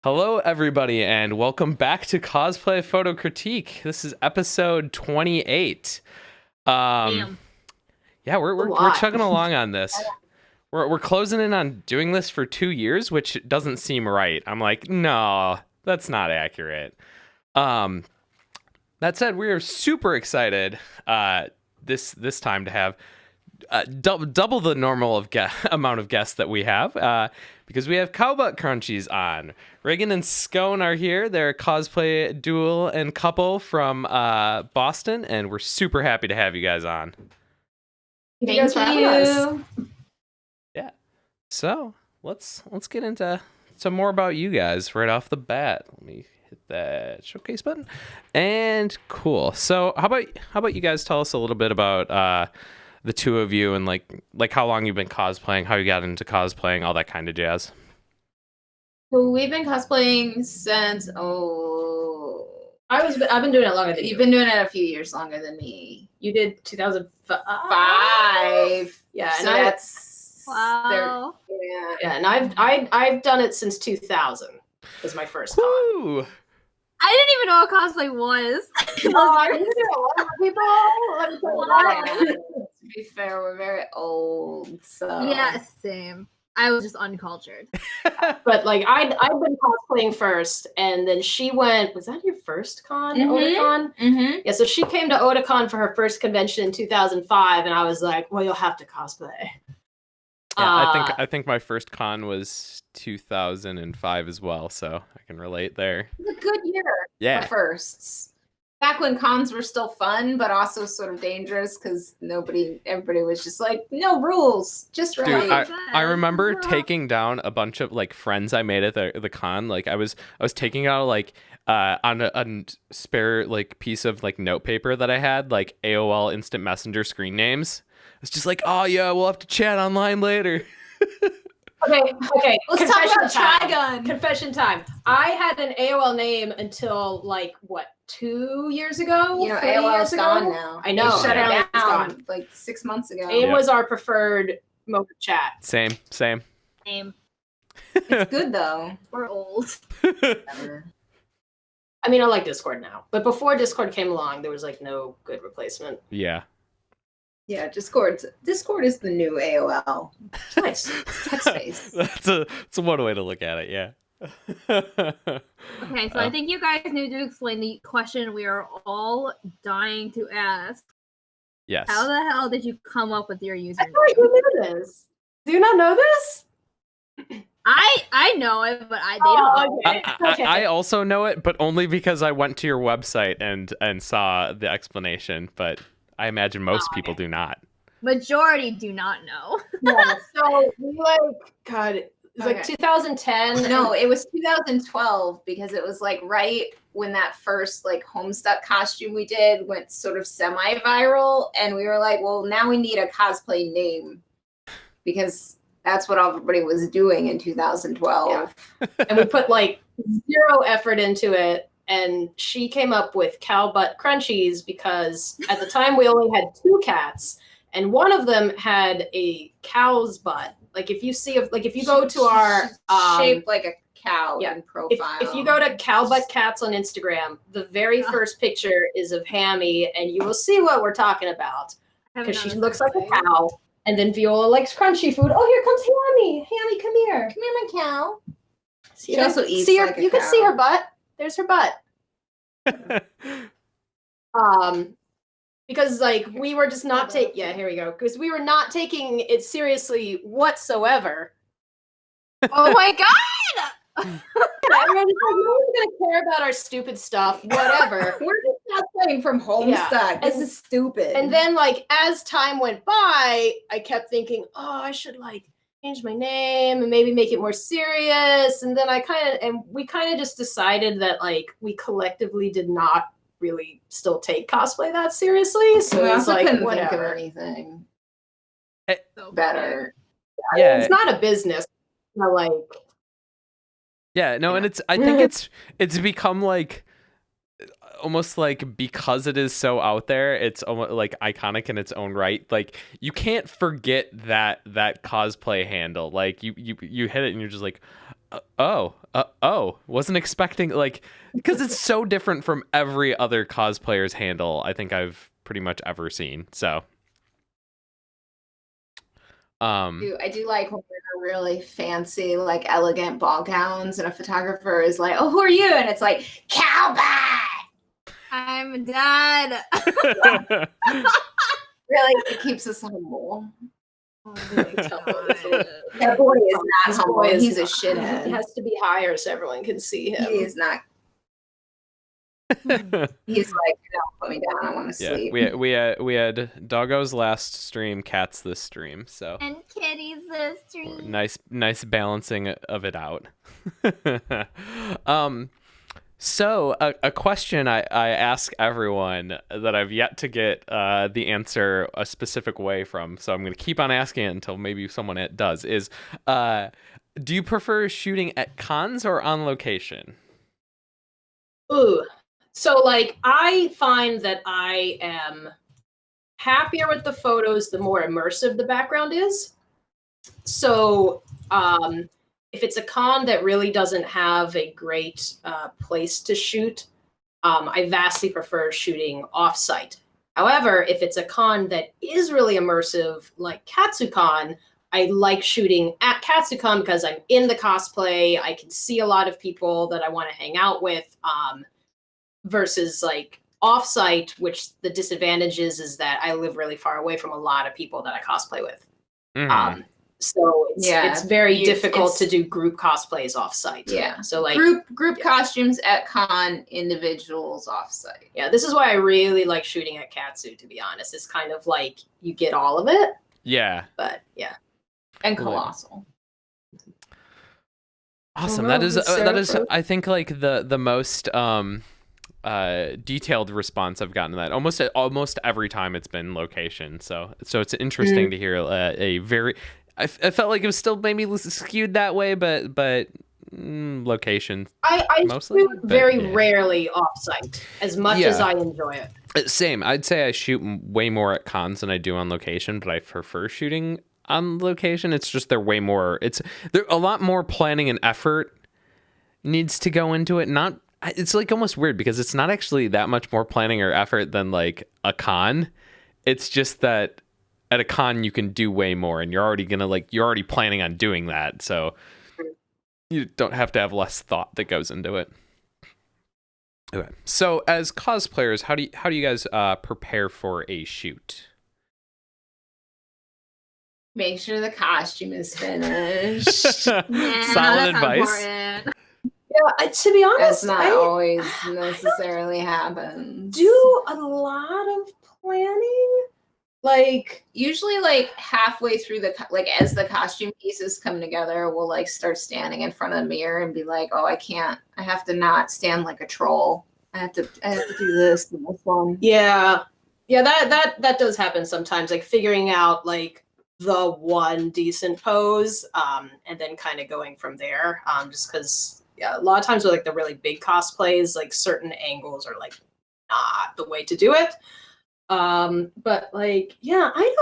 Hello, everybody, and welcome back to Cosplay Photo Critique. This is episode 28. Damn. Yeah, we're chugging along on this. We're closing in on doing this for 2 years, which doesn't seem right. I'm like, no, that's not accurate. That said, we are super excited this time to have double the normal amount of guests that we have because we have Cowbutt Crunchies on. Reagan and Scone are here. They're a cosplay duo and couple from Boston, and we're super happy to have you guys on. Thank you. Yeah. So let's get into some more about you guys right off the bat. Let me hit that showcase button. And cool. So how about you guys tell us a little bit about the two of you and like how long you've been cosplaying, how you got into cosplaying, all that kind of jazz. Well, we've been cosplaying since I've been doing it longer than you've been doing it a few years longer than me. You did 2005. Yeah, so that's wow. Yeah, and I've done it since 2000. Was my first con. Woo! I didn't even know what cosplay was. You know, a lot of people. Let me tell you that. To be fair, we're very old, so Yeah, same. I was just uncultured. But like I'd been cosplaying first, and then she went. Was that your first con, Otakon? Mm-hmm. Yeah, so she came to Otakon for her first convention in 2005, and I was like, "Well, you'll have to cosplay." Yeah, I think my first con was 2005 as well, so I can relate there. It was a good year Yeah. for firsts. Back when cons were still fun, but also sort of dangerous because everybody was just like, no rules, just right. Dude, I remember taking down a bunch of like friends I made at the con. Like I was taking out like on a spare like piece of like note paper that I had, like AOL Instant Messenger screen names. It's just like, oh yeah, we'll have to chat online later. Okay. Let's talk about Trigun. Confession time. I had an AOL name until like what, 2 years ago? You know, 3 AOL's years ago? gone now. I know. They shut Yeah, it it's down gone. like 6 months ago. It was our preferred mode of chat. Same. Same. It's good though. We're old. I mean, I like Discord now, but before Discord came along, there was like no good replacement. Yeah. Yeah, Discord is the new AOL. It's nice. It's text-based. That's a one way to look at it. Yeah. Okay, so I think you guys need to explain the question we are all dying to ask. Yes. How the hell did you come up with your I username? thought you knew this. Do you not know this? I know it, but they don't know. Okay. I also know it, but only because I went to your website and saw the explanation. But I imagine most people do not. Majority do not know. Yeah, so we God, it was like 2010. No, it was 2012 because it was like right when that first like Homestuck costume we did went sort of semi-viral, and we were like, well, now we need a cosplay name because that's what everybody was doing in 2012. Yeah. And we put like zero effort into it. And she came up with Cowbutt Crunchies because at the time we only had 2 cats, and one of them had a cow's butt. Like if you go to our shaped like a cow yeah, in profile. If you go to Cowbutt Cats on Instagram, the very first picture is of Hammy, and you will see what we're talking about because she looks like a cow. And then Viola likes crunchy food. Oh, here comes Hammy. Hammy, come here. Come here, my cow. She also eats see her, like a you can cow. see her butt. There's her butt. Because like we were just not here we go. Because we were not taking it seriously whatsoever. Oh my god! Everyone's like, no one's gonna care about our stupid stuff. Whatever. We're just not playing from Homestuck. Yeah. This is stupid. And then like as time went by, I kept thinking, oh, I should like change my name and maybe make it more serious. And then we kind of just decided that like we collectively did not really still take cosplay that seriously. So we it's also like couldn't whatever. think of anything So better. Yeah. It's not a business. But like Yeah, no, and I think it's become like almost like because it is so out there, it's almost like iconic in its own right. Like you can't forget that cosplay handle. Like you hit it and you're just like, Wasn't expecting, like, because it's so different from every other cosplayer's handle I think I've pretty much ever seen. So, I do like when we're really fancy, like elegant ball gowns, and a photographer is like, "Oh, who are you?" And it's like, "Cowbutt." I'm dead. Really, it keeps us humble. Oh That boy is not humble. He's a He shithead. has to be higher so everyone can see him. He is not. He's like, "No, put me down. I want to yeah, sleep." we had Doggo's last stream, Cat's this stream, so And Kitty's this dream. nice balancing of it out. So a question I ask everyone that I've yet to get the answer a specific way from, so I'm going to keep on asking it until maybe someone does, is do you prefer shooting at cons or on location? Ooh. So like I find that I am happier with the photos the more immersive the background is. So if it's a con that really doesn't have a great place to shoot, I vastly prefer shooting offsite. However, if it's a con that is really immersive, like KatsuCon, I like shooting at KatsuCon because I'm in the cosplay. I can see a lot of people that I want to hang out with. Versus like offsite, which the disadvantage is that I live really far away from a lot of people that I cosplay with. So it's very difficult to do group cosplays offsite. Yeah. So like group costumes at con, individuals offsite. Yeah, this is why I really like shooting at Katsu, to be honest. It's kind of like you get all of it. Yeah. But yeah. And Colossal. Awesome. That is I think like the most detailed response I've gotten to that. Almost every time it's been location. So it's interesting to hear a very. I felt like it was still maybe skewed that way, but location. I mostly shoot very rarely offsite, as much as I enjoy it. Same. I'd say I shoot way more at cons than I do on location, but I prefer shooting on location. It's just there a lot more planning and effort needs to go into it. It's like almost weird because it's not actually that much more planning or effort than like a con. It's just that at a con you can do way more, and you're already planning on doing that, so you don't have to have less thought that goes into it. Okay. So as cosplayers, how do you guys prepare for a shoot? Make sure the costume is finished. Solid advice. Yeah, to be honest, that's not always necessarily happens. Do a lot of planning. Like usually, like halfway through as the costume pieces come together, we'll like start standing in front of the mirror and be like, "Oh, I can't. I have to not stand like a troll. I have to do this and this one." Yeah, that does happen sometimes. Like figuring out like the one decent pose, and then kind of going from there. Just because a lot of times with like the really big cosplays, like certain angles are like not the way to do it. But like, yeah, I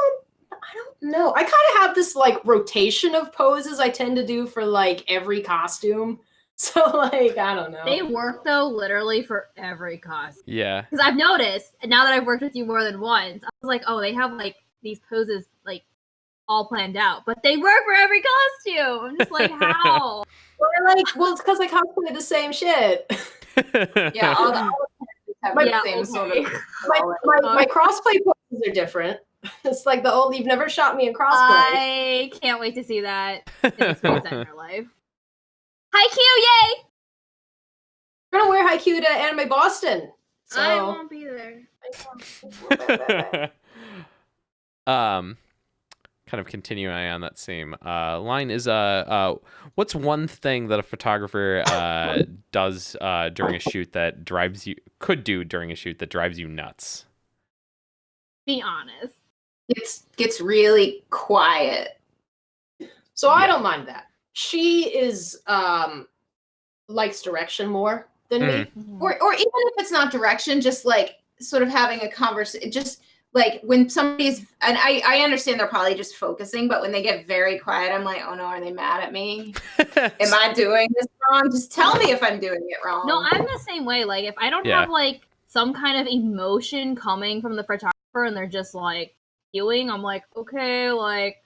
don't know. I kind of have this like rotation of poses I tend to do for like every costume. So like, I don't know. They work though, literally for every costume. Yeah. Because I've noticed, and now that I've worked with you more than once, I was like, oh, they have like these poses like all planned out, but they work for every costume. I'm just like, how? Well, it's because I cosplay the same shit. Yeah, all the same sort of. My crossplay poses are different. It's like the old, you've never shot me in crossplay. I can't wait to see that and experience that in your life. Haikyuu, yay! We're gonna wear Haikyuu to Anime Boston. So I won't be there. Kind of continuing on that same line is what's one thing that a photographer does during a shoot that drives you nuts? Be honest. Gets really quiet. So I don't mind that. She is likes direction more than me. Or even if it's not direction, just like sort of having a conversation, just like when somebody's, and I understand they're probably just focusing, but when they get very quiet, I'm like, oh no, are they mad at me? Am I doing this wrong? Just tell me if I'm doing it wrong. No, I'm the same way. Like, if I don't have like some kind of emotion coming from the photographer and they're just like viewing, I'm like, okay, like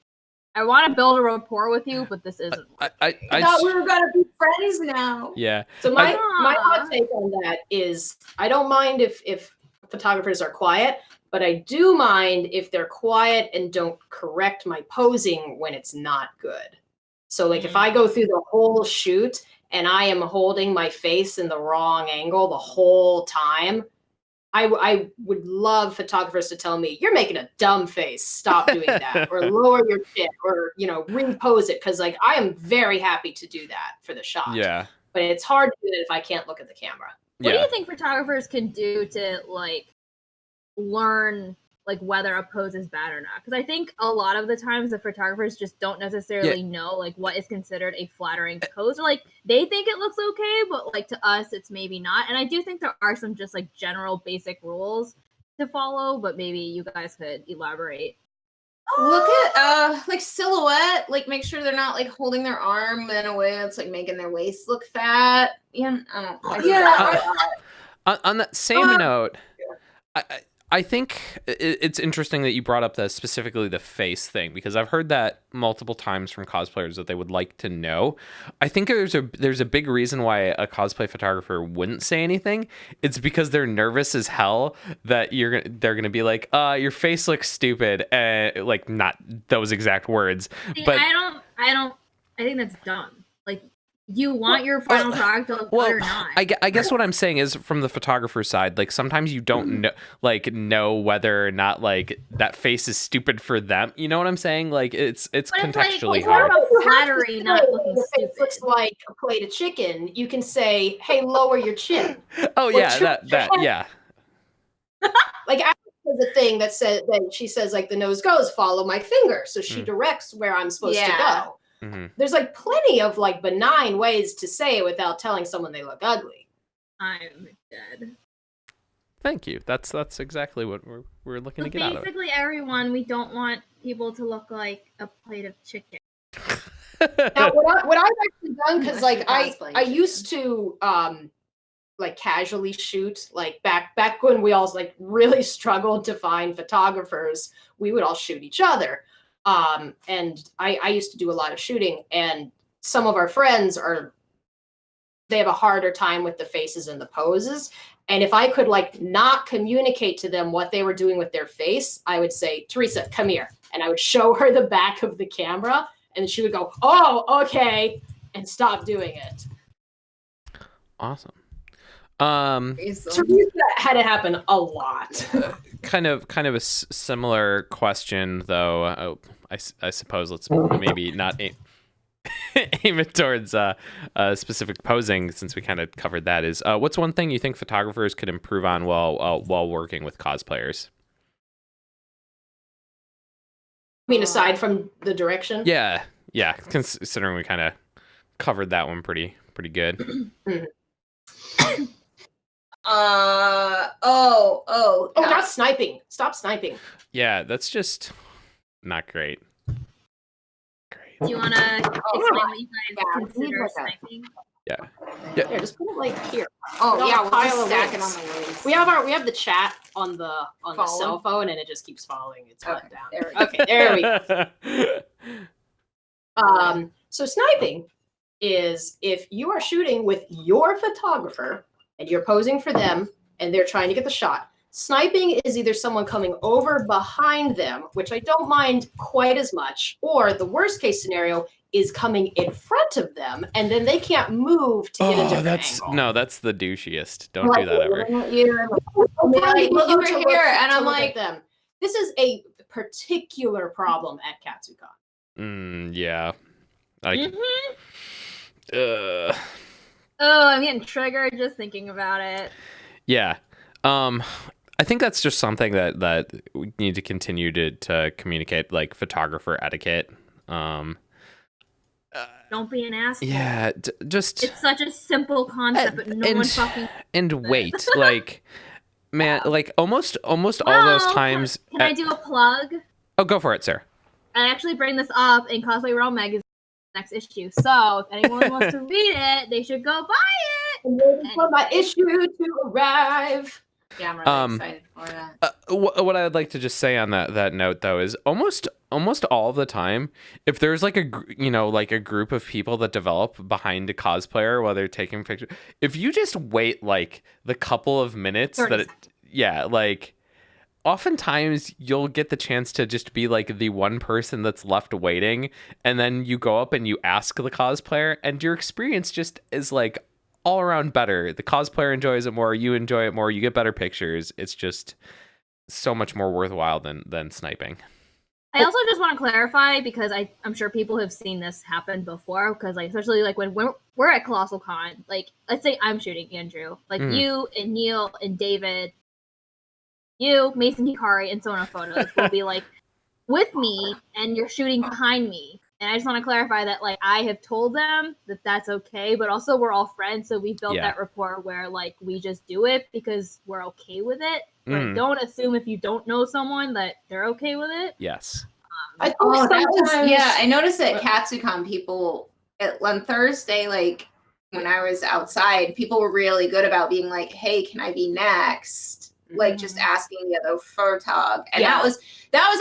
I want to build a rapport with you, but this isn't. I thought we were gonna be friends now. Yeah. So my hot take on that is I don't mind if photographers are quiet, but I do mind if they're quiet and don't correct my posing when it's not good. So like if I go through the whole shoot and I am holding my face in the wrong angle the whole time, I would love photographers to tell me, you're making a dumb face, stop doing that, or lower your chin, or, you know, repose it. Cause like, I am very happy to do that for the shot. Yeah. But it's hard to do that if I can't look at the camera. What do you think photographers can do to like learn like whether a pose is bad or not? Because I think a lot of the times the photographers just don't necessarily know like what is considered a flattering pose. Or, like they think it looks okay, but like to us it's maybe not. And I do think there are some just like general basic rules to follow, but maybe you guys could elaborate. Look at like silhouette, like make sure they're not like holding their arm in a way that's like making their waist look fat. Yeah, I don't. On that same note, I think it's interesting that you brought up specifically the face thing, because I've heard that multiple times from cosplayers that they would like to know. I think there's a big reason why a cosplay photographer wouldn't say anything. It's because they're nervous as hell that they're gonna be like, your face looks stupid, like not those exact words. See, but I think that's dumb. Like, you want your final product to look good or not? I guess what I'm saying is, from the photographer's side, like sometimes you don't know whether or not like that face is stupid for them. You know what I'm saying? Like it's contextually hard. Flattery, not looking the face stupid. looks like a plate of chicken. You can say, "Hey, lower your chin." Oh yeah, that yeah. Like there's a thing that says that she says like the nose goes, follow my finger, so she directs where I'm supposed to go. Mm-hmm. There's like plenty of like benign ways to say it without telling someone they look ugly. I'm dead. Thank you. That's exactly what we're looking to get out of it. Basically, everyone, we don't want people to look like a plate of chicken. Now, what I've actually done, because like I used to like casually shoot, like back when we all like really struggled to find photographers, we would all shoot each other. And I used to do a lot of shooting, and some of our friends they have a harder time with the faces and the poses. And if I could like not communicate to them what they were doing with their face, I would say, Teresa, come here. And I would show her the back of the camera, and she would go, oh, okay, and stop doing it. Awesome. Teresa had to happen a lot. kind of a similar question, though. I suppose let's maybe not aim it towards specific posing, since we kind of covered that. Is what's one thing you think photographers could improve on while working with cosplayers? I mean, aside from the direction? Yeah. Considering we kind of covered that one pretty good. Not sniping. Stop sniping. Yeah, that's just not great. Do you want to explain what you guys consider sniping? Yeah. Here, just put it like here. Oh yeah, we'll just stack it on the waist. We have the chat on the cell phone, and it just keeps following. It's button down. There we go. So sniping is if you are shooting with your photographer and you're posing for them and they're trying to get the shot. Sniping is either someone coming over behind them, which I don't mind quite as much, or the worst case scenario is coming in front of them, and then they can't move to get a different angle. No, that's the douchiest. Don't do that ever. Look over here, and I'm like, them. This is a particular problem at Katsucon. Yeah. Oh, I'm getting triggered just thinking about it. Yeah. I think that's just something that we need to continue to communicate, like photographer etiquette. Don't be an asshole. Yeah, just it's such a simple concept, but no one fucking. And wait, like man, like almost all those Well, times. Can I do a plug? Oh, go for it, sir. I actually bring this up in Cosplay Realm magazine next issue. So if anyone wants to read it, they should go buy it. I'm waiting for my issue to arrive. Yeah, I'm really excited for that. What I'd like to just say on that note though is almost all of the time, if there's like a group of people that develop behind a cosplayer while they're taking pictures, if you just wait like the couple of minutes like oftentimes you'll get the chance to just be like the one person that's left waiting, and then you go up and you ask the cosplayer, and your experience just is like all around better. The cosplayer enjoys it more, you enjoy it more, you get better pictures. It's just so much more worthwhile than sniping. I also just want to clarify, because I'm sure people have seen this happen before, because like especially like when we're at Colossal Con, like let's say I'm shooting Andrew, like you and Neil and David, you, Mason Hikari, and Sona Photos will be like with me, and you're shooting behind me. And I just want to clarify that like I have told them that that's okay, but also we're all friends, so we built that rapport where like we just do it because we're okay with it. But don't assume if you don't know someone that they're okay with it. Yes. I think sometimes, I noticed that Katsucon people on Thursday, like when I was outside, people were really good about being like, "Hey, can I be next?" Like just asking the other photog, and that was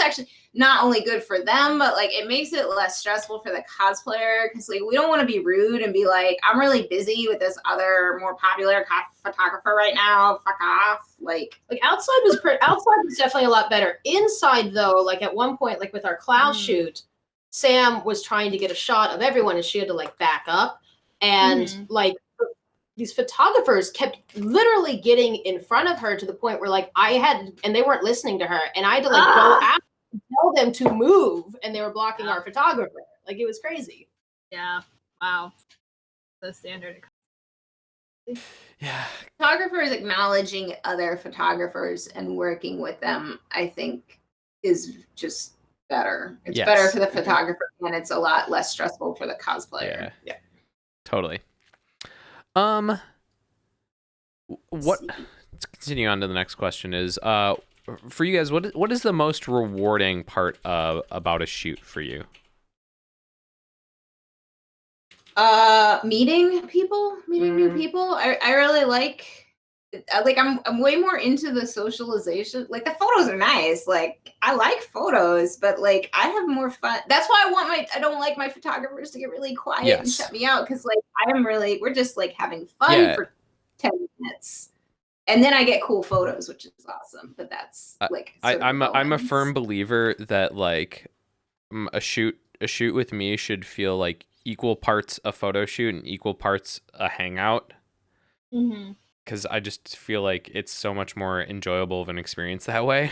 actually not only good for them, but like it makes it less stressful for the cosplayer, because like we don't want to be rude and be like, "I'm really busy with this other more popular photographer right now. Fuck off!" Like outside was definitely a lot better. Inside though, like at one point, like with our cloud shoot, Sam was trying to get a shot of everyone, and she had to like back up, and like these photographers kept literally getting in front of her to the point where like and they weren't listening to her, and I had to like go out and tell them to move, and they were blocking our photographer. Like it was crazy. Yeah. Wow. So standard. Yeah. photographers acknowledging other photographers and working with them, I think, is just better. It's better for the photographer, and it's a lot less stressful for the cosplayer. Yeah. Totally. Let's continue on to the next question is for you guys, what is the most rewarding part about a shoot for you? Meeting new people. I really like I'm way more into the socialization. Like the photos are nice. Like I like photos, but like I have more fun. That's why I don't like my photographers to get really quiet and shut me out, because like we're just like having fun for 10 minutes. And then I get cool photos, which is awesome. But that's like I'm a firm believer that like a shoot with me should feel like equal parts a photo shoot and equal parts a hangout. Because I just feel like it's so much more enjoyable of an experience that way.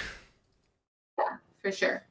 Yeah, for sure.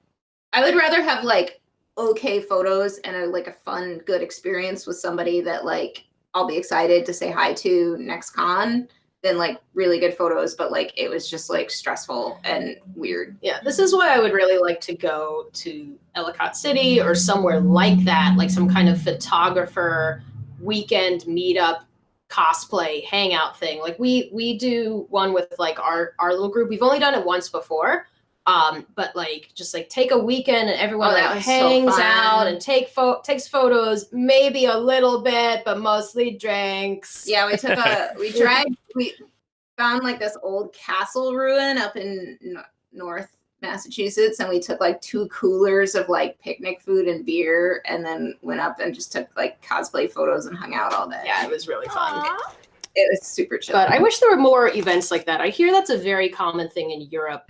I would rather have like okay photos and a fun, good experience with somebody that like I'll be excited to say hi to next con than like really good photos, but like it was just like stressful and weird. Yeah, this is why I would really like to go to Ellicott City or somewhere like that, like some kind of photographer weekend meetup cosplay hangout thing. Like we do one with like our little group. We've only done it once before. But like just like take a weekend and everyone like hangs out and takes photos, maybe a little bit, but mostly drinks. Yeah, we found like this old castle ruin up in North Massachusetts, and we took like 2 coolers of like picnic food and beer, and then went up and just took like cosplay photos and hung out all day. Yeah, it was really fun. It was super chill. But I wish there were more events like that. I hear that's a very common thing in Europe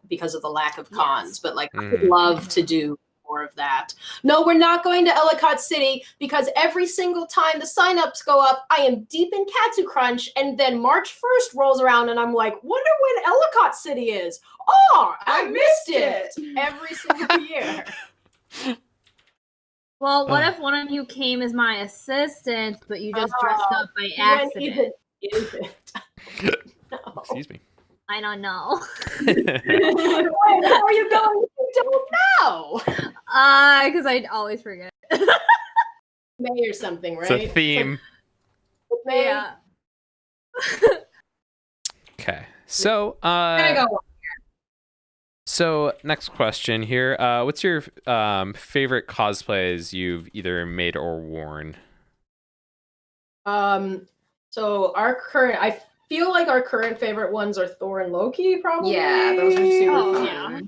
because of the lack of cons. But like, I would love to do more of that. No, we're not going to Ellicott City, because every single time the signups go up, I am deep in Katsu Crunch, and then March 1st rolls around, and I'm like, wonder when Ellicott City is. Oh, I missed it every single year. Well, what if one of you came as my assistant, but you just dressed up by accident? When even is it? No. Excuse me. I don't know. Where are you going? You don't know. Because I always forget. May or something, right? It's a theme. It's like, Yeah. Okay. So, I'm gonna go. so next question here. What's your favorite cosplays you've either made or worn? So I feel like our current favorite ones are Thor and Loki, probably. Yeah, those are super Oh, fun. yeah.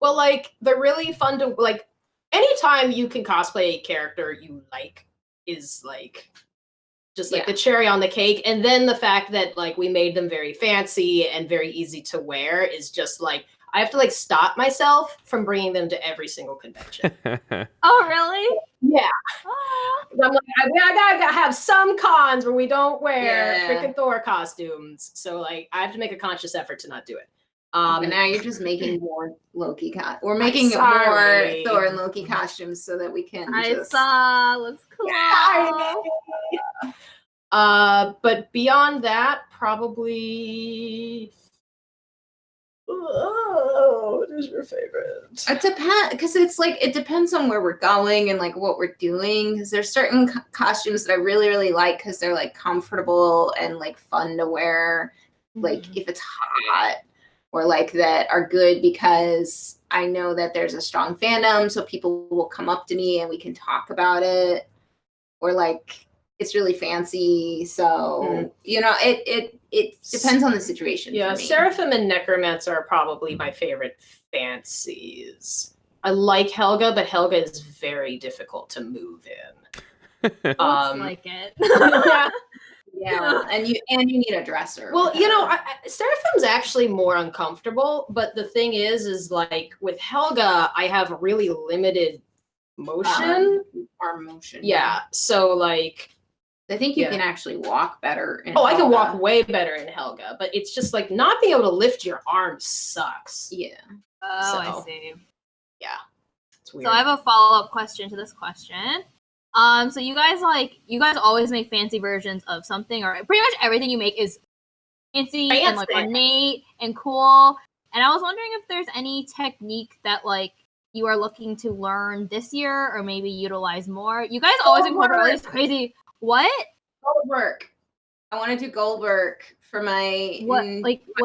Well, like they're really fun to like. Anytime you can cosplay a character you like is like just like the cherry on the cake, and then the fact that like we made them very fancy and very easy to wear is just like I have to like stop myself from bringing them to every single convention. Oh, really? Yeah. Oh. I'm like, I gotta have some cons where we don't wear Yeah. freaking Thor costumes. So like, I have to make a conscious effort to not do it. But now you're just making more Loki we're I'm making more sorry. Thor and Loki costumes so that we can I just saw. Looks cool. But beyond that, probably. Oh, what is your favorite? it depends, because it's like it depends on where we're going and like what we're doing, because there's certain costumes that I really really like because they're like comfortable and like fun to wear, like if it's hot, or like that are good because I know that there's a strong fandom, so people will come up to me and we can talk about it, or like it's really fancy, so you know it depends on the situation. Yeah, for me. Seraphim and Necromancer are probably my favorite fancies. I like Helga, but Helga is very difficult to move in. Looks like it. Yeah. and you need a dresser. Well, you know, Seraphim's actually more uncomfortable, but the thing is like with Helga, I have really limited motion. Arm motion. Yeah, so like I think you can actually walk better. I can walk way better in Helga, but it's just like not being able to lift your arms sucks. Yeah. Oh, So, I see. Yeah. It's weird. So I have a follow-up question to this question. So you guys always make fancy versions of something, or pretty much everything you make is fancy and like ornate and cool. And I was wondering if there's any technique that like you are looking to learn this year or maybe utilize more. You guys always incorporate all these crazy what? Gold work. I want to do gold work for my what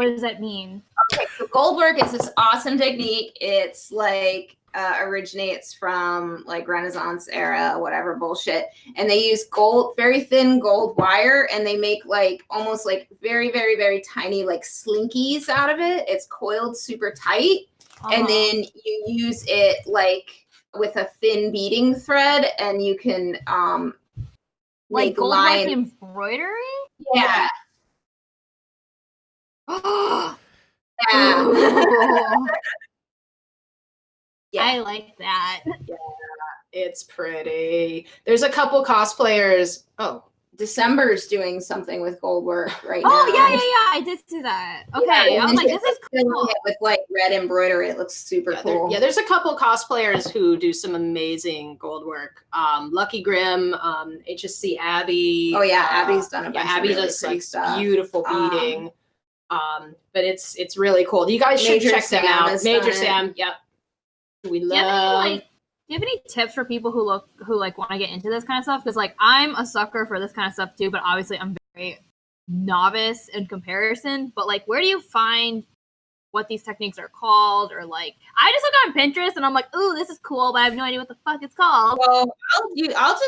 does that mean? Okay, so gold work is this awesome technique. It's like originates from like Renaissance era, whatever bullshit. And they use gold, very thin gold wire, and they make like almost like very, very, very tiny like slinkies out of it. It's coiled super tight. And then you use it like with a thin beading thread, and you can like gold work embroidery? Yeah. Oh, yeah. I like that. Yeah, it's pretty. There's a couple cosplayers. Oh, December's doing something with gold work right now. Oh yeah, I did see that. Okay, I was like, this is cool. With like red embroidery, it looks super cool. There's a couple cosplayers who do some amazing gold work. Lucky Grimm, HSC Abby. Oh yeah, Abby's done a bunch. Abby of really does like stuff. beautiful beading. But it's really cool. You guys should check them out. Major Sam, yep. We love. Do you have any tips for people who like want to get into this kind of stuff? Because like I'm a sucker for this kind of stuff too, but obviously I'm very novice in comparison. But like, where do you find what these techniques are called? Or like, I just look on Pinterest and I'm like, ooh, this is cool, but I have no idea what the fuck it's called. Well, I'll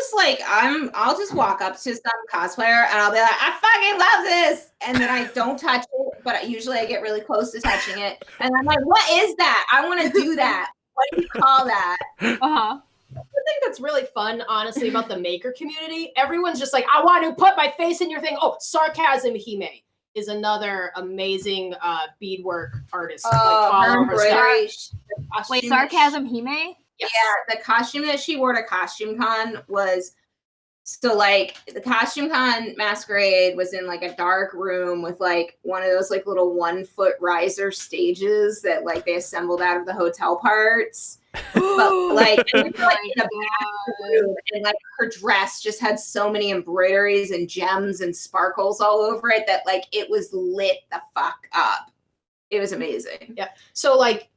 just walk up to some cosplayer and I'll be like, I fucking love this, and then I don't touch it, but usually I get really close to touching it, and I'm like, what is that? I want to do that. What do you call that? Uh-huh. The thing that's really fun, honestly, about the maker community, everyone's just like, I want to put my face in your thing. Oh, Sarcasm Hime is another amazing beadwork artist. Wait, Sarcasm Hime? Yes. Yeah, the costume that she wore to Costume Con was so like the Costume Con masquerade was in like a dark room with like one of those like little 1 foot riser stages that like they assembled out of the hotel parts. But like, and we were, like in a bathroom, and like her dress just had so many embroideries and gems and sparkles all over it that like it was lit the fuck up. It was amazing. Yeah. So like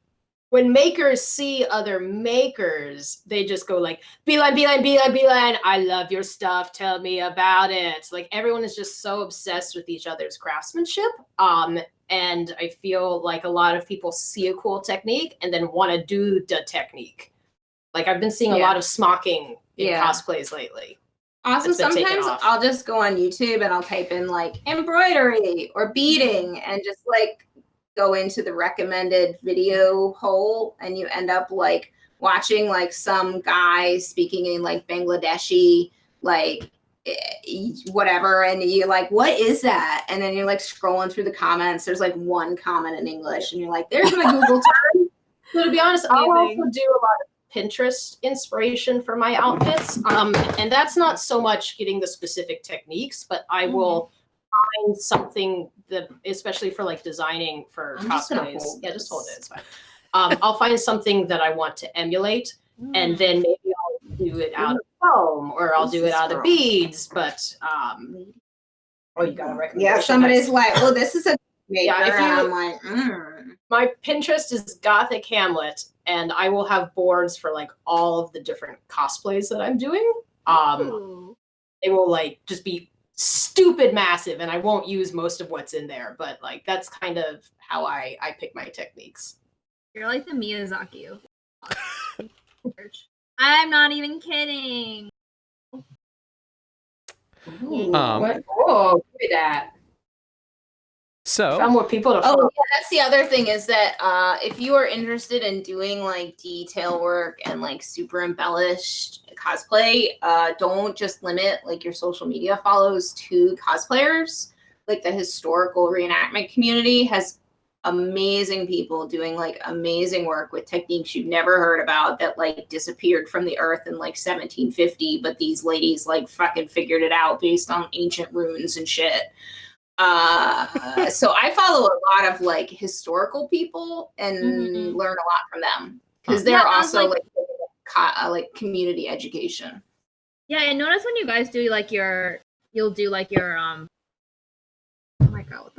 when makers see other makers, they just go like, Beeline, Beeline, Beeline, Beeline, I love your stuff. Tell me about it. Like everyone is just so obsessed with each other's craftsmanship. And I feel like a lot of people see a cool technique and then want to do the technique. Like I've been seeing a lot of smocking in cosplays lately. Also, sometimes I'll just go on YouTube and I'll type in like embroidery or beading and just like go into the recommended video hole, and you end up like watching like some guy speaking in like Bangladeshi, like whatever, and you're like, what is that? And then you're like scrolling through the comments. There's like one comment in English, and you're like, there's my Google term. So to be honest, I'll also do a lot of Pinterest inspiration for my outfits. And that's not so much getting the specific techniques, but I will find something that, especially for like designing for cosplays. Yeah, just hold it. It's fine. I'll find something that I want to emulate, and then maybe I'll do it out of foam, or I'll do it out of beads. But oh, you got a recommendation? Yeah, somebody's like, "Oh, this is a maker." Yeah, I'm like, my Pinterest is Gothic Hamlet, and I will have boards for like all of the different cosplays that I'm doing. They will like just be stupid massive, and I won't use most of what's in there, but like that's kind of how I pick my techniques. You're like the Miyazaki of I'm not even kidding. Ooh, what? Oh, look at that. So found more people to follow. Oh, yeah, that's the other thing is that if you are interested in doing like detail work and like super embellished cosplay, don't just limit like your social media follows to cosplayers. Like the historical reenactment community has amazing people doing like amazing work with techniques you've never heard about that like disappeared from the earth in like 1750, but these ladies like fucking figured it out based on ancient runes and shit. So I follow a lot of like historical people and learn a lot from them because they're also like community education. Yeah, I noticed when you guys do like you'll do like your oh my god,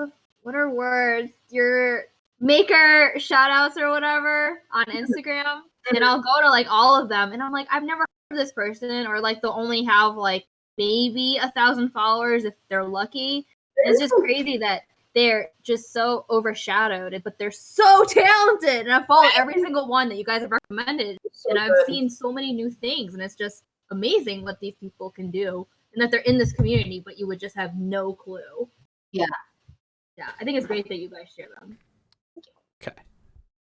what are words? Your maker shout outs or whatever on Instagram. And I'll go to like all of them and I'm like, I've never heard of this person, or like they'll only have like maybe 1,000 followers if they're lucky. And it's just crazy that they're just so overshadowed, but they're so talented. And I follow every single one that you guys have recommended. And I've seen so many new things, and it's just amazing what these people can do, and that they're in this community, but you would just have no clue. Yeah. Yeah, I think it's great that you guys share them. Okay.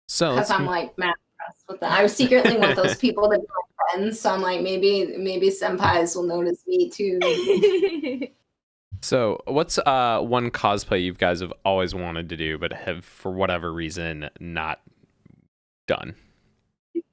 So because I'm like mad impressed with them. I secretly want those people to be my friends. So I'm like, maybe senpais will notice me too. So what's one cosplay you guys have always wanted to do but have for whatever reason not done?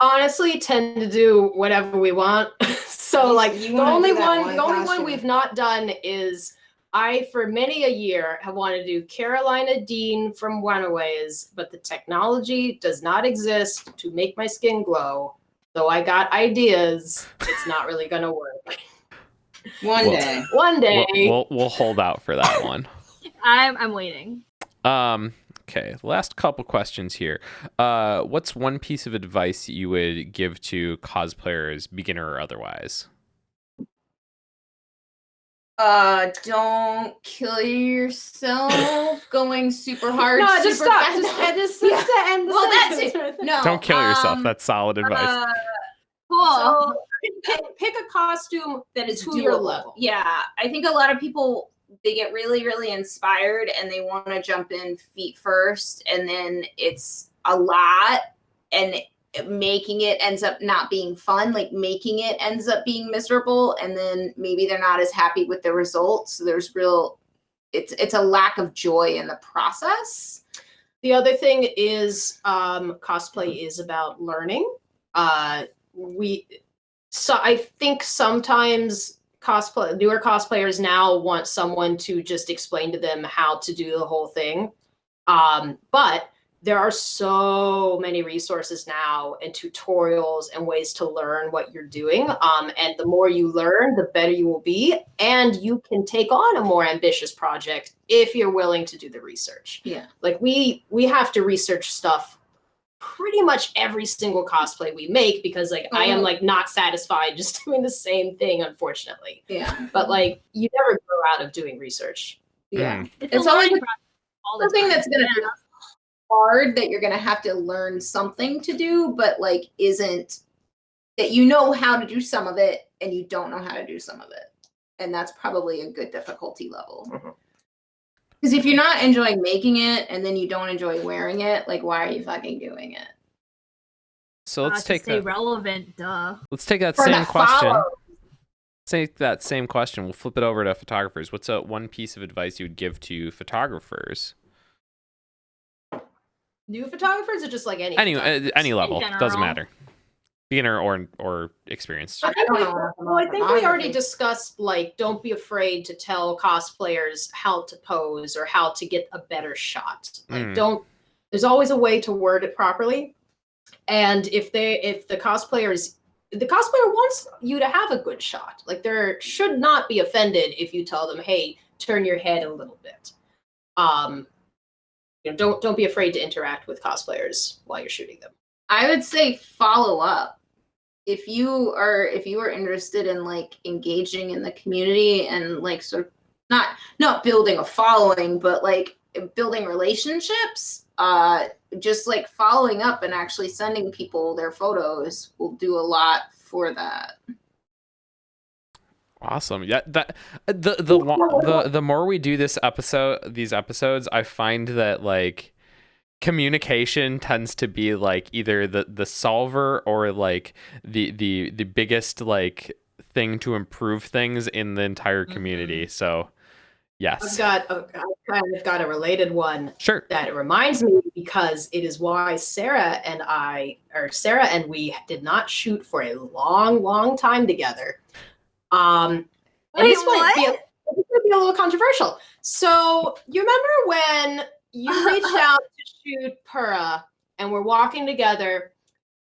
Honestly, tend to do whatever we want. So like the only one we've not done is I, for many a year, have wanted to do Carolina Dean from Runaways, but the technology does not exist to make my skin glow. Though I got ideas, it's not really gonna work. One day. We'll hold out for that one. I'm waiting. Okay, last couple questions here. What's one piece of advice you would give to cosplayers, beginner or otherwise? Don't kill yourself going super hard. No, super just stop. fast. Just to end the well, sentence. that's it. No, Don't kill yourself. That's solid advice. Cool. So pick a costume that is to your level. Yeah, I think a lot of people, they get really, really inspired and they want to jump in feet first, and then it's a lot, and making it ends up not being fun. Like making it ends up being miserable, and then maybe they're not as happy with the results. So there's it's a lack of joy in the process. The other thing is cosplay is about learning. So I think sometimes newer cosplayers now want someone to just explain to them how to do the whole thing. But there are so many resources now and tutorials and ways to learn what you're doing. And the more you learn, the better you will be. And you can take on a more ambitious project if you're willing to do the research. Yeah. Like we have to research stuff pretty much every single cosplay we make, because like I am like not satisfied just doing the same thing, unfortunately. Yeah. But like you never grow out of doing research. Yeah. It's always all the something time. that's gonna be hard that you're gonna have to learn something to do, but like isn't that you know how to do some of it and you don't know how to do some of it. And that's probably a good difficulty level. Because if you're not enjoying making it and then you don't enjoy wearing it, like why are you fucking doing it? So let's take stay that. relevant, duh. Let's take that For same the question. follow. Take that same question. We'll flip it over to photographers. What's one piece of advice you would give to photographers? New photographers or just like any Any level general. doesn't matter. Beginner or experienced. I think I don't know. well, I think we already discussed, like, don't be afraid to tell cosplayers how to pose or how to get a better shot. Like, there's always a way to word it properly. And if the cosplayer wants you to have a good shot. Like, there should not be offended if you tell them, hey, turn your head a little bit. Don't be afraid to interact with cosplayers while you're shooting them. I would say follow up. If you are interested in like engaging in the community and like sort of not building a following, but like building relationships, just like following up and actually sending people their photos will do a lot for that. Awesome. Yeah, that the more we do these episodes, I find that like communication tends to be like either the solver or like the biggest like thing to improve things in the entire community. So yes, I've kind of got a related one. Sure. That reminds me, because it is why Sarah and we did not shoot for a long time together. And this might be a little controversial. So you remember when you reached out to shoot Pura and we're walking together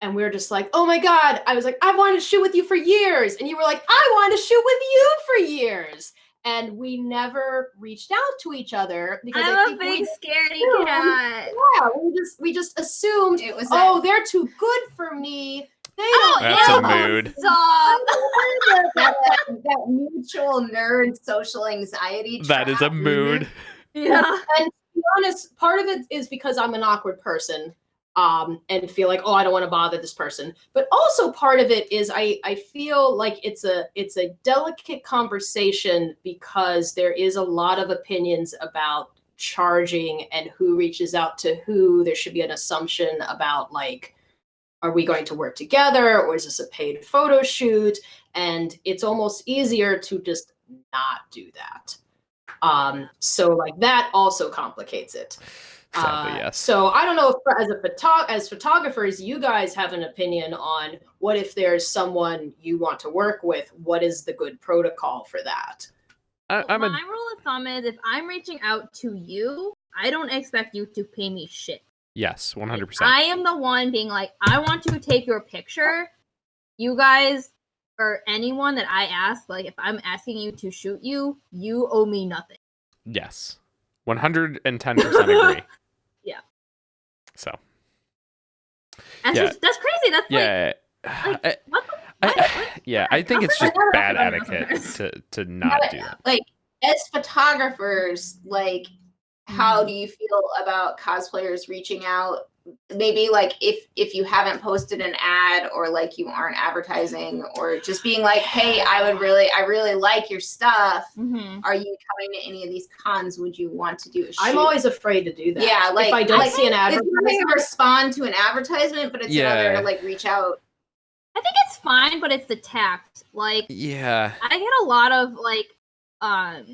and we're just like, oh my God, I was like, I wanted to shoot with you for years. And you were like, I wanted to shoot with you for years. And we never reached out to each other because I'm a big scaredy cat. Yeah, we just assumed It was they're too good for me. They don't That's know. a mood. Stop. that mutual nerd social anxiety. That is a mood. Yeah. And to be honest, part of it is because I'm an awkward person, and feel like, oh, I don't want to bother this person. But also part of it is I feel like it's a delicate conversation because there is a lot of opinions about charging and who reaches out to who. There should be an assumption about, like, are we going to work together, or is this a paid photo shoot? And it's almost easier to just not do that. So like that also complicates it. Sadly, yes. So I don't know if as photographers, you guys have an opinion on what if there's someone you want to work with, what is the good protocol for that? My rule of thumb is if I'm reaching out to you, I don't expect you to pay me shit. Yes, 100%. I am the one being like, I want to take your picture. You guys or anyone that I ask, like if I'm asking you to shoot you, you owe me nothing. Yes. 110% agree. Yeah. So. That's crazy. That's like what the I think it's just bad etiquette to not do that. Like, as photographers, like, how do you feel about cosplayers reaching out? Maybe like if you haven't posted an ad or like you aren't advertising, or just being like, hey, I really like your stuff. Mm-hmm. Are you coming to any of these cons? Would you want to do a shoot? I'm always afraid to do that. Yeah, like if I don't see an It's advertisement, one thing to respond to an advertisement, but it's another to like reach out. I think it's fine, but it's the tact. Like, yeah, I get a lot of like, I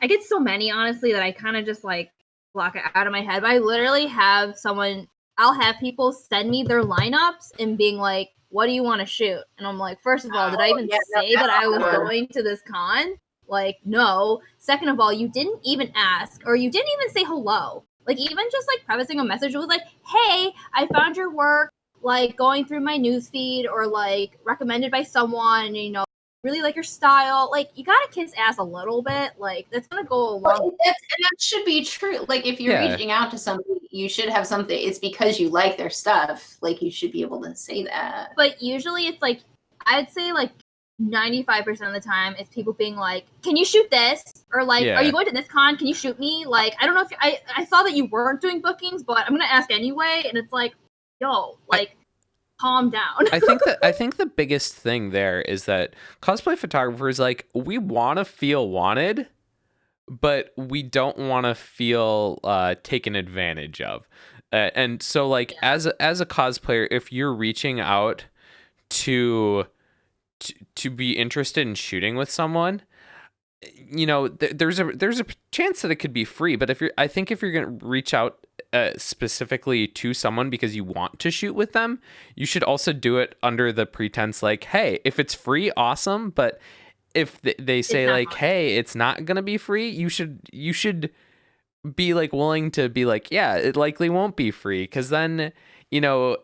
get so many honestly that I kind of just like block it out of my head. But I literally have I'll have people send me their lineups and being like, what do you want to shoot? And I'm like, first of all, did I even say that I was going to this con? Like, no. Second of all, you didn't even ask, or you didn't even say hello. Like, even just like prefacing a message was like, hey, I found your work, like going through my newsfeed, or like recommended by someone, you know, really like your style. Like, you gotta kiss ass a little bit. Like, that's gonna go a long way. And that should be true. Like, if you're reaching out to somebody, you should have something. It's because you like their stuff. Like, you should be able to say that. But usually it's like, I'd say like 95% of the time it's people being like, can you shoot this? Or like, Yeah. are you going to this con? Can you shoot me? Like, I don't know if I saw that you weren't doing bookings, but I'm gonna ask anyway. And it's like, yo, like, calm down. I think the biggest thing there is that cosplay photographers, like, we want to feel wanted, but we don't want to feel taken advantage of. And so, like, as a cosplayer, if you're reaching out to be interested in shooting with someone, you know, there's a chance that it could be free. But if you're going to reach out specifically to someone because you want to shoot with them, you should also do it under the pretense like, hey, if it's free, awesome. But if they say like, hey, it's not going to be free, you should be like willing to be like, yeah, it likely won't be free. Because then, you know,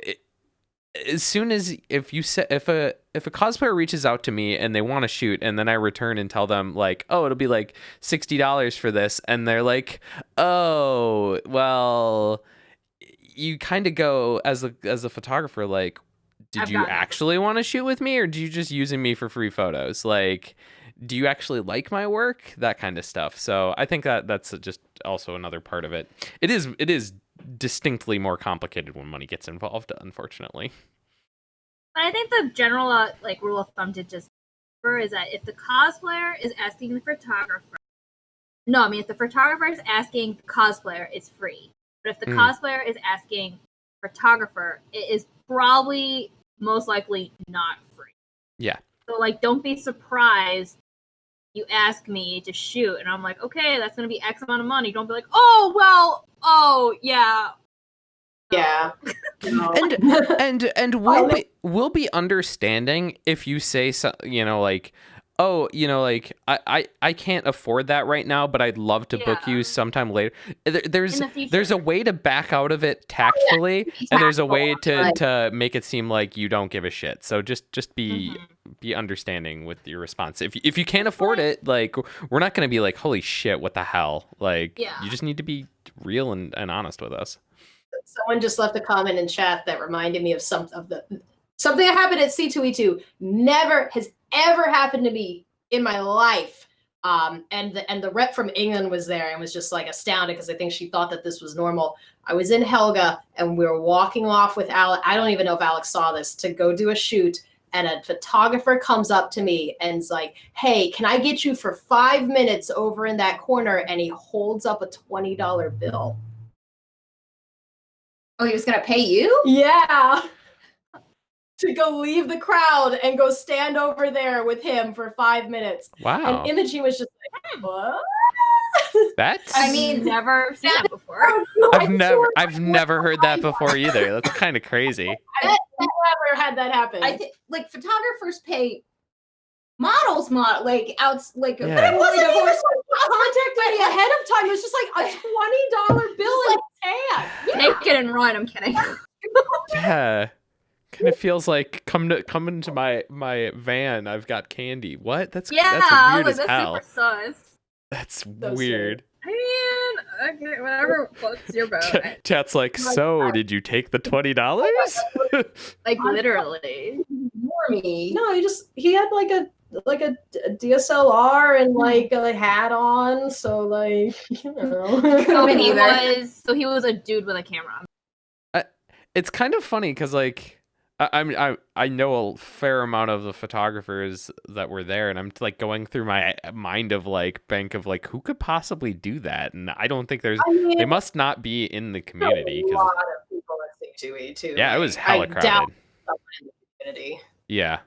as soon as if a cosplayer reaches out to me and they want to shoot, and then I return and tell them like, oh, it'll be like $60 for this, and they're like, oh, well, you kind of go as a photographer like, did you actually want to shoot with me, or do you just using me for free photos? Like, do you actually like my work? That kind of stuff. So I think that's just also another part of it. It is distinctly more complicated when money gets involved, unfortunately. But I think the general like rule of thumb to just remember is that if the cosplayer is asking the photographer, if the photographer is asking the cosplayer, it's free. But if the cosplayer is asking photographer, it is probably most likely not free. Yeah. So like, don't be surprised you ask me to shoot, and I'm like, okay, that's gonna be X amount of money. Don't be like, oh well, oh yeah. Yeah. and we'll be understanding if you say so, you know, like, oh, you know, like, I can't afford that right now, but I'd love to book you sometime later. There's a way to back out of it tactfully, and there's a way to make it seem like you don't give a shit. So just be understanding with your response. If you can't afford it, like, we're not going to be like, holy shit, what the hell? Like, you just need to be real and honest with us. Someone just left a comment in chat that reminded me of something that happened at C2E2. Never has ever happened to me in my life. And the rep from England was there and was just like astounded because I think she thought that this was normal. I was in Helga and we were walking off with Alex. I don't even know if Alex saw this, to go do a shoot. And a photographer comes up to me and's like, hey, can I get you for 5 minutes over in that corner? And he holds up a $20 bill. Oh, he was going to pay you? Yeah. To go leave the crowd and go stand over there with him for 5 minutes. Wow. And Imogen was just like, what? That's... I mean, never seen that before. I've never heard that before either. That's kind of crazy. I've never had that happen. I think, like, photographers pay models, like, out, like, Yeah. But it wasn't even contacted me ahead of time. It was just like a $20 bill in his hand. Take it and run. I'm kidding. Yeah. Kind of feels like come into my van. I've got candy. What? That's weird as hell. Super sus. That's weird. I mean, okay, whatever floats your boat. Chat's like, so did you take the $20? Like, literally. Normie. No, he had like a DSLR and like a hat on, so like, you know. So he was a dude with a camera. It's kind of funny because like I know a fair amount of the photographers that were there, and I'm like going through my mind of like bank of like who could possibly do that, and I don't think they must not be in the community. A lot of people at C2E2. Yeah, it was hella crowded. Doubt someone in the community. Yeah,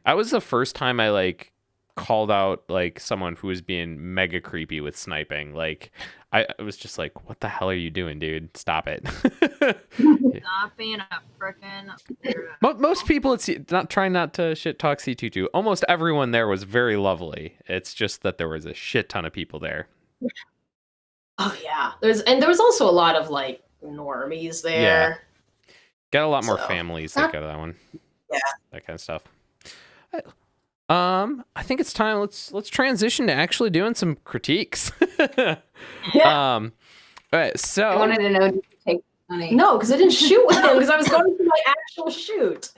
that was the first time I like called out like someone who was being mega creepy with sniping. Like I was just like, what the hell are you doing, dude? Stop it. Stop being a frickin' weirdo. Most people, it's not trying not to shit talk C22. Almost everyone there was very lovely. It's just that there was a shit ton of people there. Oh yeah, there was also a lot of like normies there. Yeah. Got a lot more families that go to that one. Yeah, that kind of stuff. I think it's time. Let's transition to actually doing some critiques. Yeah. All right. So I wanted to know, did you take money? No, because I didn't shoot with him because I was going to my actual shoot.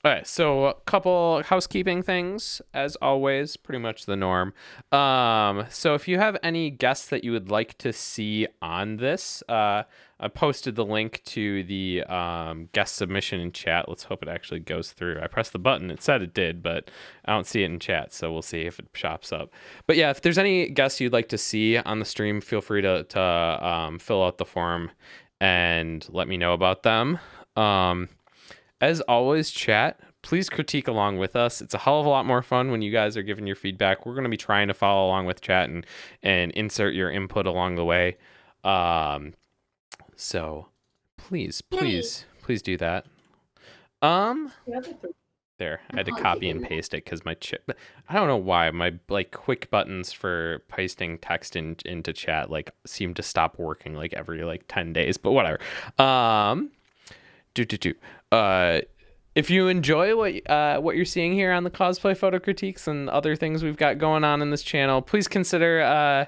All right, so a couple housekeeping things, as always, pretty much the norm. So if you have any guests that you would like to see on this, I posted the link to the guest submission in chat. Let's hope it actually goes through. I pressed the button. It said it did, but I don't see it in chat, so we'll see if it pops up. But yeah, if there's any guests you'd like to see on the stream, feel free to fill out the form and let me know about them. As always, chat, please critique along with us. It's a hell of a lot more fun when you guys are giving your feedback. We're going to be trying to follow along with chat and insert your input along the way. So please do that. There, I had to copy and paste it because my chip. I don't know why my like quick buttons for pasting text into chat like seem to stop working like every like 10 days, but whatever. If you enjoy what you're seeing here on the cosplay photo critiques and other things we've got going on in this channel, please consider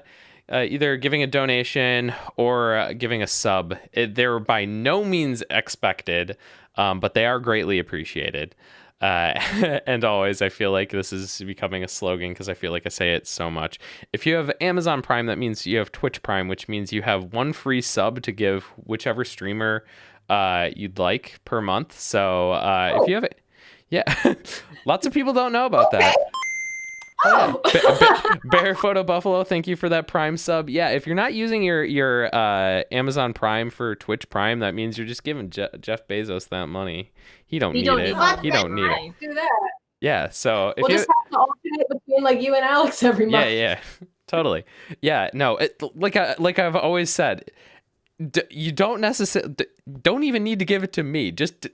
either giving a donation or giving a sub. They're by no means expected, but they are greatly appreciated. And always, I feel like this is becoming a slogan because I feel like I say it so much. If you have Amazon Prime, that means you have Twitch Prime, which means you have one free sub to give whichever streamer you'd like per month. So if you have it, yeah, lots of people don't know about that. Oh. Bear Photo Buffalo, thank you for that Prime sub. Yeah, if you're not using your Amazon Prime for Twitch Prime, that means you're just giving Jeff Bezos that money. He don't need it. He don't need it. Do that. Yeah, so if we'll just have to alternate between like you and Alex every month. Yeah, totally. Yeah, no, like I've always said, you don't even need to give it to me. Just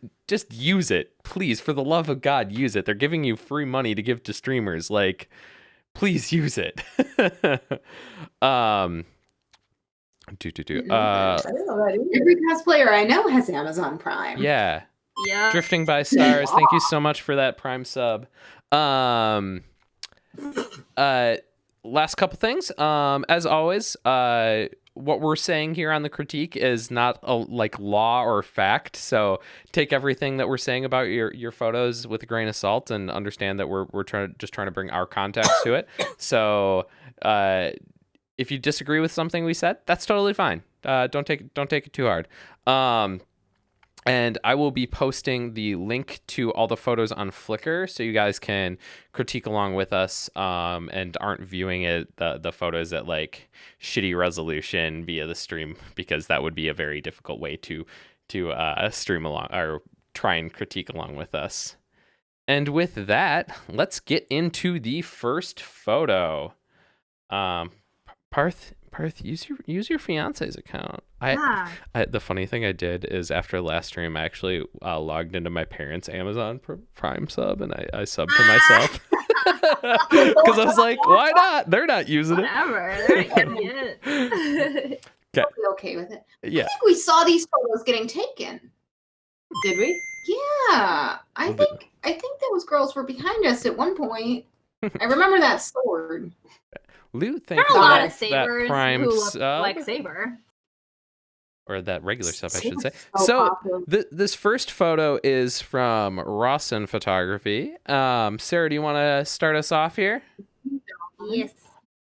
use it, please. For the love of God, use it. They're giving you free money to give to streamers. Like, please use it. Every cosplayer I know has Amazon Prime. Yeah. Yeah. Drifting by Stars, thank you so much for that Prime sub. Last couple things. As always, what we're saying here on the critique is not a like law or fact. So take everything that we're saying about your photos with a grain of salt and understand that we're trying to bring our context to it. So if you disagree with something we said, that's totally fine. Don't take it too hard. And I will be posting the link to all the photos on Flickr so you guys can critique along with us and aren't viewing the photos at like shitty resolution via the stream, because that would be a very difficult way to stream along or try and critique along with us. And with that, let's get into the first photo. Parth, use your fiance's account. The funny thing I did is after last stream, I actually logged into my parents' Amazon Prime sub and I subbed to myself because I was like, why not? They're not using Whatever. They're not getting it. I'll be okay with it. Yeah. I think we saw these photos getting taken. Did we? Yeah, I think those girls were behind us at one point. I remember that sword. Loot, there are a lot of sabers who look like Saber. Or that regular stuff, I should say. So this first photo is from Rawson Photography. Sarah, do you want to start us off here? Yes,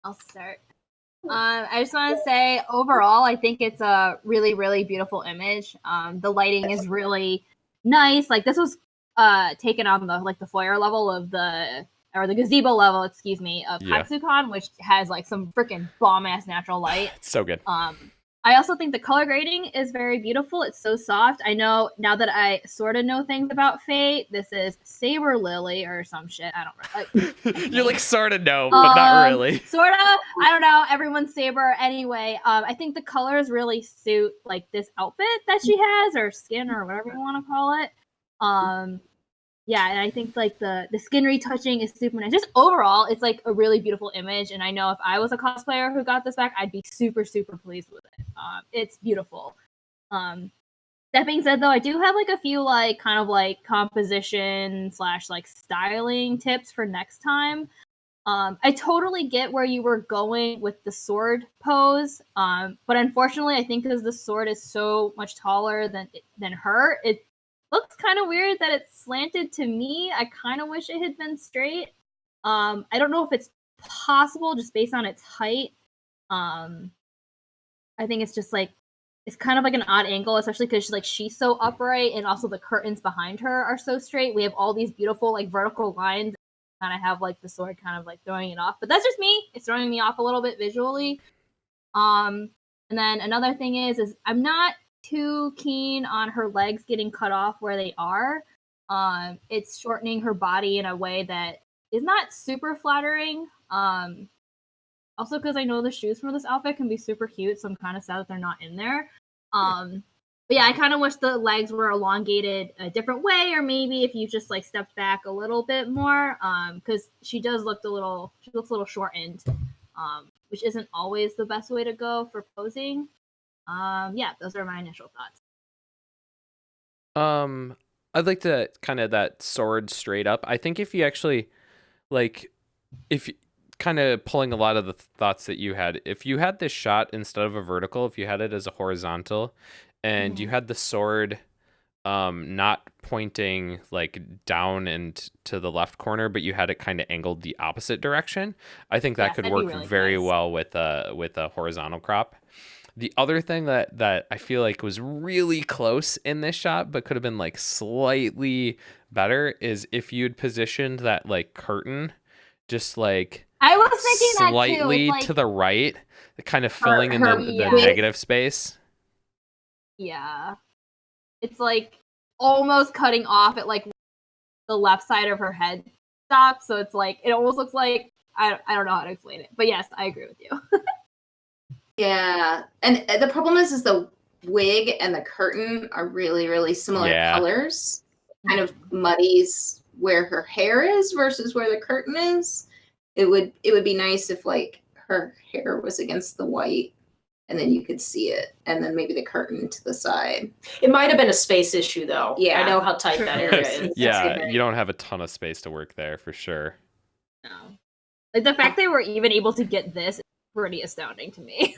I'll start. I just want to say, overall, I think it's a really, really beautiful image. The lighting is really nice. Like, this was taken on the foyer level of the gazebo level, of Katsucon, which has like some freaking bomb-ass natural light. It's so good. I also think the color grading is very beautiful. It's so soft. I know now that I sort of know things about Fate, this is Saber Lily or some shit. I don't know. You're like sort of know, but not really. Sort of. I don't know. Everyone's Saber anyway. I think the colors really suit like this outfit that she has, or skin, or whatever you want to call it. Yeah, and I think like the skin retouching is super nice. Just overall, it's like a really beautiful image. And I know if I was a cosplayer who got this back, I'd be super, super pleased with it. It's beautiful. That being said, though, I do have like a few like kind of like composition / like styling tips for next time. I totally get where you were going with the sword pose, but unfortunately, I think because the sword is so much taller than her, it looks kind of weird that it's slanted to me. I kind of wish it had been straight. I don't know if it's possible just based on its height. I think it's just like it's kind of like an odd angle, especially because she's so upright, and also the curtains behind her are so straight. We have all these beautiful like vertical lines, kind of have like the sword kind of like throwing it off. But that's just me. It's throwing me off a little bit visually. And then another thing is I'm not too keen on her legs getting cut off where they are. It's shortening her body in a way that is not super flattering. Also, because I know the shoes from this outfit can be super cute, so I'm kind of sad that they're not in there. But yeah, I kind of wish the legs were elongated a different way, or maybe if you just like stepped back a little bit more, because she looks a little shortened, which isn't always the best way to go for posing. Yeah, those are my initial thoughts. I'd like to kind of that sword straight up. I think if you actually if kind of pulling a lot of the thoughts that you had, if you had this shot instead of a vertical, if you had it as a horizontal, and you had the sword not pointing like down and to the left corner, but you had it kind of angled the opposite direction, I think that could work really very well with a horizontal crop. The other thing that I feel like was really close in this shot, but could have been like slightly better, is if you'd positioned that like curtain just like I was thinking slightly that too. to the right, kind of filling in the negative space. Yeah. It's like almost cutting off at like the left side of her head stop, so it's like it almost looks like I don't know how to explain it. But yes, I agree with you. Yeah. And the problem is the wig and the curtain are really, really similar colors. Kind of muddies where her hair is versus where the curtain is. It would be nice if like her hair was against the white and then you could see it, and then maybe the curtain to the side. It might have been a space issue though. Yeah. I know how tight that area is. Yeah, you don't have a ton of space to work there for sure. No. Like the fact they were even able to get this is pretty astounding to me.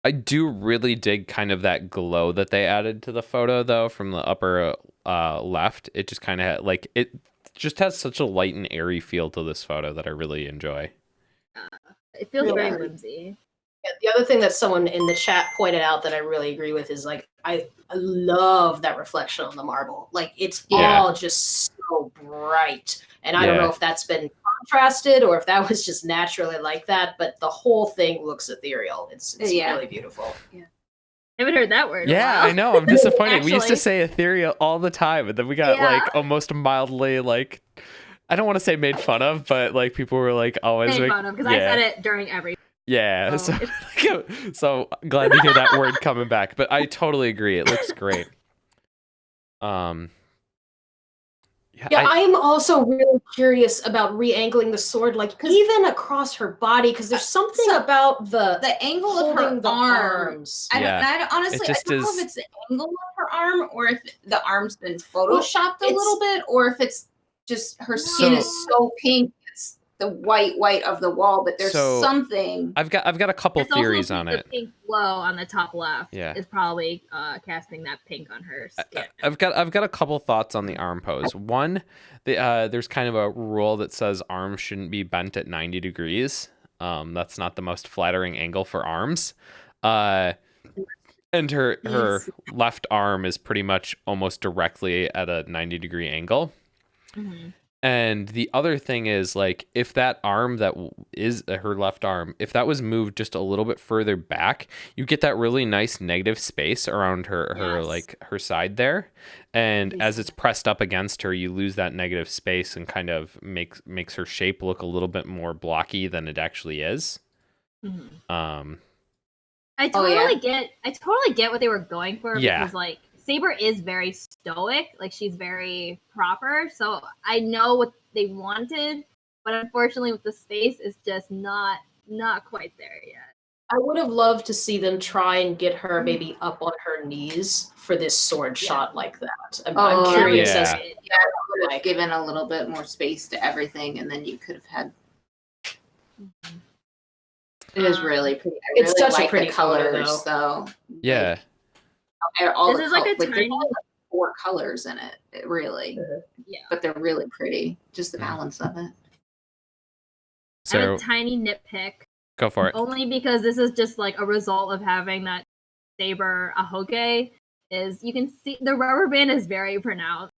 I do really dig kind of that glow that they added to the photo though from the upper left. It just kind of like it just has such a light and airy feel to this photo that I really enjoy. It feels very whimsy. Yeah, the other thing that someone in the chat pointed out that I really agree with is like I love that reflection on the marble. Like it's all just so bright. And I don't know if that's been contrasted or if that was just naturally like that, but the whole thing looks ethereal. It's really beautiful. Yeah. I haven't heard that word. Yeah, I know. I'm disappointed. We used to say ethereal all the time, and then we got like almost mildly like, I don't want to say made fun of, but like people were like always made fun of because I said it during every. Yeah, so glad to hear that word coming back. But I totally agree. It looks great. I'm also really curious about re-angling the sword, like even across her body, because there's something about the angle of her arms. I honestly, I don't know if it's the angle of her arm or if the arm's been photoshopped a little bit, or if it's just her skin is so pink. It's the white of the wall, but there's something. I've got a couple theories on it. The pink glow on the top left is probably casting that pink on her skin. I've got a couple thoughts on the arm pose. One, there's kind of a rule that says arms shouldn't be bent at 90 degrees. That's not the most flattering angle for arms. And her left arm is pretty much almost directly at a 90-degree angle. Mm-hmm. And the other thing is, like, if that arm that is her left arm, if that was moved just a little bit further back, you get that really nice negative space around her like her side there. And as it's pressed up against her, you lose that negative space and kind of makes her shape look a little bit more blocky than it actually is. Mm-hmm. I totally get what they were going for because like Saber is very stoic, like she's very proper, so I know what they wanted, but unfortunately with the space it's just not quite there yet. I would have loved to see them try and get her maybe up on her knees for this sword shot like that. I'm curious as would have given a little bit more space to everything, and then you could have had. It is really pretty. It's such a pretty colors, though. Yeah. This is like a tiny 4 colors in it, really. Yeah. But they're really pretty. Just the balance of it. I have So a tiny nitpick. go for it. Only because this is just like a result of having that saber ahoge. Is you can see the rubber band is very pronounced.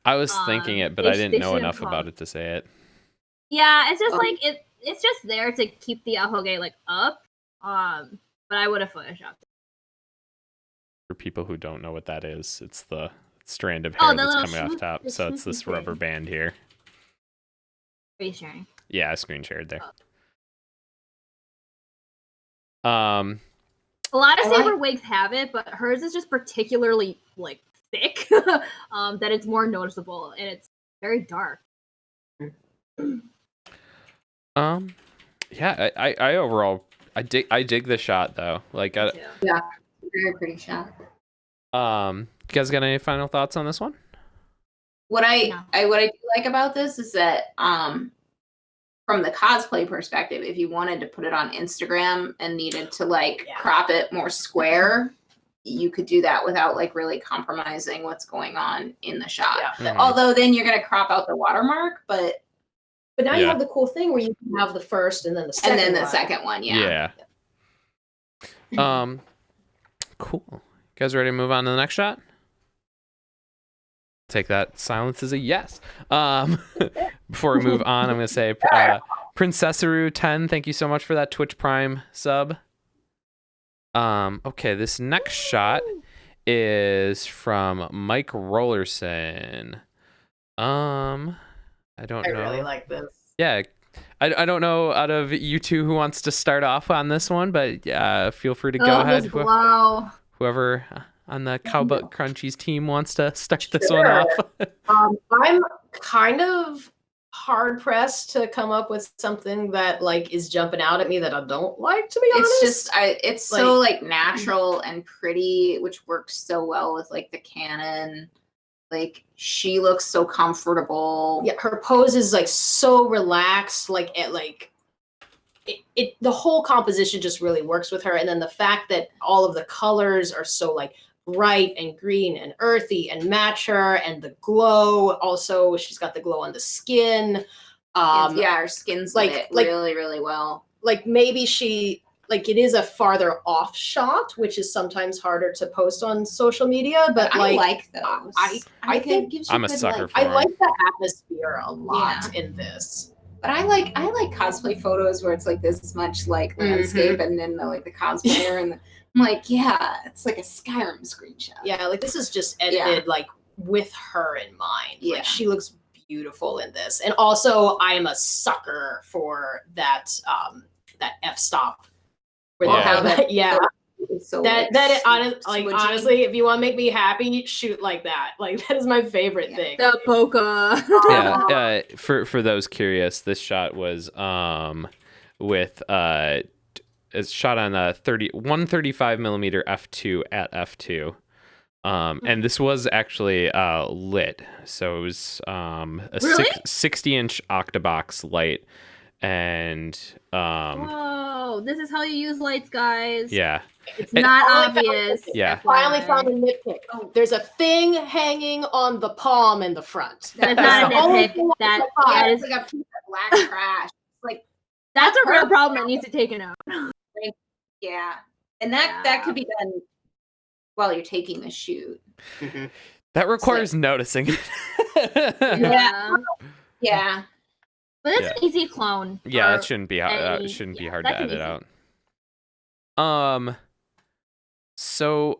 I was thinking it, but I didn't know enough call about it to say it. Yeah, it's just like it's just there to keep the ahoge like up. But I would have photoshopped it. For people who don't know what that is, it's the strand of hair that's coming off top. So it's this rubber band here. Are you sharing? Yeah, I screen shared there. A lot of saber wigs have it, but hers is just particularly like thick that it's more noticeable, and it's very dark. Yeah, I overall I dig the shot though. Like yeah, very pretty shot. You guys got any final thoughts on this one? What I do like about this is that from the cosplay perspective, if you wanted to put it on Instagram and needed to like crop it more square, you could do that without like really compromising what's going on in the shot. Yeah. Although then you're gonna crop out the watermark, but now you have the cool thing where you can have the first and then the second and then the second one. Yeah. Cool. You guys ready to move on to the next shot? Take that silence as a yes. Before we move on, I'm going to say Princessaru10, thank you so much for that Twitch Prime sub. Okay, this next shot is from Mike Rollerson. I don't know. I really like this. Yeah. I don't know out of you two who wants to start off on this one, but feel free to go ahead. Whoever on the Cowbutt Crunchies team wants to start this one off. I'm kind of hard pressed to come up with something that like is jumping out at me that I don't like, to be honest. It's like, so like natural and pretty, which works so well with like the canon. Like she looks so comfortable. Yeah, her pose is like so relaxed. The whole composition just really works with her. And then the fact that all of the colors are so like bright and green and earthy and match her, and the glow also, she's got the glow on the skin. Her skin's like really, really well. Like maybe she like it is a farther off shot, which is sometimes harder to post on social media, but I like those. I think gives you I'm a sucker for I them. like the atmosphere a lot in this. But I like cosplay photos where it's like this much like landscape and then the like the cosplayer and I'm like, yeah, it's like a Skyrim screenshot. Yeah, like this is just edited like with her in mind. Yeah. Like she looks beautiful in this. And also I am a sucker for that that f-stop. So honestly, if you want to make me happy, shoot like that. Like that is my favorite thing. The polka. For those curious, this shot was with it's shot on a 135 millimeter f2 at f2. And this was actually lit, so it was a 60-inch octabox light. And whoa, this is how you use lights, guys. Yeah, it's not obvious. Yeah, finally found a nitpick. There's a thing hanging on the palm in the front. That's not a nitpick. That is like a piece of black trash. Like that's a real problem that needs to be taken out. Yeah, and that could be done while you're taking the shoot. Mm-hmm. That requires noticing. Yeah. But it's an easy clone. Yeah, it shouldn't be hard to edit out. So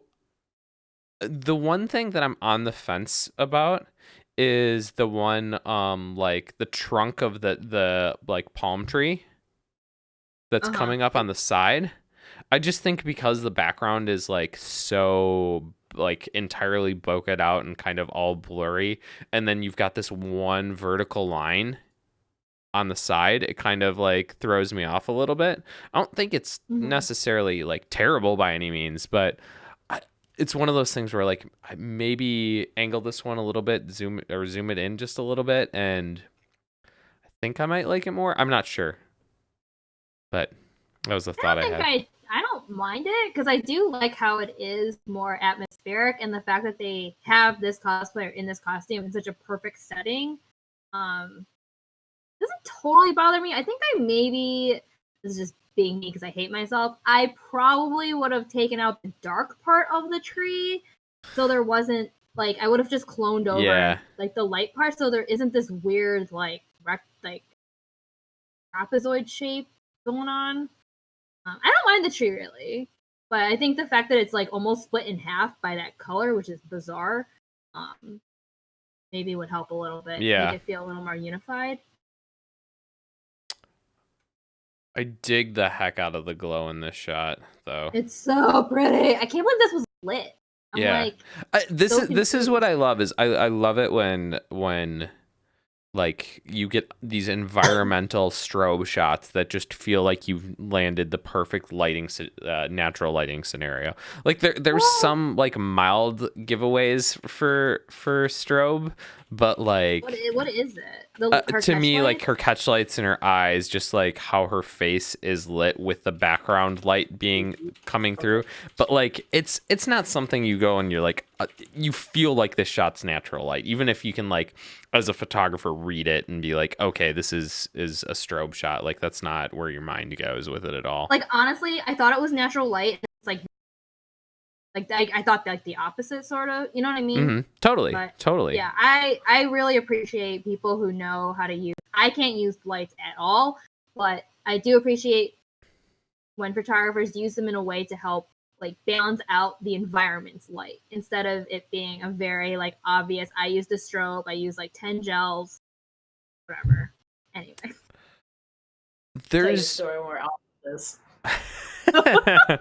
the one thing that I'm on the fence about is the one like the trunk of the like palm tree that's coming up on the side. I just think because the background is like so like entirely bokeh out and kind of all blurry, and then you've got this one vertical line on the side, it kind of like throws me off a little bit. I don't think it's necessarily like terrible by any means, but it's one of those things where like I maybe angle this one a little bit, zoom it in just a little bit, and I think I might like it more. I'm not sure, but that was the thought I had. I don't don't mind it because I do like how it is more atmospheric, and the fact that they have this cosplayer in this costume in such a perfect setting doesn't totally bother me. I think I maybe, this is just being me because I hate myself, I probably would have taken out the dark part of the tree so there wasn't like, I would have just cloned over like the light part so there isn't this weird like trapezoid shape going on. I don't mind the tree really, but I think the fact that it's like almost split in half by that color, which is bizarre, maybe would help a little bit. Yeah. Make it feel a little more unified. I dig the heck out of the glow in this shot, though. It's so pretty. I can't believe this was lit. I'm like, this is what I love is I love it when like you get these environmental strobe shots that just feel like you've landed the perfect lighting natural lighting scenario. Like there's some like mild giveaways for strobe, but like what is it? To me, like her catch lights in her eyes, just like how her face is lit with the background light coming through. But like it's not something you go and you're like you feel like this shot's natural light, even if you can like as a photographer read it and be like, okay, this is a strobe shot. Like that's not where your mind goes with it at all. Like honestly, I thought it was natural light. It's like I thought like the opposite sort of, you know what I mean? Mm-hmm. Totally. Yeah, I really appreciate people who know how to use. I can't use lights at all, but I do appreciate when photographers use them in a way to help like balance out the environment's light instead of it being a very like obvious. I used a strobe. I used like 10 gels, whatever. Anyway, Tell your story more often.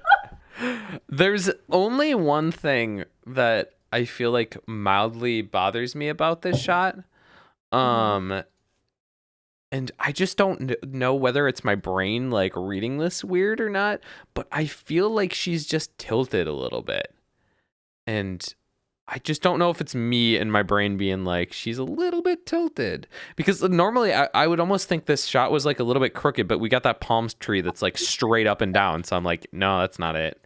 There's only one thing that I feel like mildly bothers me about this shot. And I just don't know whether it's my brain like reading this weird or not, but I feel like she's just tilted a little bit. And I just don't know if it's me and my brain being like, she's a little bit tilted. Because normally I would almost think this shot was like a little bit crooked, but we got that palm tree that's like straight up and down. So I'm like, no, that's not it.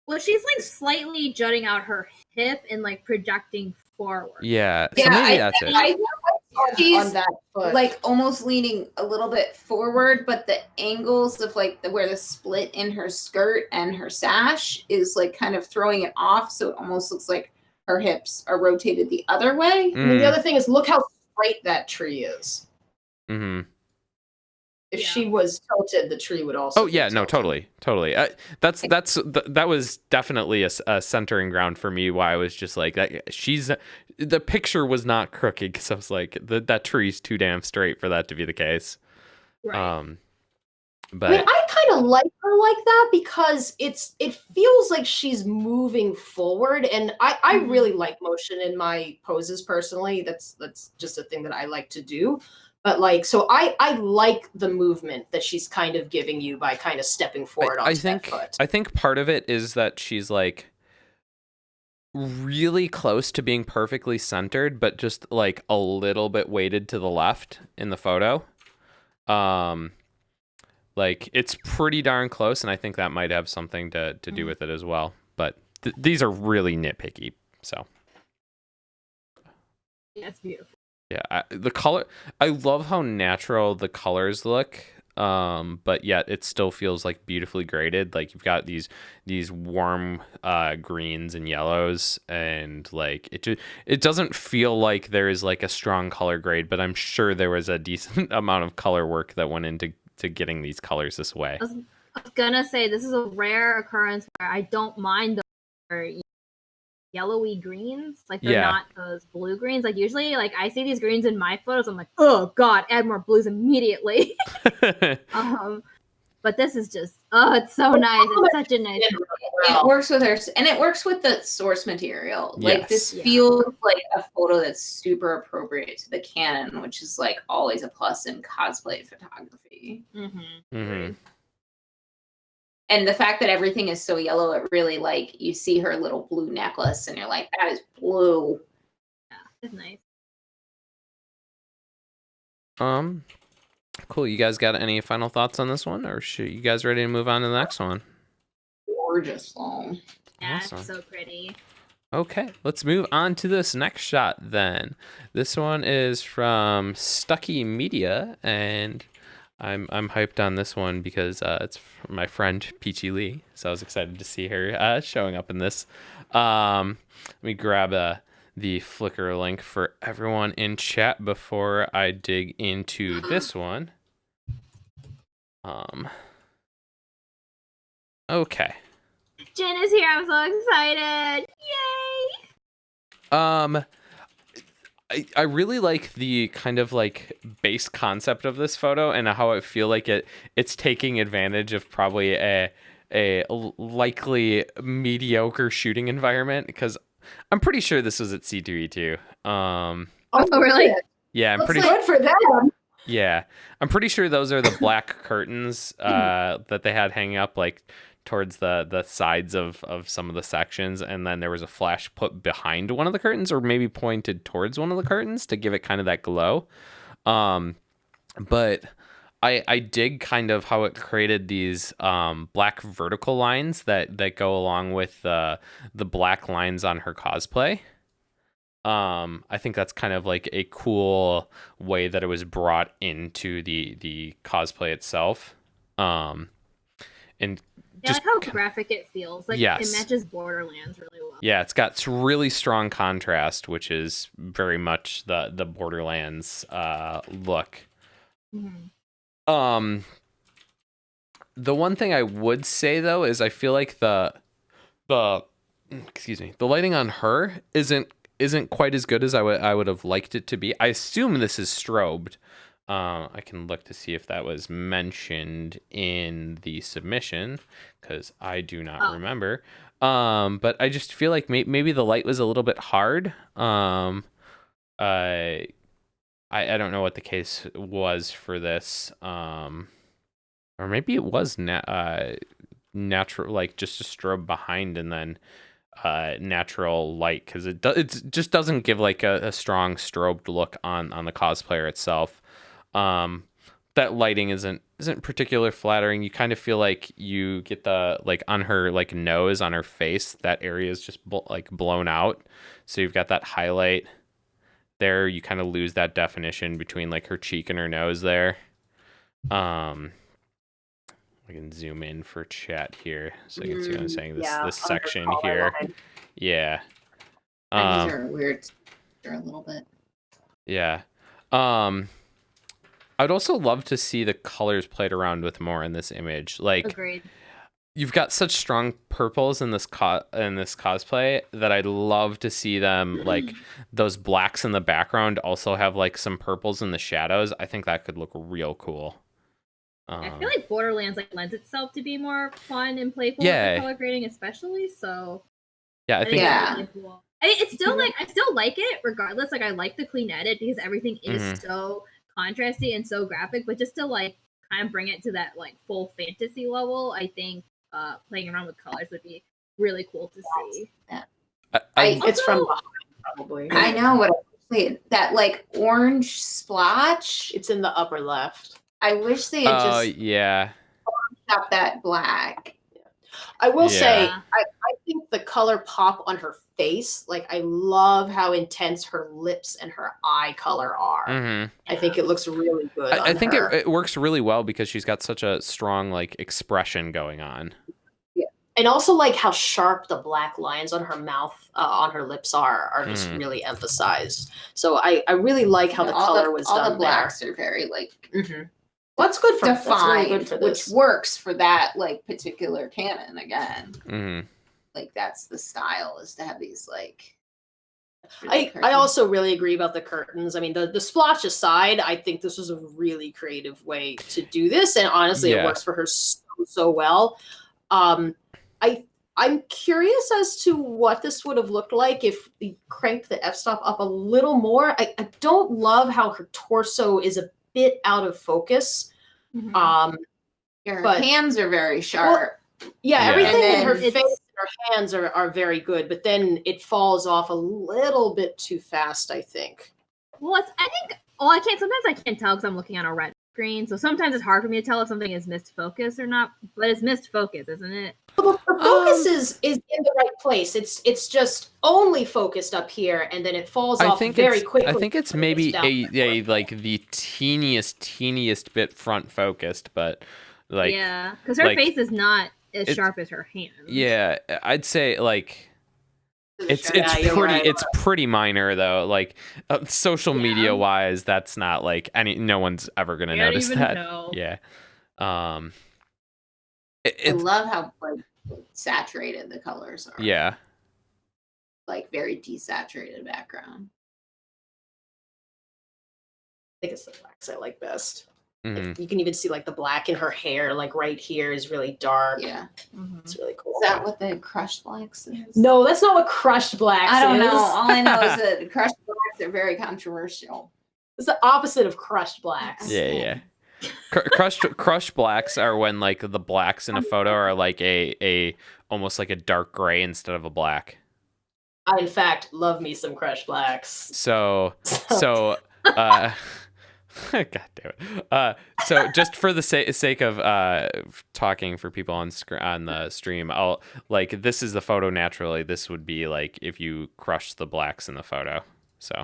well, she's like slightly jutting out her hip and like projecting forward. Yeah, so maybe that's it. She's on that foot. like almost leaning a little bit forward, but the angles of like where the split in her skirt and her sash is like kind of throwing it off. So it almost looks like her hips are rotated the other way. I mean, the other thing is, look how straight that tree is. Mm-hmm. If she was tilted, the tree would also. Oh yeah, no, totally. That was definitely a centering ground for me. Why I was just like that. The picture was not crooked because I was like that tree's too damn straight for that to be the case. Right. But I mean, I kind of like her like that because it feels like she's moving forward, and I really like motion in my poses personally. That's just a thing that I like to do. But like, so I like the movement that she's kind of giving you by kind of stepping forward onto that foot. I think part of it is that she's like really close to being perfectly centered, but just like a little bit weighted to the left in the photo. Like it's pretty darn close, and I think that might have something to do with it as well. But these are really nitpicky, so. That's beautiful. Yeah, the color. I love how natural the colors look, but yet it still feels like beautifully graded. Like you've got these warm greens and yellows, and like it doesn't feel like there is like a strong color grade, but I'm sure there was a decent amount of color work that went into getting these colors this way. I was gonna say this is a rare occurrence where I don't mind the yellowy greens, like they're not those blue greens. Like usually, like I see these greens in my photos, I'm like, oh god, add more blues immediately. But this is just, it's so nice. It's such a nice. It works with her, and it works with the source material. Like this feels like a photo that's super appropriate to the canon, which is like always a plus in cosplay photography. And the fact that everything is so yellow, it really like you see her little blue necklace and you're like, that is blue. Yeah, it's nice. Cool. You guys got any final thoughts on this one, or you guys ready to move on to the next one? gorgeous though. Yeah, Awesome. it's so pretty. Okay, let's move on to this next shot then. This one is from Stucky Media, and I'm hyped on this one because it's from my friend Peachy Lee, so I was excited to see her showing up in this. Let me grab the Flickr link for everyone in chat before I dig into this one. Okay. Jen is here. I'm so excited. Yay! I really like the kind of like base concept of this photo and how I feel like it's taking advantage of probably a likely mediocre shooting environment, because I'm pretty sure this was at C2E2. Oh, really? Yeah, I'm Looks pretty good for them. Yeah, I'm pretty sure those are the black curtains that they had hanging up like towards the sides of some of the sections, and then there was a flash put behind one of the curtains, or maybe pointed towards one of the curtains to give it kind of that glow. But I dig kind of how it created these black vertical lines that go along with the black lines on her cosplay. I think that's kind of like a cool way that it was brought into the cosplay itself. And Yeah, just like how graphic it feels. Like Yes. it matches Borderlands really well. yeah, it's got really strong contrast, which is very much the Borderlands look. Mhm. The one thing I would say though is I feel like the lighting on her isn't quite as good as I would have liked it to be. I assume this is strobed. I can look to see if that was mentioned in the submission, because I do not remember. But I just feel like maybe the light was a little bit hard. I don't know what the case was for this. Or maybe it was natural, like just a strobe behind and then natural light, because it just doesn't give like a strong strobed look on the cosplayer itself. That lighting isn't particularly flattering. You kind of feel like you get the like on her like nose, on her face, that area is just like blown out, so you've got that highlight there. You kind of lose that definition between like her cheek and her nose there. I can zoom in for chat here so you can see what I'm saying. This section here. Yeah. These are weird. They're a little bit. Yeah. I'd also love to see the colors played around with more in this image. Like, Agreed. You've got such strong purples in this cosplay that I'd love to see them, like those blacks in the background also have like some purples in the shadows. I think that could look real cool. I feel like Borderlands like lends itself to be more fun and playful Yeah. with the color grading, especially. So Yeah, I think it's really cool. It's still like I still like it regardless. Like I like the clean edit because everything is so contrasty and so graphic, but just to like kind of bring it to that like full fantasy level, I think playing around with colors would be really cool to see. It's from behind, probably. I know what that like orange splotch. It's in the upper left. I wish they had just yeah. stopped that black. I will say, Yeah. I think the color pop on her face, like I love how intense her lips and her eye color are. I think it looks really good. I think her. it works really well because she's got such a strong like expression going on. Yeah, and also like how sharp the black lines on her mouth, on her lips are just really emphasized. So I really like how the color was done. All the blacks are very like well, that's good for defined, that's really good for this. Which works for that like particular canon again. Like that's the style, is to have these like. I also really agree about the curtains. I mean, the splotch aside, I think this was a really creative way to do this, and honestly, it works for her so well. I'm curious as to what this would have looked like if we cranked the f-stop up a little more. I don't love how her torso is a bit out of focus. Her hands are very sharp. Well, everything in her it's- face and her hands are very good, but then it falls off a little bit too fast, I think. Well, I think. Oh, I can't. Sometimes I can't tell because I'm looking at a red screen, so sometimes it's hard for me to tell if something is missed focus or not. But it's missed focus, isn't it? Well, the focus is in the right place. It's just only focused up here, and then it falls off very quickly. I think it's maybe a like the teeniest bit front focused, but like yeah, because her face is not as sharp as her hand. Yeah, I'd say like it's pretty minor though. Like social media wise, that's not like no one's ever gonna notice that. Know. Yeah. I love how like saturated the colors are. Yeah. Like very desaturated background. I think it's the blacks I like best. Mm-hmm. Like, you can even see like the black in her hair, like right here is really dark. Yeah. It's really cool. Is that what the crushed blacks is? No, that's not what crushed blacks I don't is. know. All I know is that crushed blacks are very controversial. It's the opposite of crushed blacks. Yeah. Crushed blacks are when like the blacks in a photo are like a almost like a dark gray instead of a black. I in fact love me some crushed blacks. So God damn it. So just for the sake of talking for people on the stream, I'll like this is the photo naturally. This would be like if you crush the blacks in the photo. So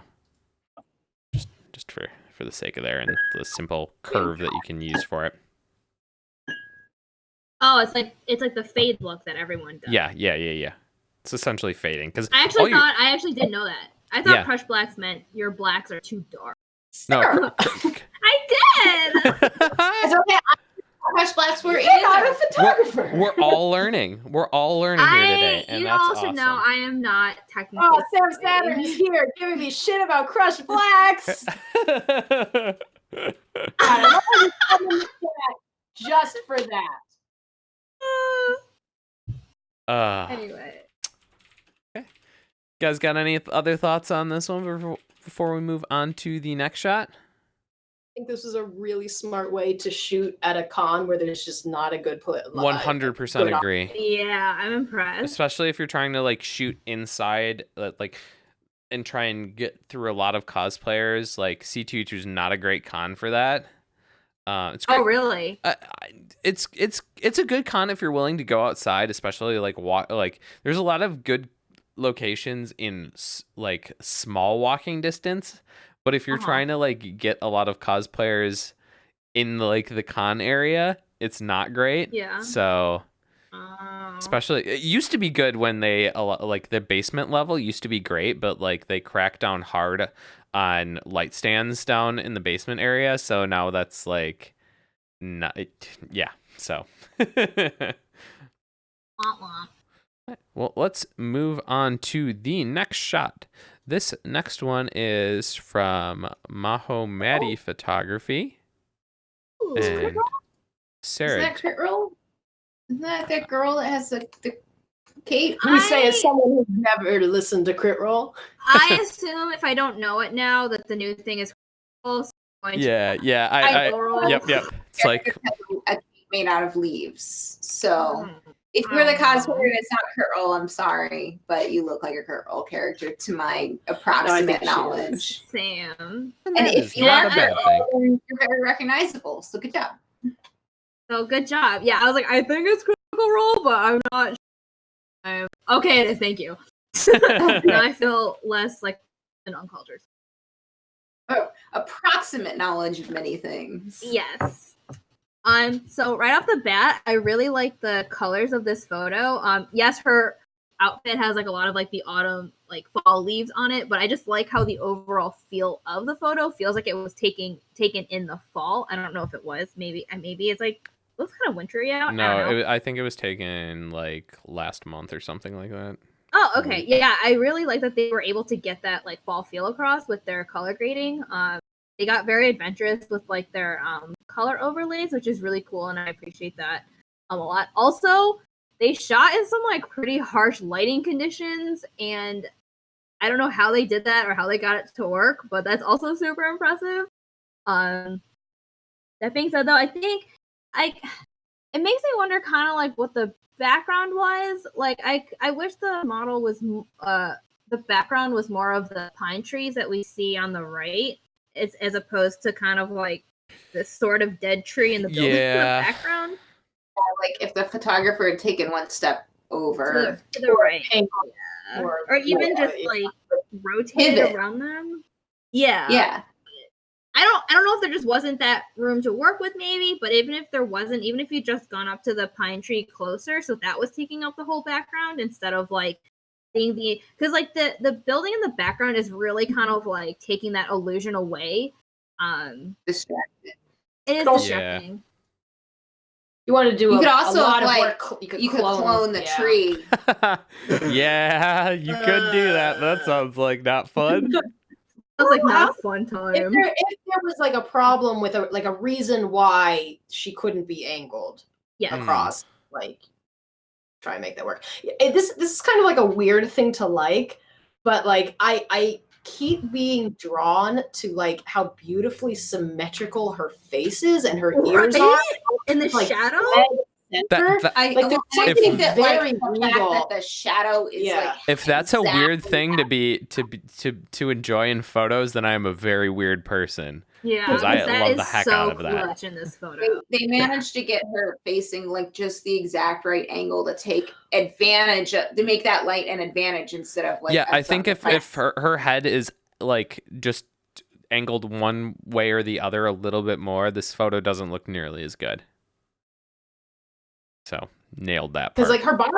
just for the sake of there and the simple curve that you can use for it. Oh, it's like the fade look that everyone does. Yeah. It's essentially fading because I actually didn't know that. I thought crushed blacks meant your blacks are too dark. No, I did. It's okay. Crushed blacks were not a photographer. We're all learning. We're all learning here today, and you that's all awesome. should know I am not technically. Oh, Sam Saturn is here giving me shit about crushed blacks. Just for that. Anyway. Okay. You guys got any other thoughts on this one before we move on to the next shot? I think this is a really smart way to shoot at a con where there's just not a good 100% agree. Yeah, I'm impressed. Especially if you're trying to like shoot inside, like, and try and get through a lot of cosplayers. Like C2E2 is not a great con for that. It's great. Oh, really? It's a good con if you're willing to go outside, especially like like there's a lot of good locations in like small walking distance. But if you're trying to like get a lot of cosplayers in the con area, it's not great. Yeah. So especially it used to be good when they like the basement level used to be great, but like they cracked down hard on light stands down in the basement area. So now that's like not so well, let's move on to the next shot. This next one is from Mahomadi Photography. Ooh, and Sarah. Is that crit roll? Isn't that girl that has the cape? We say as someone who's never listened to Crit Roll. I assume if I don't know it now that the new thing is Crit Roll. So Yeah. Yep. It's like a cape made out of leaves. So if you're the cosplayer and it's not crit roll, I'm sorry, but you look like a crit roll character to my approximate knowledge. Sam. And if you are crit roll, then you're very recognizable. So good job. So good job. Yeah, I was like, I think it's Critical Role, but I'm not sure. Okay, it is. Thank you. Now I feel less like an uncultured. Oh, approximate knowledge of many things. Yes. So right off the bat, I really like the colors of this photo. Yes, her outfit has like a lot of like the autumn, like fall leaves on it, but I just like how the overall feel of the photo feels like it was taken in the fall. I don't know if it was. Maybe it's like it looks kind of wintry out. No, I think it was taken like last month or something like that. Oh, okay. Yeah, I really like that they were able to get that like fall feel across with their color grading. They got very adventurous with like their color overlays, which is really cool, and I appreciate that a lot. Also, they shot in some like pretty harsh lighting conditions, and I don't know how they did that or how they got it to work, but that's also super impressive. That being said, though, I think it makes me wonder kind of like what the background was. Like, I wish the model was the background was more of the pine trees that we see on the right. It's as opposed to kind of like this sort of dead tree in the building in the background. Like if the photographer had taken one step over to the right, yeah. or even just like rotate around them. Yeah. I don't know if there just wasn't that room to work with, maybe, but even if there wasn't, even if you just gone up to the pine tree closer, so that was taking up the whole background instead of like seeing because like the building in the background is really kind of like taking that illusion away. Distracted. It is distracting. You want to do you could also a lot like, of work. You could clone the tree. Yeah, you could do that. That sounds like not fun. Sounds like not a fun time. If there was like a problem with a reason why she couldn't be angled across, like try and make that work. This is kind of like a weird thing to like, but like I keep being drawn to like how beautifully symmetrical her face is and her ears are in the like, shadow. I think that very the fact that the shadow is like if that's a weird thing to enjoy in photos, then I am a very weird person. Yeah, because I love the heck out of that. In this photo. They managed to get her facing like just the exact right angle to take advantage to make that light an advantage instead of like. Yeah, I think if her head is like just angled one way or the other a little bit more, this photo doesn't look nearly as good. So nailed that part. Because like her body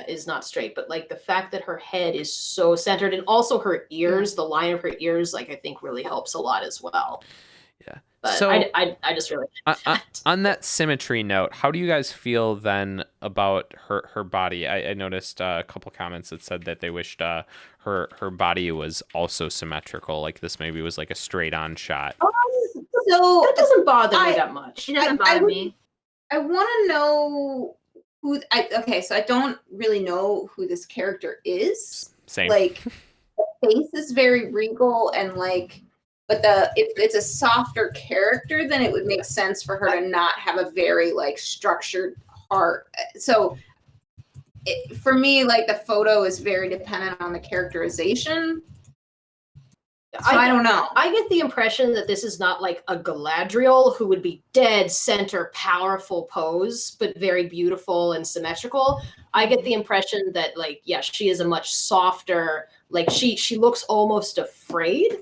is not straight, but like the fact that her head is so centered, and also her ears, the line of her ears, like I think really helps a lot as well. Yeah. But so I just really on that symmetry note, how do you guys feel then about her body? I noticed a couple comments that said that they wished her body was also symmetrical, like this maybe was like a straight on shot. So that doesn't bother me that much. It doesn't bother me. I want to know who. So I don't really know who this character is. Same. Like the face is very regal and like, but if it's a softer character, then it would make sense for her to not have a very like structured heart. So for me, like the photo is very dependent on the characterization. So I don't know. I get the impression that this is not like a Galadriel who would be dead center, powerful pose, but very beautiful and symmetrical. I get the impression that like, yeah, she is a much softer, like she looks almost afraid.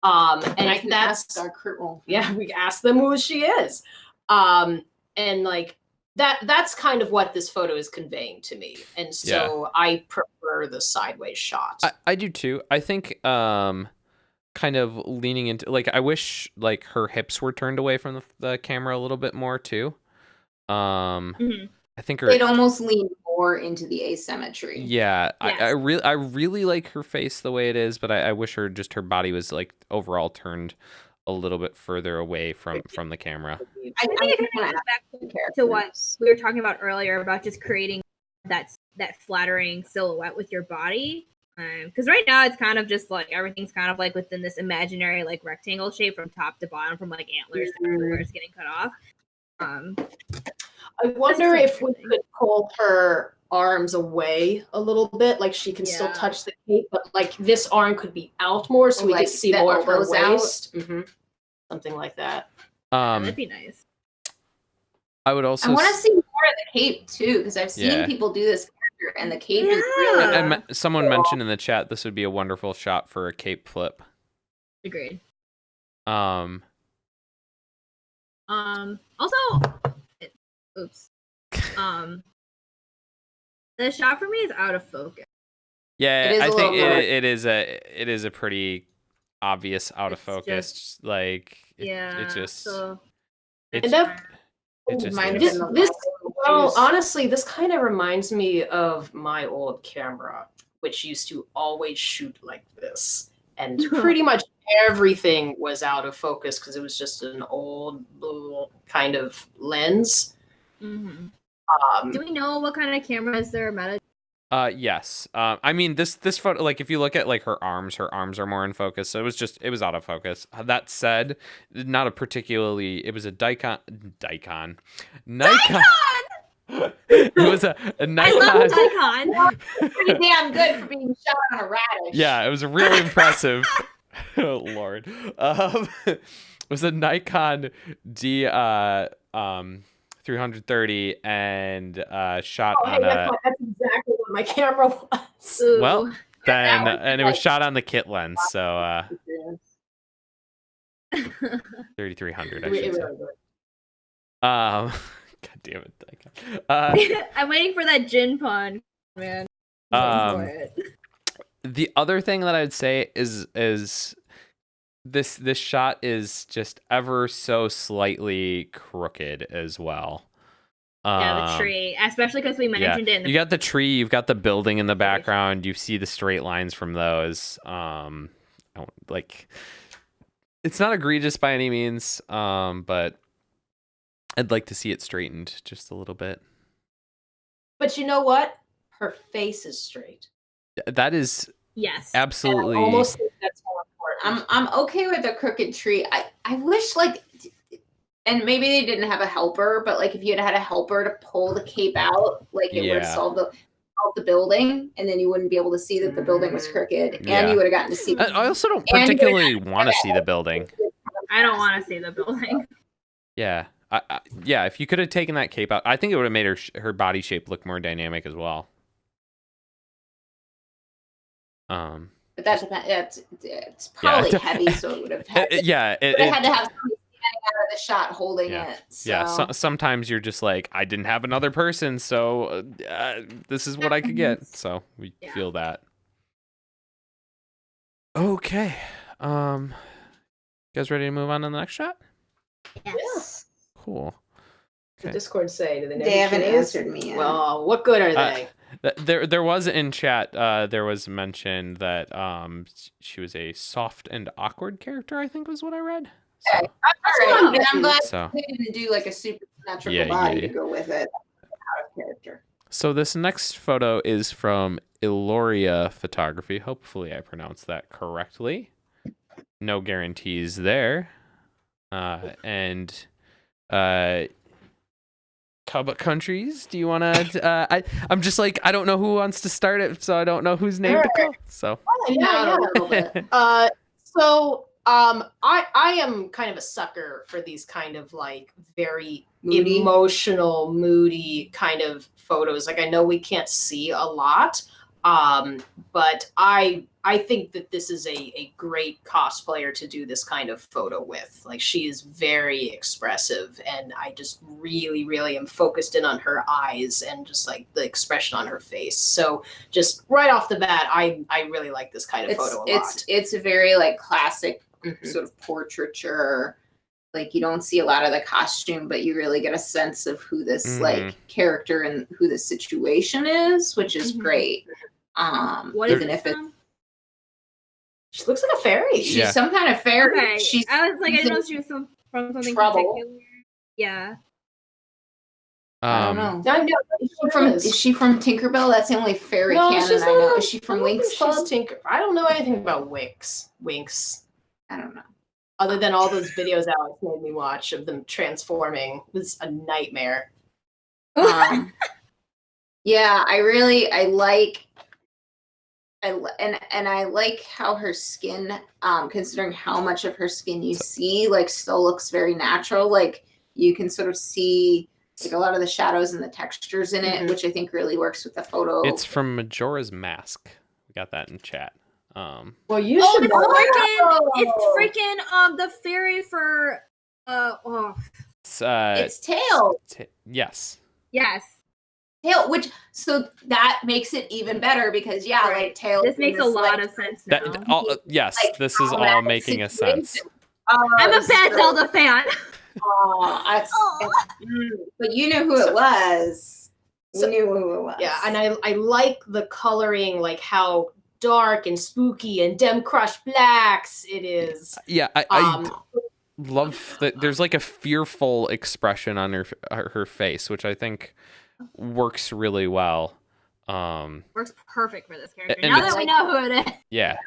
And I can ask our crew. Yeah, we ask them who she is. And like that's kind of what this photo is conveying to me. And so I prefer the sideways shot. I do too. I think kind of leaning into like I wish like her hips were turned away from the camera a little bit more too. I think it almost leaned more into the asymmetry. Yeah, yes. I really like her face the way it is, but I wish her body was like overall turned a little bit further away from the camera. I think it kind of goes back to what we were talking about earlier about just creating that flattering silhouette with your body. Because right now it's kind of just like everything's kind of like within this imaginary like rectangle shape from top to bottom, from like antlers to antlers getting cut off. I wonder if we could pull her arms away a little bit, like she can still touch the cape, but like this arm could be out more, so we could see more of her waist. Something like that. That'd be nice. I would also. I want to see more of the cape too, because I've seen people do this. And the cape is really. And someone mentioned in the chat this would be a wonderful shot for a cape flip. Agreed. Also, oops. The shot for me is out of focus. Yeah, I think it is a pretty obvious out of focus. Like it just. Well, honestly, this kind of reminds me of my old camera, which used to always shoot like this. And pretty much everything was out of focus because it was just an old kind of lens. Do we know what kind of cameras they're mounted? Yes. I mean, this photo, like if you look at like her arms are more in focus. So it was out of focus. That said, not a particularly, it was a Nikon. It was a Nikon. I love Nikon. Pretty damn good for being shot on a radish. Yeah, it was really impressive. Oh Lord. was a Nikon D 330 and shot Oh, on hey, a that's exactly what my camera was. Ooh. well then that was and it was shot on the kit lens, so 3300. 3300 I It should say. really was. God damn it. I'm waiting for that gin pun, man. I'm waiting for it. The other thing that I'd say is this shot is just ever so slightly crooked as well. Yeah, the tree, especially because we mentioned it. In the You got the tree, you've got the building in the background. You see the straight lines from those. It's not egregious by any means, but I'd like to see it straightened just a little bit. But you know what? Her face is straight. That is yes, absolutely. And I almost think that's more important. I'm okay with the crooked tree. I wish and maybe they didn't have a helper, but like if you had a helper to pull the cape out, like it would have solved the building, and then you wouldn't be able to see that the building was crooked, and you would have gotten to see. I also don't particularly want to see the building. I don't want to see the building. Yeah. Yeah, if you could have taken that cape out, I think it would have made her body shape look more dynamic as well. But it's probably heavy, so it would have had. It had to have somebody standing out of the shot holding it. So. Yeah, sometimes you're just like, I didn't have another person, so this is what I could get. So we feel that. Okay, you guys ready to move on to the next shot? Yes. Cool. The Discord say, do they know They who haven't she is? answered me yet. Well, what good are they? There was in chat. There was mention that she was a soft and awkward character, I think was what I read. So, all right, and I'm glad so, they didn't do like a supernatural body to go with it. Out of character. So this next photo is from Iloria Photography. Hopefully I pronounced that correctly. No guarantees there. And Cowbutt Crunchies, do you want to? I'm just like, I don't know who wants to start it, so I don't know whose name to call. So Yeah. A little bit. I am kind of a sucker for these kind of like very Moody. emotional, moody kind of photos. Like I know we can't see a lot, but I think that this is a great cosplayer to do this kind of photo with. Like she is very expressive, and I just really, really am focused in on her eyes and just like the expression on her face. So just right off the bat, I really like this kind of photo a lot. It's a very like classic sort of portraiture. Like you don't see a lot of the costume, but you really get a sense of who this like character and who the situation is, which is great. What is even if from? She looks like a fairy. She's some kind of fairy. Okay. I was like, I didn't know she was from something Trouble. particular. Yeah. I don't know. I know. Is she from Tinkerbell? That's the only fairy canon she's I know. not. Is she from I don't Winx think Club? she's Tinker. I don't know anything about Winx. I don't know. Other than all those videos Alex made me watch of them transforming. It was a nightmare. Yeah, I like how her skin, considering how much of her skin you see, like still looks very natural. Like you can sort of see like a lot of the shadows and the textures in it, which I think really works with the photo. it's from Majora's Mask. We got that in chat. Well, you should it's know. freaking the fairy for it's Tail. Yes. yes. Tail, so that makes it even better because like Tail. This makes a lot of sense now. Yes, like, this is all making a sense. I'm a bad Zelda fan. But you knew who it was. We knew who it was. Yeah, and I like the coloring, like how dark and spooky and dem crushed blacks it is. Yeah, I love that. There's like a fearful expression on her face, which I think works really well. Works perfect for this character. And now that we know who it is. Yeah.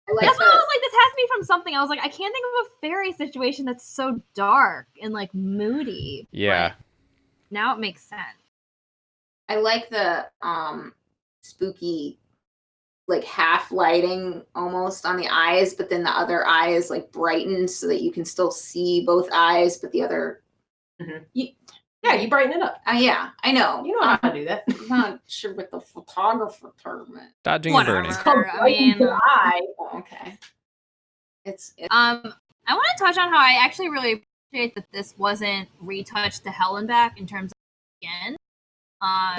That's why I was like, this has to be from something. I was like, I can't think of a fairy situation that's so dark and like moody. Yeah. But now it makes sense. I like the spooky like half lighting almost on the eyes, but then the other eye is like brightened so that you can still see both eyes, but the other. You brighten it up. Yeah, I know. You know how to do that. I'm not sure what the photographer term is. Dodging and burning. It's called I mean, eye. Oh, okay. It's I want to touch on how I actually really appreciate that this wasn't retouched to hell and back in terms of skin.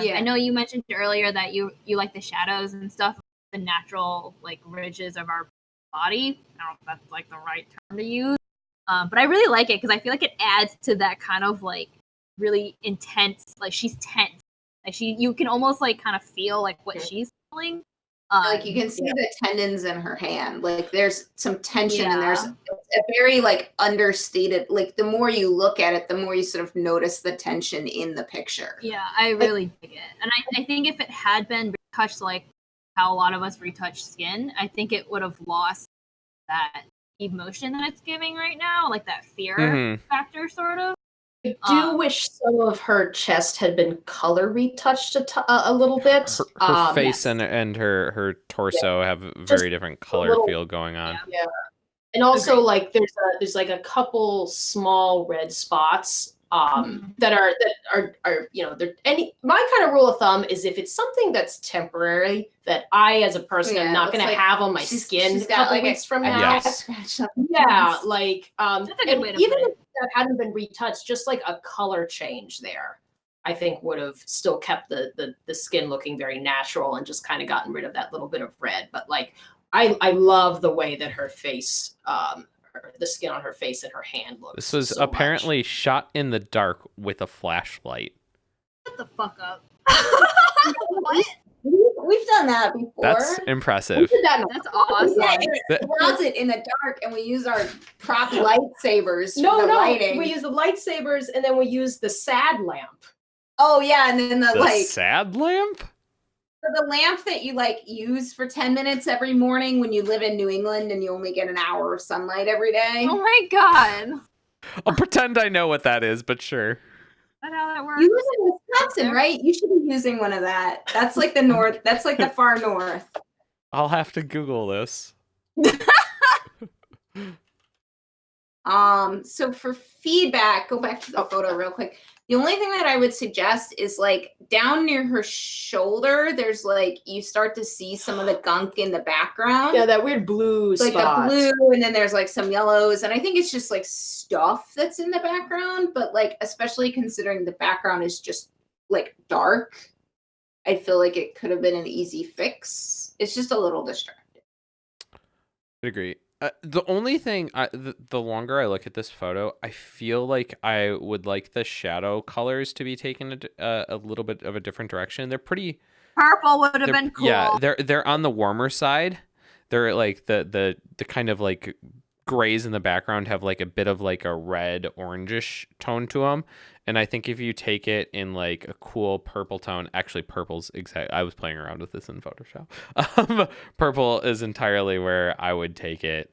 Yeah. I know you mentioned earlier that you like the shadows and stuff, the natural like ridges of our body. I don't know if that's like the right term to use, but I really like it because I feel like it adds to that kind of like really intense. Like she's tense. Like you can almost like kind of feel like what she's feeling. like you can see the tendons in her hand. Like there's some tension and there's a very like understated, like the more you look at it, the more you sort of notice the tension in the picture. Yeah, I really dig it. And I think if it had been retouched like how a lot of us retouch skin, I think it would have lost that emotion that it's giving right now, like that fear factor sort of. I do wish some of her chest had been color retouched a little bit. Her face and her torso have a very different color feel going on. Yeah. And also like there's like a couple small red spots that are they're my kind of rule of thumb is if it's something that's temporary that I as a person am not going to have on my skin a couple weeks from now. Yes. Yeah, like That's a good way to even put it. if that hadn't been retouched, just like a color change there, I think would have still kept the skin looking very natural and just kind of gotten rid of that little bit of red. But like I love the way that her face, the skin on her face and her hand looks. This was so apparently much. shot in the dark with a flashlight. Shut the fuck up. What? We've done that before. That's impressive. We did that in a That's awesome. Yeah, in a closet in the dark, and we use our prop lightsabers for the lighting. We use the lightsabers and then we use the sad lamp. Oh yeah, and then the like sad lamp? the lamp that you like use for 10 minutes every morning when you live in New England and you only get an hour of sunlight every day. Oh my god. I'll pretend I know what that is, but sure. That's how that works. You live in Wisconsin, right? You should be using one of that. That's like the north. That's like the far north. I'll have to Google this. So for feedback, go back to the photo real quick. The only thing that I would suggest is like down near her shoulder, there's like you start to see some of the gunk in the background. Yeah, that weird blue like spot. the blue, and then there's like some yellows, and I think it's just like stuff that's in the background. But like, especially considering the background is just like dark, I feel like it could have been an easy fix. It's just a little distracting. I agree. The only thing, the longer I look at this photo, I feel like I would like the shadow colors to be taken a little bit of a different direction. They're pretty. Purple would have been cool. Yeah, they're on the warmer side. They're like the kind of like grays in the background have like a bit of like a red orangish tone to them. And I think if you take it in like a cool purple tone, actually purple's exact. I was playing around with this in Photoshop. Purple is entirely where I would take it.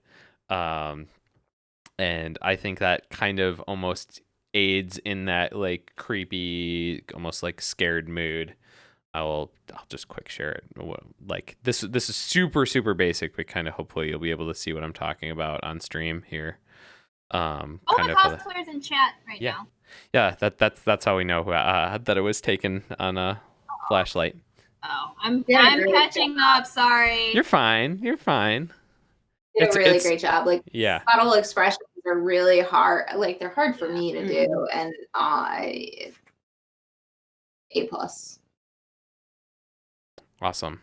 And I think that kind of almost aids in that like creepy, almost like scared mood. I'll just quick share it. Like this is super, super basic, but kind of hopefully you'll be able to see what I'm talking about on stream here. Oh, the cosplayers in chat right now. Yeah, that's how we know that it was taken on a flashlight. Oh, I'm catching up. Sorry. You're fine. You're fine. Did a really great job. Like subtle expressions are really hard. Like they're hard for me to do, and A+. Awesome.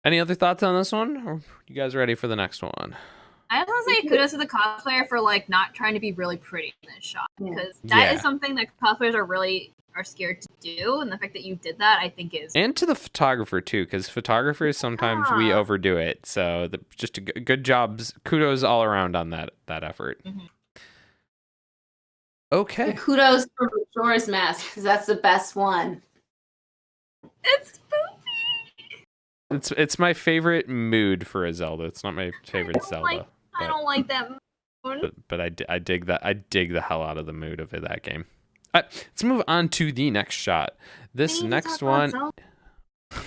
Any other thoughts on this one? Or you guys ready for the next one? I was gonna say kudos to the cosplayer for like not trying to be really pretty in this shot, because that is something that cosplayers are scared to do, and the fact that you did that, I think is. And to the photographer too, because photographers sometimes we overdo it. So just good jobs, kudos all around on that effort. Okay. And kudos for Majora's Mask, because that's the best one. It's spooky. It's my favorite mood for a Zelda. It's not my favorite Zelda. I don't like that mood. But I dig that. I dig the hell out of the mood of that game. Let's move on to the next shot. This next one.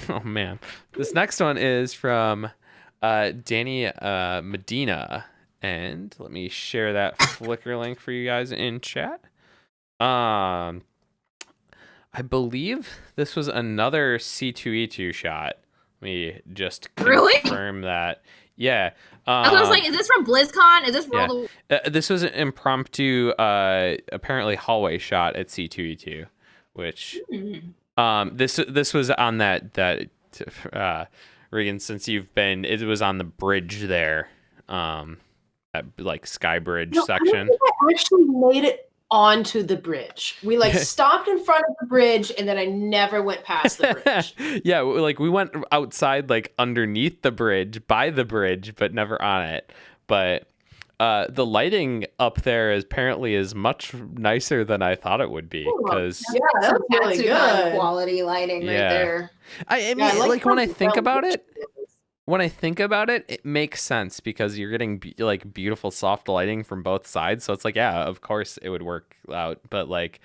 Oh man, this next one is from Danny Medina, and let me share that Flickr link for you guys in chat. I believe this was another C2E2 shot. Let me just confirm that. Yeah. I was like, is this from BlizzCon? Is this World of... this was an impromptu, apparently hallway shot at C2E2, which this was on that Regan, since you've been, it was on the bridge there, that like sky bridge section. I don't think I actually made it onto the bridge. We like stopped in front of the bridge, and then I never went past the bridge. Yeah, like we went outside, like underneath the bridge, by the bridge, but never on it. But the lighting up there apparently is much nicer than I thought it would be. Because that's really good quality lighting right there. I mean, like when I think about it. When I think about it, it makes sense because you're getting like beautiful soft lighting from both sides. So it's like, yeah, of course it would work out. But like,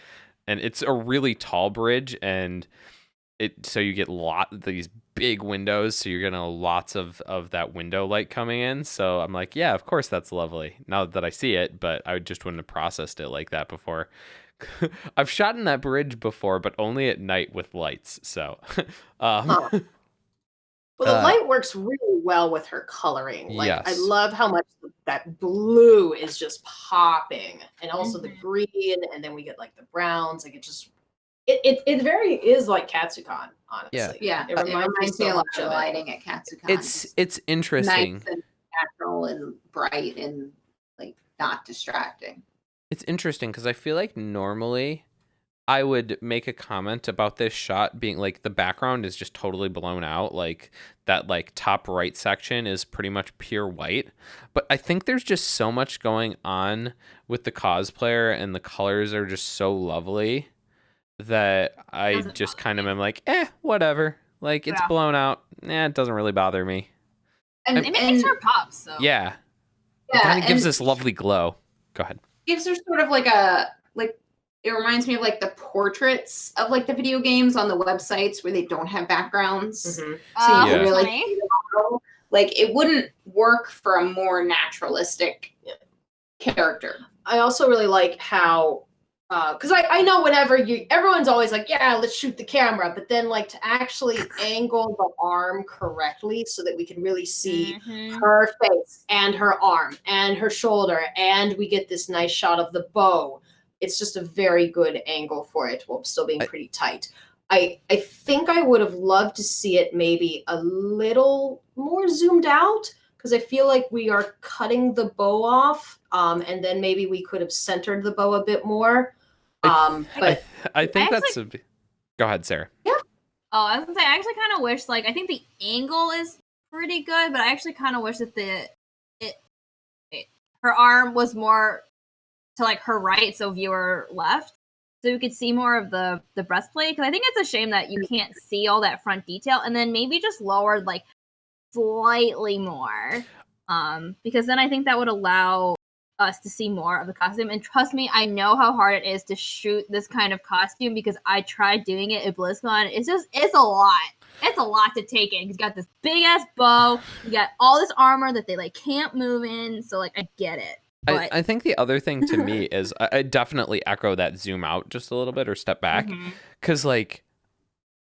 and it's a really tall bridge, and so you get these big windows. So you're getting lots of that window light coming in. So I'm like, yeah, of course that's lovely now that I see it. But I just wouldn't have processed it like that before. I've shot in that bridge before, but only at night with lights. So, well, the light works really well with her coloring. Like, yes. I love how much that blue is just popping, and also the green, and then we get like the browns. Like it very is like Katsucon, honestly. Yeah. It reminds me a lot of the lighting at Katsucon. It's interesting. Nice and natural and bright and like not distracting. It's interesting because I feel like normally I would make a comment about this shot being like the background is just totally blown out. Like that like top right section is pretty much pure white. But I think there's just so much going on with the cosplayer, and the colors are just so lovely that I just kind of am like, whatever. Like it's blown out. It doesn't really bother me. And it makes her pop, so. Yeah. It kind of gives this lovely glow. Go ahead. Gives her sort of like it reminds me of like the portraits of like the video games on the websites where they don't have backgrounds. Mm-hmm. So you can really like it wouldn't work for a more naturalistic character. I also really like how because I know whenever everyone's always like, yeah, let's shoot the camera, but then like to actually angle the arm correctly so that we can really see her face and her arm and her shoulder, and we get this nice shot of the bow. It's just a very good angle for it while still being pretty tight. I think I would have loved to see it maybe a little more zoomed out, because I feel like we are cutting the bow off, and then maybe we could have centered the bow a bit more. But I think that's a... Go ahead, Sarah. Yeah. Oh, I was gonna say, I actually kind of wish, like, I think the angle is pretty good, but I actually kind of wish that her arm was more to like her right, so viewer left, so we could see more of the breastplate. Because I think it's a shame that you can't see all that front detail, and then maybe just lowered like slightly more, because then I think that would allow us to see more of the costume. And trust me, I know how hard it is to shoot this kind of costume because I tried doing it at BlizzCon. It's a lot. It's a lot to take in. He's got this big ass bow. You got all this armor that they like can't move in. So like I get it. But... I think the other thing to me is I definitely echo that zoom out just a little bit or step back. Because, like,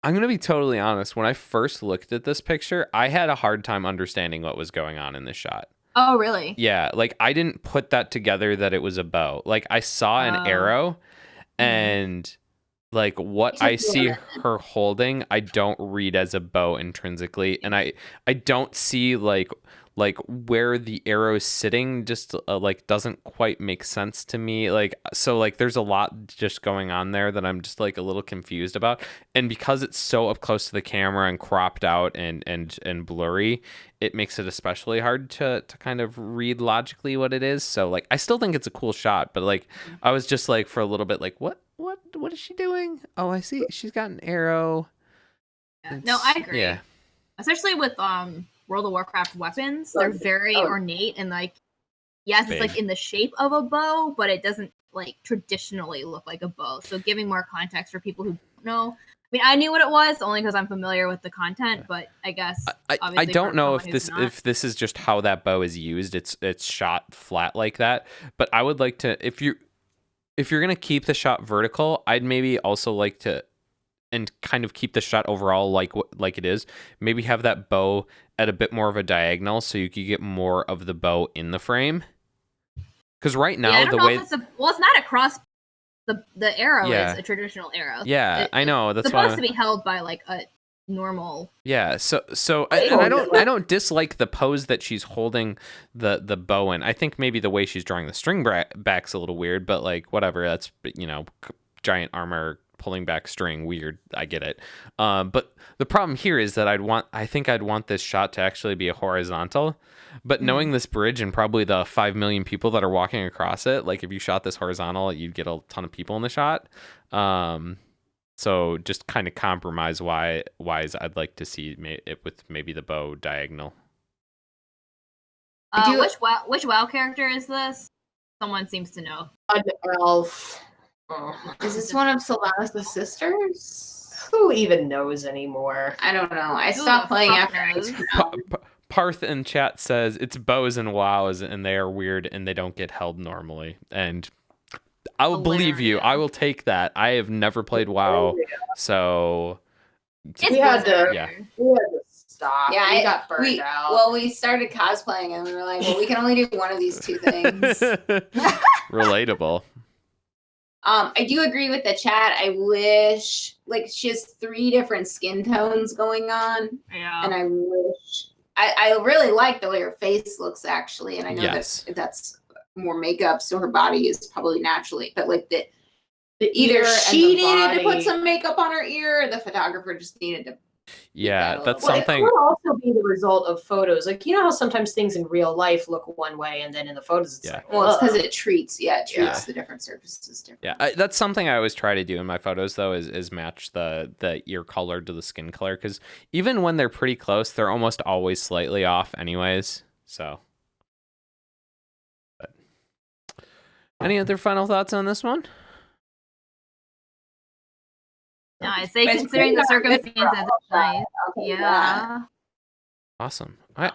I'm going to be totally honest. When I first looked at this picture, I had a hard time understanding what was going on in this shot. Oh, really? Yeah. Like, I didn't put that together that it was a bow. Like, I saw an arrow, and, like, what I see her holding, I don't read as a bow intrinsically. And I don't see, like where the arrow is sitting just like doesn't quite make sense to me. Like, so like there's a lot just going on there that I'm just like a little confused about. And because it's so up close to the camera and cropped out and blurry, it makes it especially hard to kind of read logically what it is. So like, I still think it's a cool shot, but like, I was just like for a little bit, like, what is she doing? Oh, I see. She's got an arrow. Yeah. No, I agree. Yeah. Especially with, World of Warcraft weapons, they're very ornate and like, yes, it's like in the shape of a bow, but it doesn't like traditionally look like a bow. So giving more context for people who don't know, mean, I knew what it was only because I'm familiar with the content, but I guess I don't know if someone who's this is just how that bow is used. It's shot flat like that. But I would like to, if you're gonna keep the shot vertical, I'd maybe also like to, and kind of keep the shot overall like it is. Maybe have that bow at a bit more of a diagonal so you could get more of the bow in the frame. Because right now I don't know if it's not a cross. The arrow Yeah. is a traditional arrow. Yeah, I know. That's it's supposed to be held by like a normal. Yeah, so I don't dislike the pose that she's holding the bow in. I think maybe the way she's drawing the string back's a little weird, but like whatever. That's, you know, giant armor pulling back string, weird. I get it. But the problem here is that I think I'd want this shot to actually be a horizontal. But knowing this bridge and probably the 5 million people that are walking across it, like if you shot this horizontal, you'd get a ton of people in the shot. So just kind of compromise wise, I'd like to see it with maybe the bow diagonal. Which WoW character is this? Someone seems to know. An elf. Oh. Is this one of Sylvanas' sisters? Who even knows anymore? I don't know. I stopped playing after Parth in chat says it's bows and wows and they are weird and they don't get held normally. And I will believe you. I will take that. I have never played WoW, so we had to stop. Yeah, we got burned out. Well, we started cosplaying and we were like, well, we can only do one of these two things. Relatable. I do agree with the chat. I wish, like, she has 3 different skin tones going on. Yeah. And I wish, I really like the way her face looks, actually. And I know that's more makeup, so her body is probably naturally, but like either she needed to put some makeup on her ear, or the photographer just needed to. Yeah, that's well, something. It could also be the result of photos. Like, you know how sometimes things in real life look one way, and then in the photos it's like, well, it's because it treats the different surfaces different. Yeah, that's something I always try to do in my photos, though, is match the ear color to the skin color, because even when they're pretty close, they're almost always slightly off, anyways. So, but any other final thoughts on this one? No, I say considering the circumstances, it's nice. Yeah. Awesome. All right.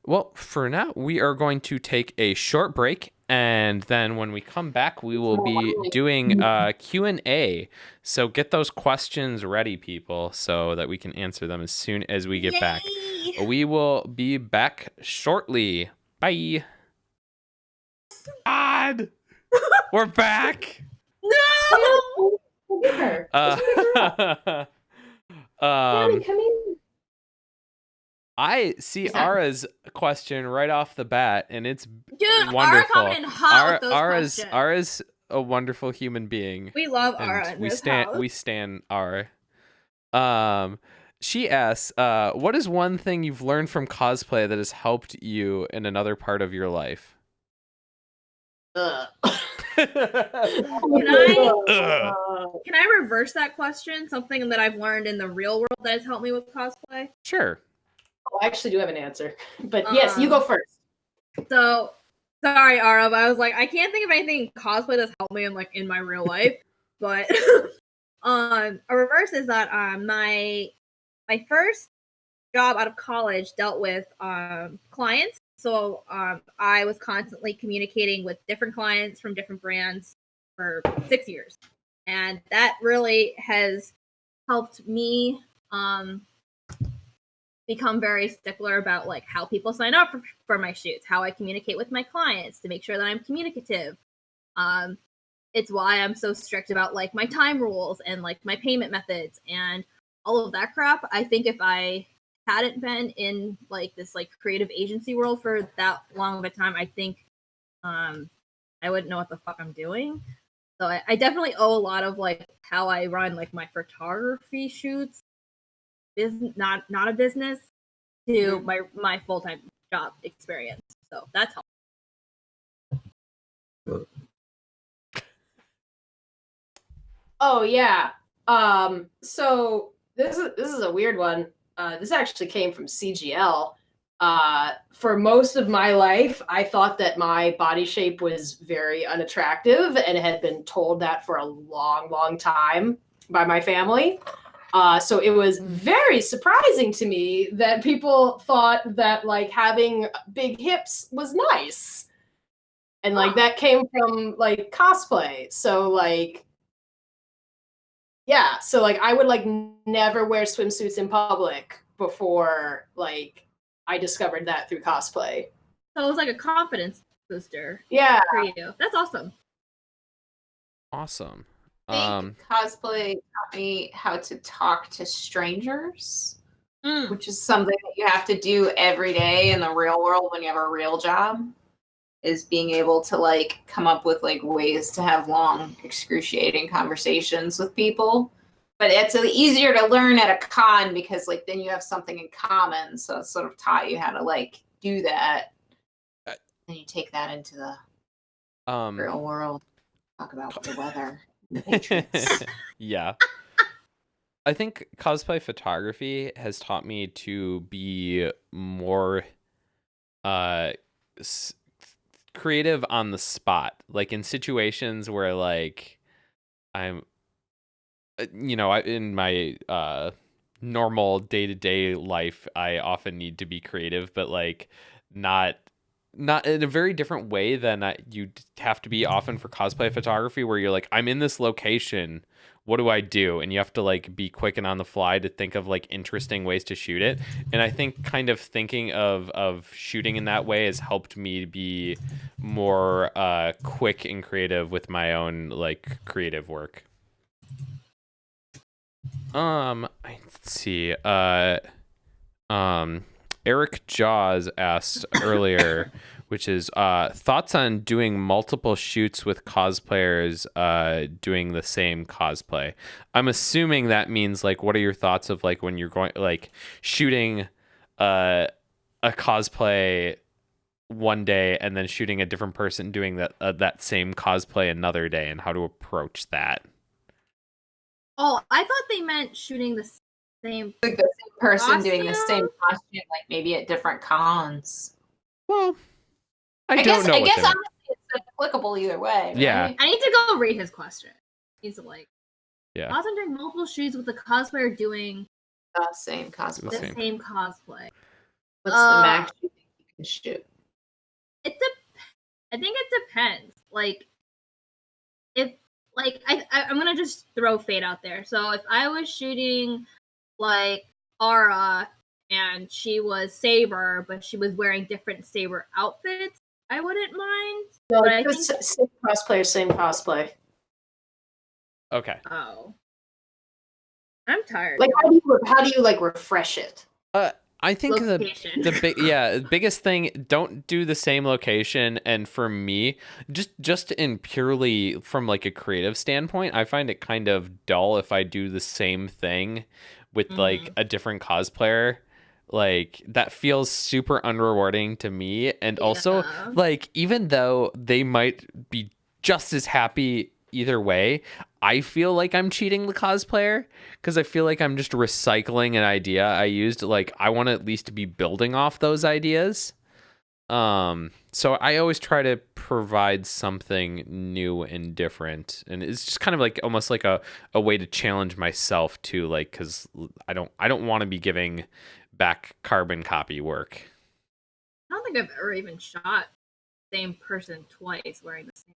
Well, for now, we are going to take a short break, and then when we come back, we will be doing Q&A. So get those questions ready, people, so that we can answer them as soon as we get back. We will be back shortly. Bye. God, we're back. No. I see Ara's question right off the bat, and it's Dude, wonderful. Ara coming in hot with those Ara's a wonderful human being. We love Ara. We stan Ara. She asks, what is one thing you've learned from cosplay that has helped you in another part of your life? Can I reverse that question? Something that I've learned in the real world that has helped me with cosplay? Sure. Oh, I actually do have an answer. But yes, you go first. So, sorry, Ara, but I was like, I can't think of anything in cosplay that's helped me in my real life. But a reverse is that my first job out of college dealt with clients. So I was constantly communicating with different clients from different brands for 6 years. And that really has helped me become very stickler about like how people sign up for my shoots, how I communicate with my clients to make sure that I'm communicative. It's why I'm so strict about like my time rules and like my payment methods and all of that crap. I think if I hadn't been in like this like creative agency world for that long of a time, I think I wouldn't know what the fuck I'm doing. So I definitely owe a lot of like how I run like my photography shoots, not a business, to my full-time job experience. So that's helpful. Oh yeah. So this is a weird one. This actually came from CGL. For most of my life, I thought that my body shape was very unattractive and had been told that for a long, long time by my family. So it was very surprising to me that people thought that like having big hips was nice. And like that came from like cosplay. So like, yeah. So like I would like never wear swimsuits in public before like I discovered that through cosplay. So it was like a confidence booster. Yeah. For you. That's awesome. Awesome. I think cosplay taught me how to talk to strangers, which is something that you have to do every day in the real world when you have a real job, is being able to like come up with like ways to have long, excruciating conversations with people. But it's easier to learn at a con because like then you have something in common. So it's sort of taught you how to like do that. And you take that into the real world. Talk about the weather. Yeah. I think cosplay photography has taught me to be more creative on the spot, like in situations where like I'm in my normal day-to-day life I often need to be creative, but like not in a very different way than you have to be often for cosplay photography, where you're like, I'm in this location, what do I do? And you have to like be quick and on the fly to think of like interesting ways to shoot it. And I think kind of thinking of shooting in that way has helped me be more quick and creative with my own like creative work. Let's see. Eric Jaws asked earlier, which is thoughts on doing multiple shoots with cosplayers doing the same cosplay. I'm assuming that means like, what are your thoughts of like when you're going like shooting a cosplay one day and then shooting a different person doing that same cosplay another day, and how to approach that? Oh, I thought they meant shooting the same like the same person costume? doing the same costume, like maybe at different cons. Well, I guess honestly it's applicable either way. Yeah. Right? I need to go read his question. He's like, yeah. Awesome doing multiple shoots with the cosplayer doing The same cosplay. the same cosplay. What's the max you think you can shoot? I think it depends. Like, if like I'm gonna just throw Fate out there. So if I was shooting like Aura and she was Saber, but she was wearing different Saber outfits, I wouldn't mind. No, but I think same cosplay, same cosplay. Okay. Oh, I'm tired. Like how do you like refresh it? I think Location. the biggest thing, don't do the same location. And for me, just in purely from like a creative standpoint, I find it kind of dull if I do the same thing with like a different cosplayer. Like that feels super unrewarding to me. And also like, even though they might be just as happy either way, I feel like I'm cheating the cosplayer because I feel like I'm just recycling an idea I used. Like I want to at least be building off those ideas. So I always try to provide something new and different, and it's just kind of like almost like a way to challenge myself too. Like, because I don't want to be giving back carbon copy work. I don't think I've ever even shot the same person twice wearing the same.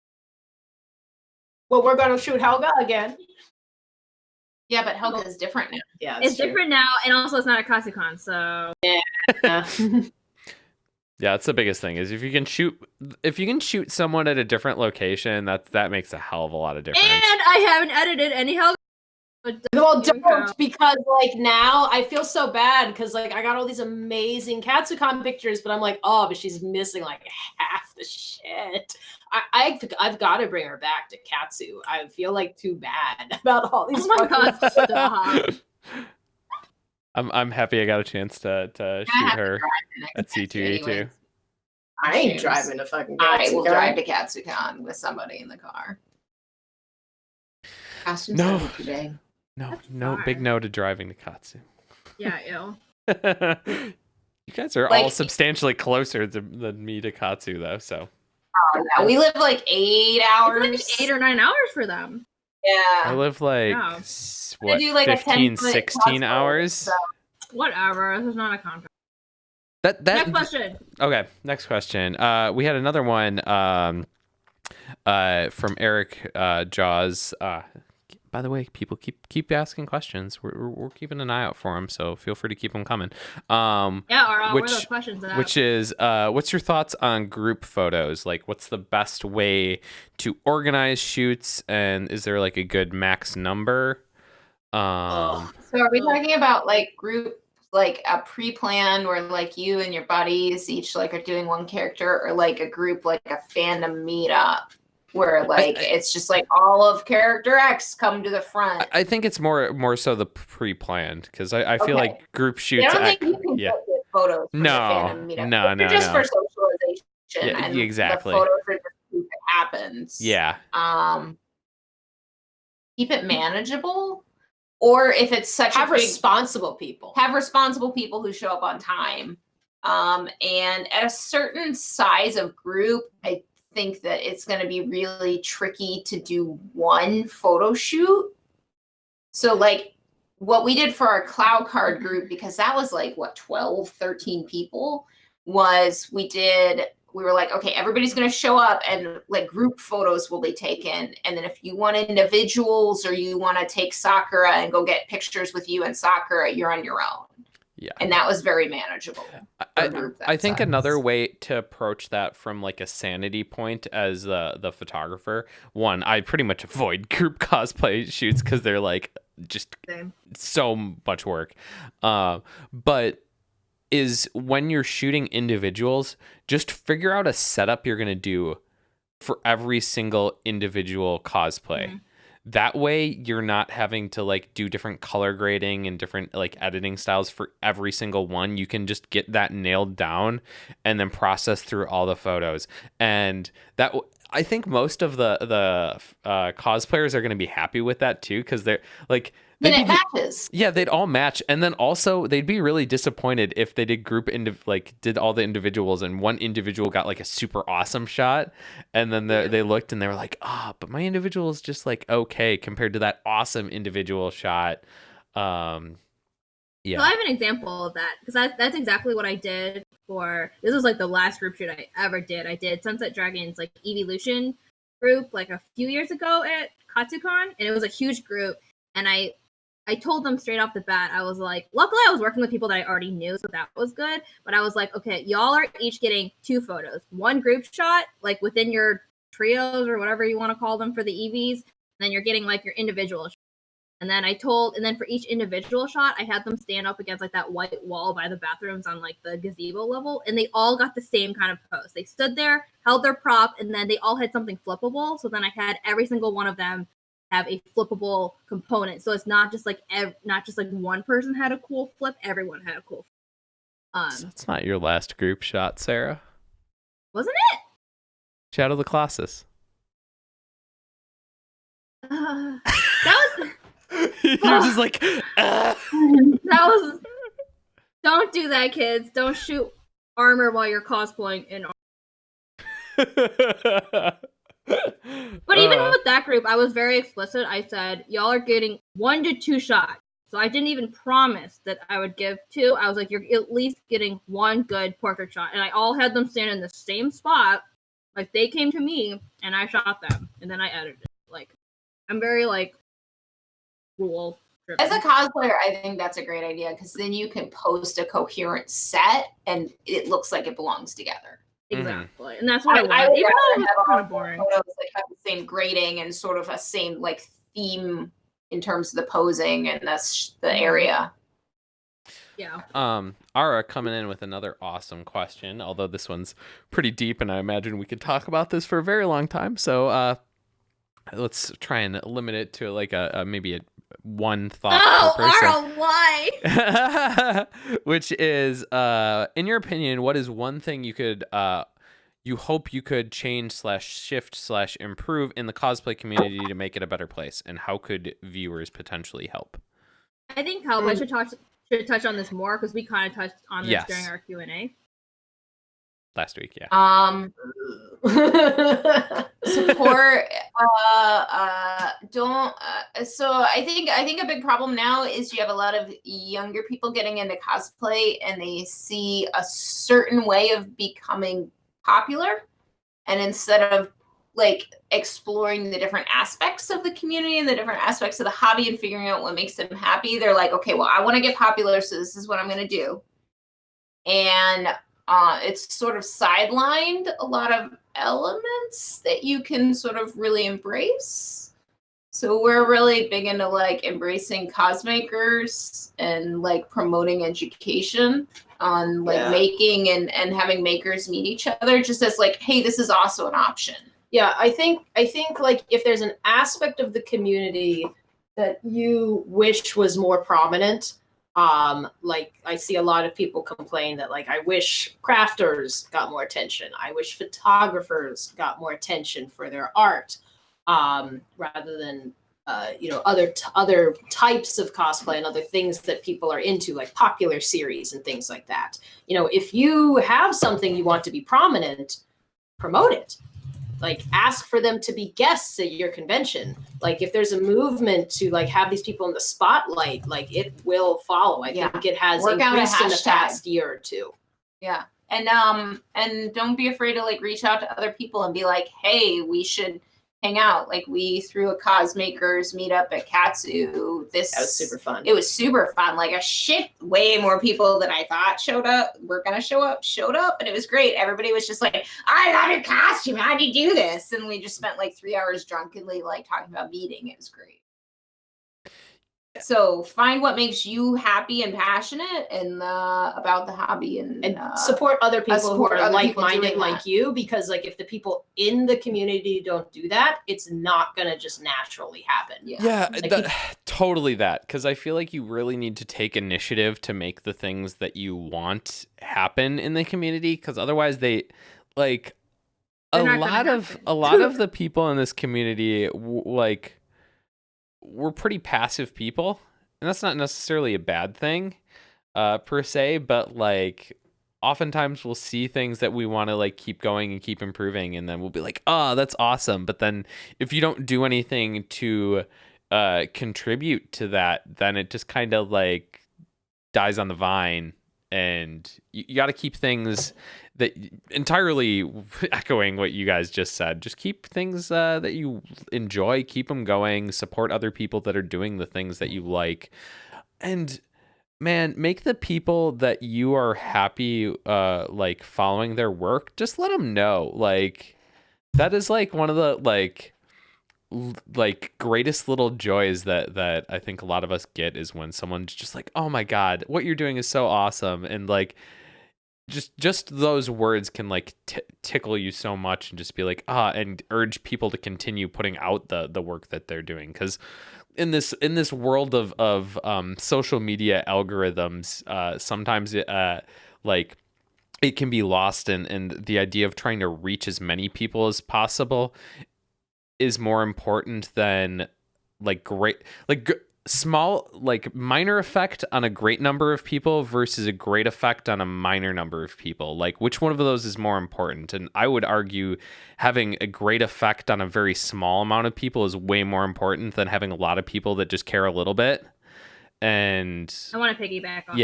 Well, we're gonna shoot Helga again. Yeah, but Helga is different now. Yeah, it's different now, and also it's not a Katsucon, so yeah. Yeah, that's the biggest thing is if you can shoot someone at a different location, that makes a hell of a lot of difference. And I haven't edited any Helga. Well, don't, because like now I feel so bad because like I got all these amazing Katsucon pictures, but I'm like, oh, but she's missing like half the shit. I've got to bring her back to Katsu. I feel like too bad about all these. Oh my god, stop. I'm happy I got a chance to shoot her at C2E2. I ain't driving to fucking Katsucon. I will drive to Katsucon with somebody in the car. Costumes No. are too big. No, big no to driving to Katsu. Yeah, ew. You guys are all substantially closer than me to Katsu, though. So. Oh, yeah. We live like 8 hours. It's like 8 or 9 hours for them. I Yeah. live like Yeah. what, do like a 15, 10-foot 16 cosplay, hours. so- Whatever. This is not a contract. That Next question. Okay, next question. We had another one from Eric Jaws. By the way, people keep asking questions. We're keeping an eye out for them, so feel free to keep them coming. Yeah, or where are those questions at? Which is, what's your thoughts on group photos? Like, what's the best way to organize shoots, and is there like a good max number? So are we talking about like group, like a pre-plan where like you and your buddies each like are doing one character, or like a group like a fandom meetup where like it's just like all of character X come to the front? I think it's more so the pre-planned, because I feel like group shoots. I don't think you can get photos from the fandom meetup. No, just for socialization. And exactly. the photos are just if it happens. Yeah. Keep it manageable. Or if it's such have responsible people. Have responsible people who show up on time. And at a certain size of group, I think that it's going to be really tricky to do one photo shoot. So like what we did for our cloud card group, because that was like what, 12, 13 people, was we were like, okay, everybody's going to show up and like group photos will be taken. And then if you want individuals or you want to take Sakura and go get pictures with you and Sakura, you're on your own. Yeah. And that was very manageable. I think another way to approach that from like a sanity point as the photographer, one, I pretty much avoid group cosplay shoots because they're like just so much work. But is when you're shooting individuals, just figure out a setup you're going to do for every single individual cosplay. Mm-hmm. That way you're not having to like do different color grading and different like editing styles for every single one. You can just get that nailed down and then process through all the photos. And that I think most of the cosplayers are going to be happy with that too, because they're like, then it matches. Yeah, they'd all match, and then also they'd be really disappointed if they did did all the individuals, and one individual got like a super awesome shot, and then they looked and they were like, but my individual is just like okay compared to that awesome individual shot. Yeah. So I have an example of that because that's exactly what I did for. This was like the last group shoot I ever did. I did Sunset Dragons like Evolution group like a few years ago at Katsucon, and it was a huge group, and I told them straight off the bat, I was like, luckily I was working with people that I already knew, so that was good. But I was like, okay, y'all are each getting 2 photos. One group shot, like within your trios or whatever you want to call them for the EVs. And then you're getting like your individual shot. And then for each individual shot, I had them stand up against like that white wall by the bathrooms on like the gazebo level. And they all got the same kind of pose. They stood there, held their prop, and then they all had something flippable. So then I had every single one of them have a flippable component, so it's not just like one person had a cool flip, everyone had a cool flip. That's not your last group shot, Sarah. Wasn't it? Shadow the Colossus. That was you're just like that was don't do that, kids. Don't shoot armor while you're cosplaying in armor. But even with that group, I was very explicit. I said, y'all are getting 1 to 2 shots. So I didn't even promise that I would give 2. I was like, you're at least getting 1 good portrait shot. And I all had them stand in the same spot. Like, they came to me, and I shot them. And then I edited it. Like, I'm very, like, rule driven. As a cosplayer, I think that's a great idea, because then you can post a coherent set, and it looks like it belongs together. Exactly, and that's what I want. Even though it was kind of boring. Photos like have the same grading and sort of a same like theme in terms of the posing and the area. Yeah. Ara coming in with another awesome question, although this one's pretty deep, and I imagine we could talk about this for a very long time. So let's try and limit it to like a maybe one thought per person. Ara, why? Which is, in your opinion, what is one thing you hope you could change / shift / improve in the cosplay community to make it a better place, and how could viewers potentially help? I think Cowbutt should touch on this more, because we kind of touched on this during our Q&A. Last week, yeah. Support don't. So I think a big problem now is you have a lot of younger people getting into cosplay, and they see a certain way of becoming popular, and instead of like exploring the different aspects of the community and the different aspects of the hobby and figuring out what makes them happy, they're like, okay, well, I want to get popular, so this is what I'm going to do. And it's sort of sidelined a lot of elements that you can sort of really embrace. So we're really big into like embracing cosmakers and like promoting education on like making and having makers meet each other, just as like, hey, this is also an option. Yeah, I think like if there's an aspect of the community that you wish was more prominent, like I see a lot of people complain that like I wish crafters got more attention. I wish photographers got more attention for their art, rather than other types of cosplay and other things that people are into, like popular series and things like that. If you have something you want to be prominent, promote it. Like ask for them to be guests at your convention. Like if there's a movement to like have these people in the spotlight, like it will follow. I think it has increased in the past year or two. Yeah. And don't be afraid to like reach out to other people and be like, hey, we should hang out. Like we threw a Cosmakers meetup at Katsu. That was super fun. It was super fun. Like way more people than I thought showed up. Showed up, and it was great. Everybody was just like, I love your costume. How do you do this? And we just spent like 3 hours drunkenly like talking about meeting. It was great. So find what makes you happy and passionate and about the hobby, and support other people who are like-minded like you, because like if the people in the community don't do that, it's not gonna just naturally happen. Totally that, because I feel like you really need to take initiative to make the things that you want happen in the community, because otherwise they like a lot of the people in this community like we're pretty passive people, and that's not necessarily a bad thing per se, but like oftentimes we'll see things that we want to like keep going and keep improving, and then we'll be like, oh, that's awesome, but then if you don't do anything to contribute to that, then it just kind of like dies on the vine. And you got to keep things that entirely echoing what you guys just said. Just keep things that you enjoy, keep them going, support other people that are doing the things that you like. And man, make the people that you are happy like following their work, just let them know. Like that is like one of the like greatest little joys that I think a lot of us get, is when someone's just like, oh my God, what you're doing is so awesome. And like, just those words can like tickle you so much, and just be like, and urge people to continue putting out the work that they're doing. Cause in this world of social media algorithms, sometimes like it can be lost in the idea of trying to reach as many people as possible is more important than like small, like minor effect on a great number of people versus a great effect on a minor number of people. Like which one of those is more important? And I would argue having a great effect on a very small amount of people is way more important than having a lot of people that just care a little bit. And I want to piggyback on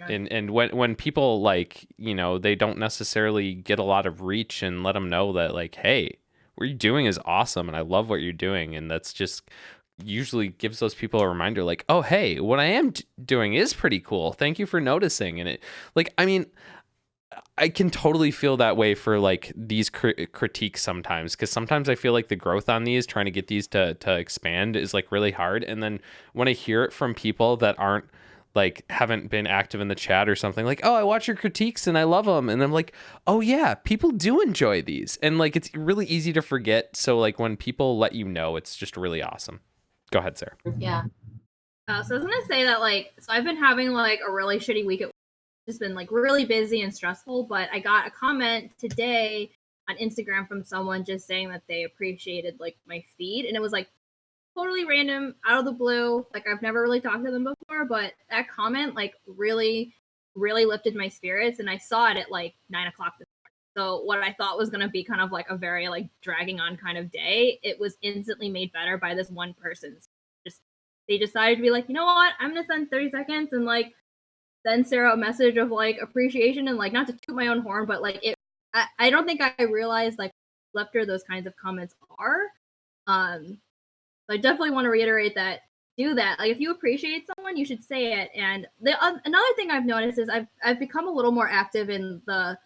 and when people like, they don't necessarily get a lot of reach, and let them know that like, hey, what you're doing is awesome and I love what you're doing. And that's just usually gives those people a reminder like, oh, hey, what I am doing is pretty cool. Thank you for noticing. And it like, I mean, I can totally feel that way for like these critiques sometimes, because sometimes I feel like the growth on these, trying to get these to expand, is like really hard. And then when I hear it from people that aren't like haven't been active in the chat or something, like, oh, I watch your critiques and I love them, and I'm like, oh yeah, people do enjoy these, and like it's really easy to forget. So like when people let you know, it's just really awesome. Go ahead, Sarah. Yeah. So I was gonna say that so I've been having like a really shitty week at work. Just been like really busy and stressful, but I got a comment today on Instagram from someone just saying that they appreciated like my feed, and it was like totally random, out of the blue. Like I've never really talked to them before, but that comment like really, really lifted my spirits, and I saw it at like 9 o'clock this morning. So what I thought was going to be kind of like a very like dragging on kind of day, it was instantly made better by this one person. Just they decided to be like, you know what, I'm gonna send 30 seconds and like send Sarah a message of like appreciation and like not to toot my own horn, but like I don't think I realized like left her those kinds of comments are. So I definitely want to reiterate that do that. Like if you appreciate someone, you should say it. And another thing I've noticed is I've become a little more active in the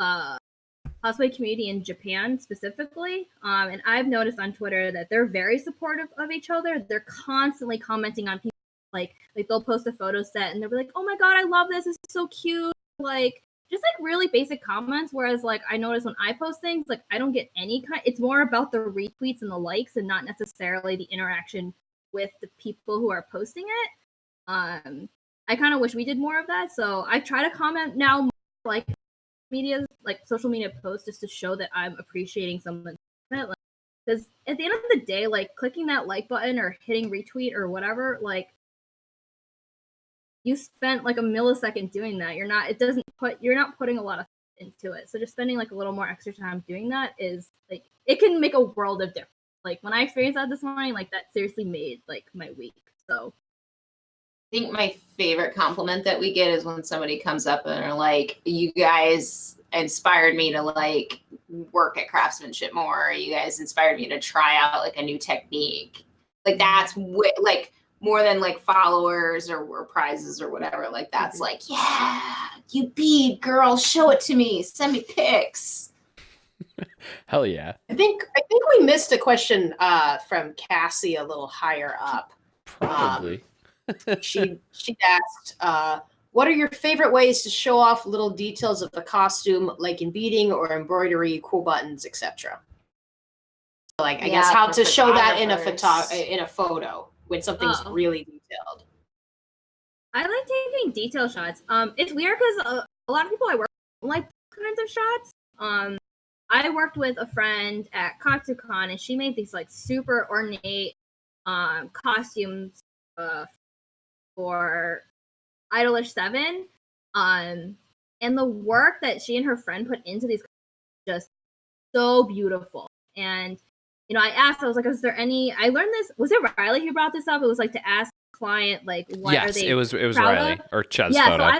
cosplay community in Japan specifically. And I've noticed on Twitter that they're very supportive of each other. They're constantly commenting on people like they'll post a photo set and they'll be like, "Oh my god, I love this. This is so cute." Like just like really basic comments. Whereas like I notice when I post things, like I don't get any kind. It's more about the retweets and the likes, and not necessarily the interaction with the people who are posting it. I kind of wish we did more of that. So I try to comment now, more, like media, like social media posts, just to show that I'm appreciating someone. Because at the end of the day, like clicking that like button or hitting retweet or whatever, like you spent like a millisecond doing that. You're not putting a lot of into it. So just spending like a little more extra time doing that is like it can make a world of difference. Like when I experienced that this morning, like that seriously made like my week. So I think my favorite compliment that we get is when somebody comes up and are like, "You guys inspired me to like work at craftsmanship more. You guys inspired me to try out like a new technique." Like that's like more than like followers or prizes or whatever. Like that's like, "Yeah, you bead, girl. Show it to me. Send me pics." Hell yeah. I think we missed a question from Cassie a little higher up. Probably. She asked, what are your favorite ways to show off little details of the costume, like in beading or embroidery, cool buttons, etc.? Like I guess how to show that in a photo when something's really detailed. I like taking detail shots. It's weird because a lot of people I work with like kinds of shots. I worked with a friend at Katsucon and she made these like super ornate costumes for Idolish 7. And the work that she and her friend put into these just so beautiful. And you know, I asked, I was like, is there any I learned this, was it Riley who brought this up? It was like to ask client like what are they it was Riley of? or Chad's yeah, photo.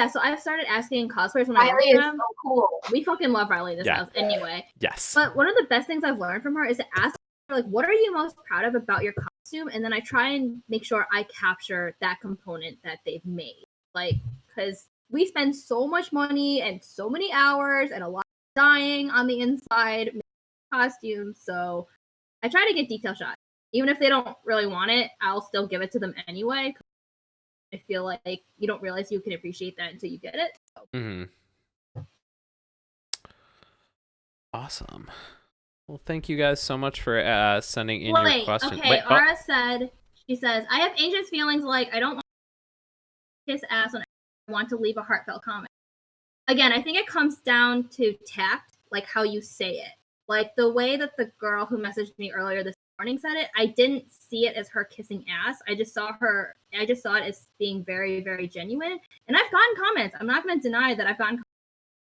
So I've started asking cosplayers when Riley I work with them. So cool. We fucking love Riley in this house anyway. Yes. But one of the best things I've learned from her is to ask her, like, what are you most proud of about your costume? And then I try and make sure I capture that component that they've made. Like, because we spend so much money and so many hours and a lot of dying on the inside making costumes. So I try to get detail shots. Even if they don't really want it, I'll still give it to them anyway. I feel like you don't realize you can appreciate that until you get it. So. Mm-hmm. Awesome. Well, thank you guys so much for sending in your question. Okay, Ara she says, I have anxious feelings like I don't want to kiss ass when I want to leave a heartfelt comment. Again, I think it comes down to tact, like how you say it. Like the way that the girl who messaged me earlier this morning said it, I didn't see it as her kissing ass. I just saw it as being very, very genuine. And I've gotten comments. I'm not going to deny that I've gotten comments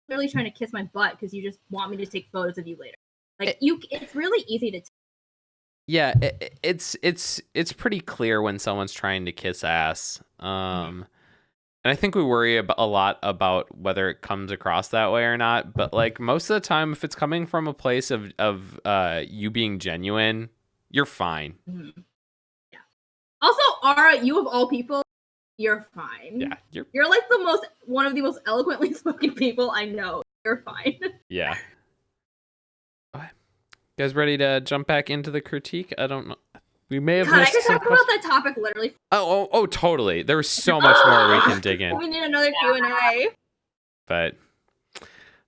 clearly trying to kiss my butt because you just want me to take photos of you later. Like it's really easy to tell. Yeah, it's pretty clear when someone's trying to kiss ass. And I think we worry a lot about whether it comes across that way or not. But like most of the time, if it's coming from a place of you being genuine, you're fine. Mm-hmm. Yeah. Also, Ara, you of all people, you're fine. Yeah, you're like one of the most eloquently spoken people I know. You're fine. Yeah. Okay. You guys ready to jump back into the critique? I don't know. We may have missed I could some talk about that topic literally. Oh, totally. There's so much more we can dig in. We need another Q&A. But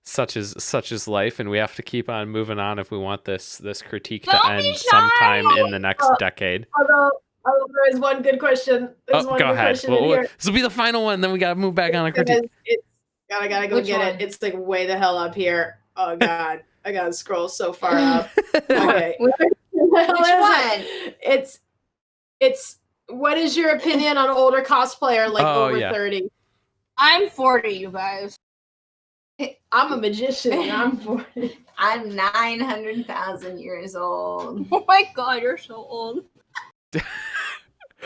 such is life, and we have to keep on moving on if we want this critique to end sometime in the next decade. Although there is one good question. Go ahead. This will be the final one. Then we gotta move back on a critique. I gotta go get it. It's like way the hell up here. Oh god, I gotta scroll so far up. Okay. Which one? It's what is your opinion on older cosplayer like over 30? I'm 40, you guys. I'm a magician and I'm 40. I'm 900,000 years old. Oh my god, you're so old.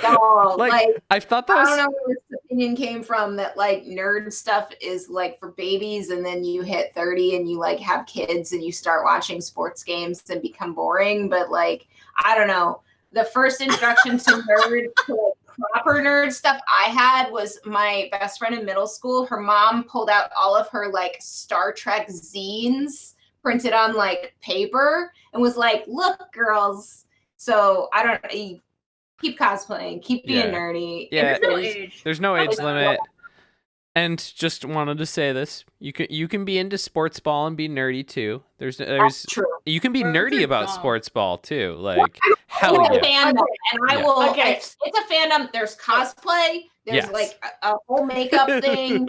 No, Like, I thought that I was. don't know where this opinion came from that like nerd stuff is like for babies, and then you hit 30 and you like have kids and you start watching sports games and become boring. But like, I don't know. The first introduction to nerd, to like proper nerd stuff I had was my best friend in middle school. Her mom pulled out all of her like Star Trek zines printed on like paper and was like, "Look, girls." So I don't. Keep cosplaying, keep being nerdy. Yeah, There's no age. There's no age limit. And just wanted to say this: you can be into sports ball and be nerdy too. There's true. You can be Or nerdy you're about dumb. sports ball too. Like hell It's a yeah. fandom, and I Yeah. will. Okay. It's a fandom. There's cosplay. There's Yes. like a whole makeup thing.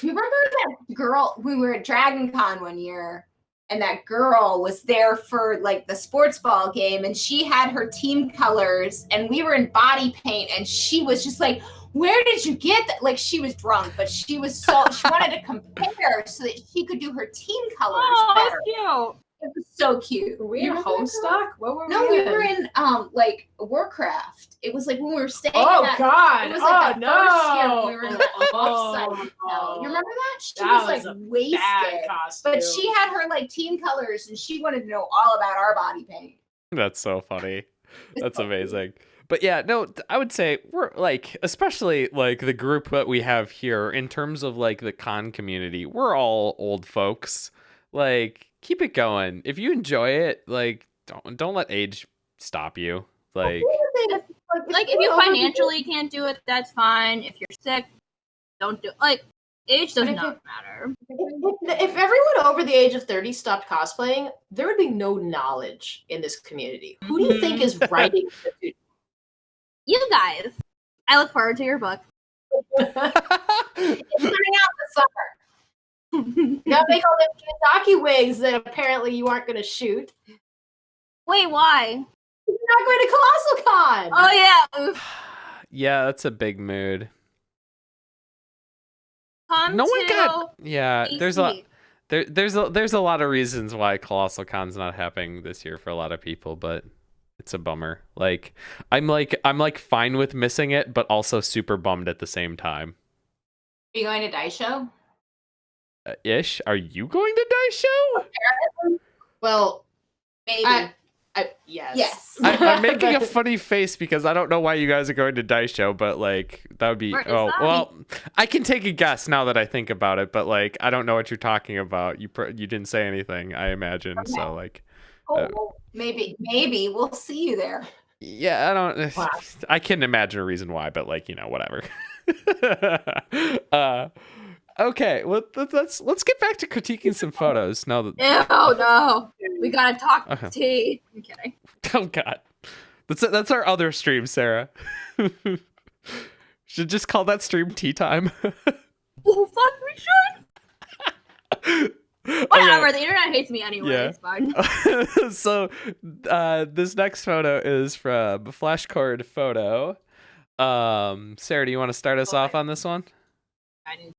You remember that girl? We were at Dragon Con one year, and that girl was there for like the sports ball game, and she had her team colors, and we were in body paint, and she was just like, "Where did you get that?" Like she was drunk, but she was she wanted to compare so that she could do her team colors Oh, that's better. cute. It was so cute. Were we You in remember that, girl? Homestuck? What were No, we we were in like Warcraft. It was like when we were staying. Oh in that, God! It was like oh that first year when no! we were in the offsite hotel. Oh. You remember that? She That was was like a wasted. Bad costume. But she had her like team colors, and she wanted to know all about our body paint. That's so funny. It's That's so amazing. But yeah, no, I would say we're like, especially like the group that we have here in terms of like the con community, we're all old folks. Like, keep it going. If you enjoy it, like, don't let age stop you. Like, Like if you financially can't do it, that's fine. If you're sick, don't do it. Like age does not matter. If everyone over the age of 30 stopped cosplaying, there would be no knowledge in this community. Who do you think is writing the future? You guys. I look forward to your book. It's coming out this summer. You gotta make all them Kiyosaki wigs that apparently you aren't gonna shoot. Wait, why? You're not going to Colossal Con! Oh yeah. Oof. yeah, that's a big mood. Come No one to got. Yeah, there's DC. there's a lot of reasons why Colossal Con's not happening this year for a lot of people, but it's a bummer. Like I'm like fine with missing it, but also super bummed at the same time. Are you going to Dice Show? Ish, are you going to Dice Show? Well, Maybe. yes. Yes. I'm making a funny face because I don't know why you guys are going to Dice Show, but like that would be. Where is Oh that? well, I can take a guess now that I think about it, but like I don't know what you're talking about. You didn't say anything, I imagine. Okay. So like, Maybe we'll see you there. yeah, I don't. Wow. I couldn't imagine a reason why, but like whatever. Okay, well let's get back to critiquing some photos now that. Ew, no. We gotta talk Uh-huh. tea. I'm kidding. Oh God, that's our other stream, Sarah. Should just call that stream tea time. Oh fuck, we should. Whatever, the internet hates me anyway. Yeah. It's fine. So this next photo is from Flashcard Photo. Sarah, do you want to start us off on this one? I didn't.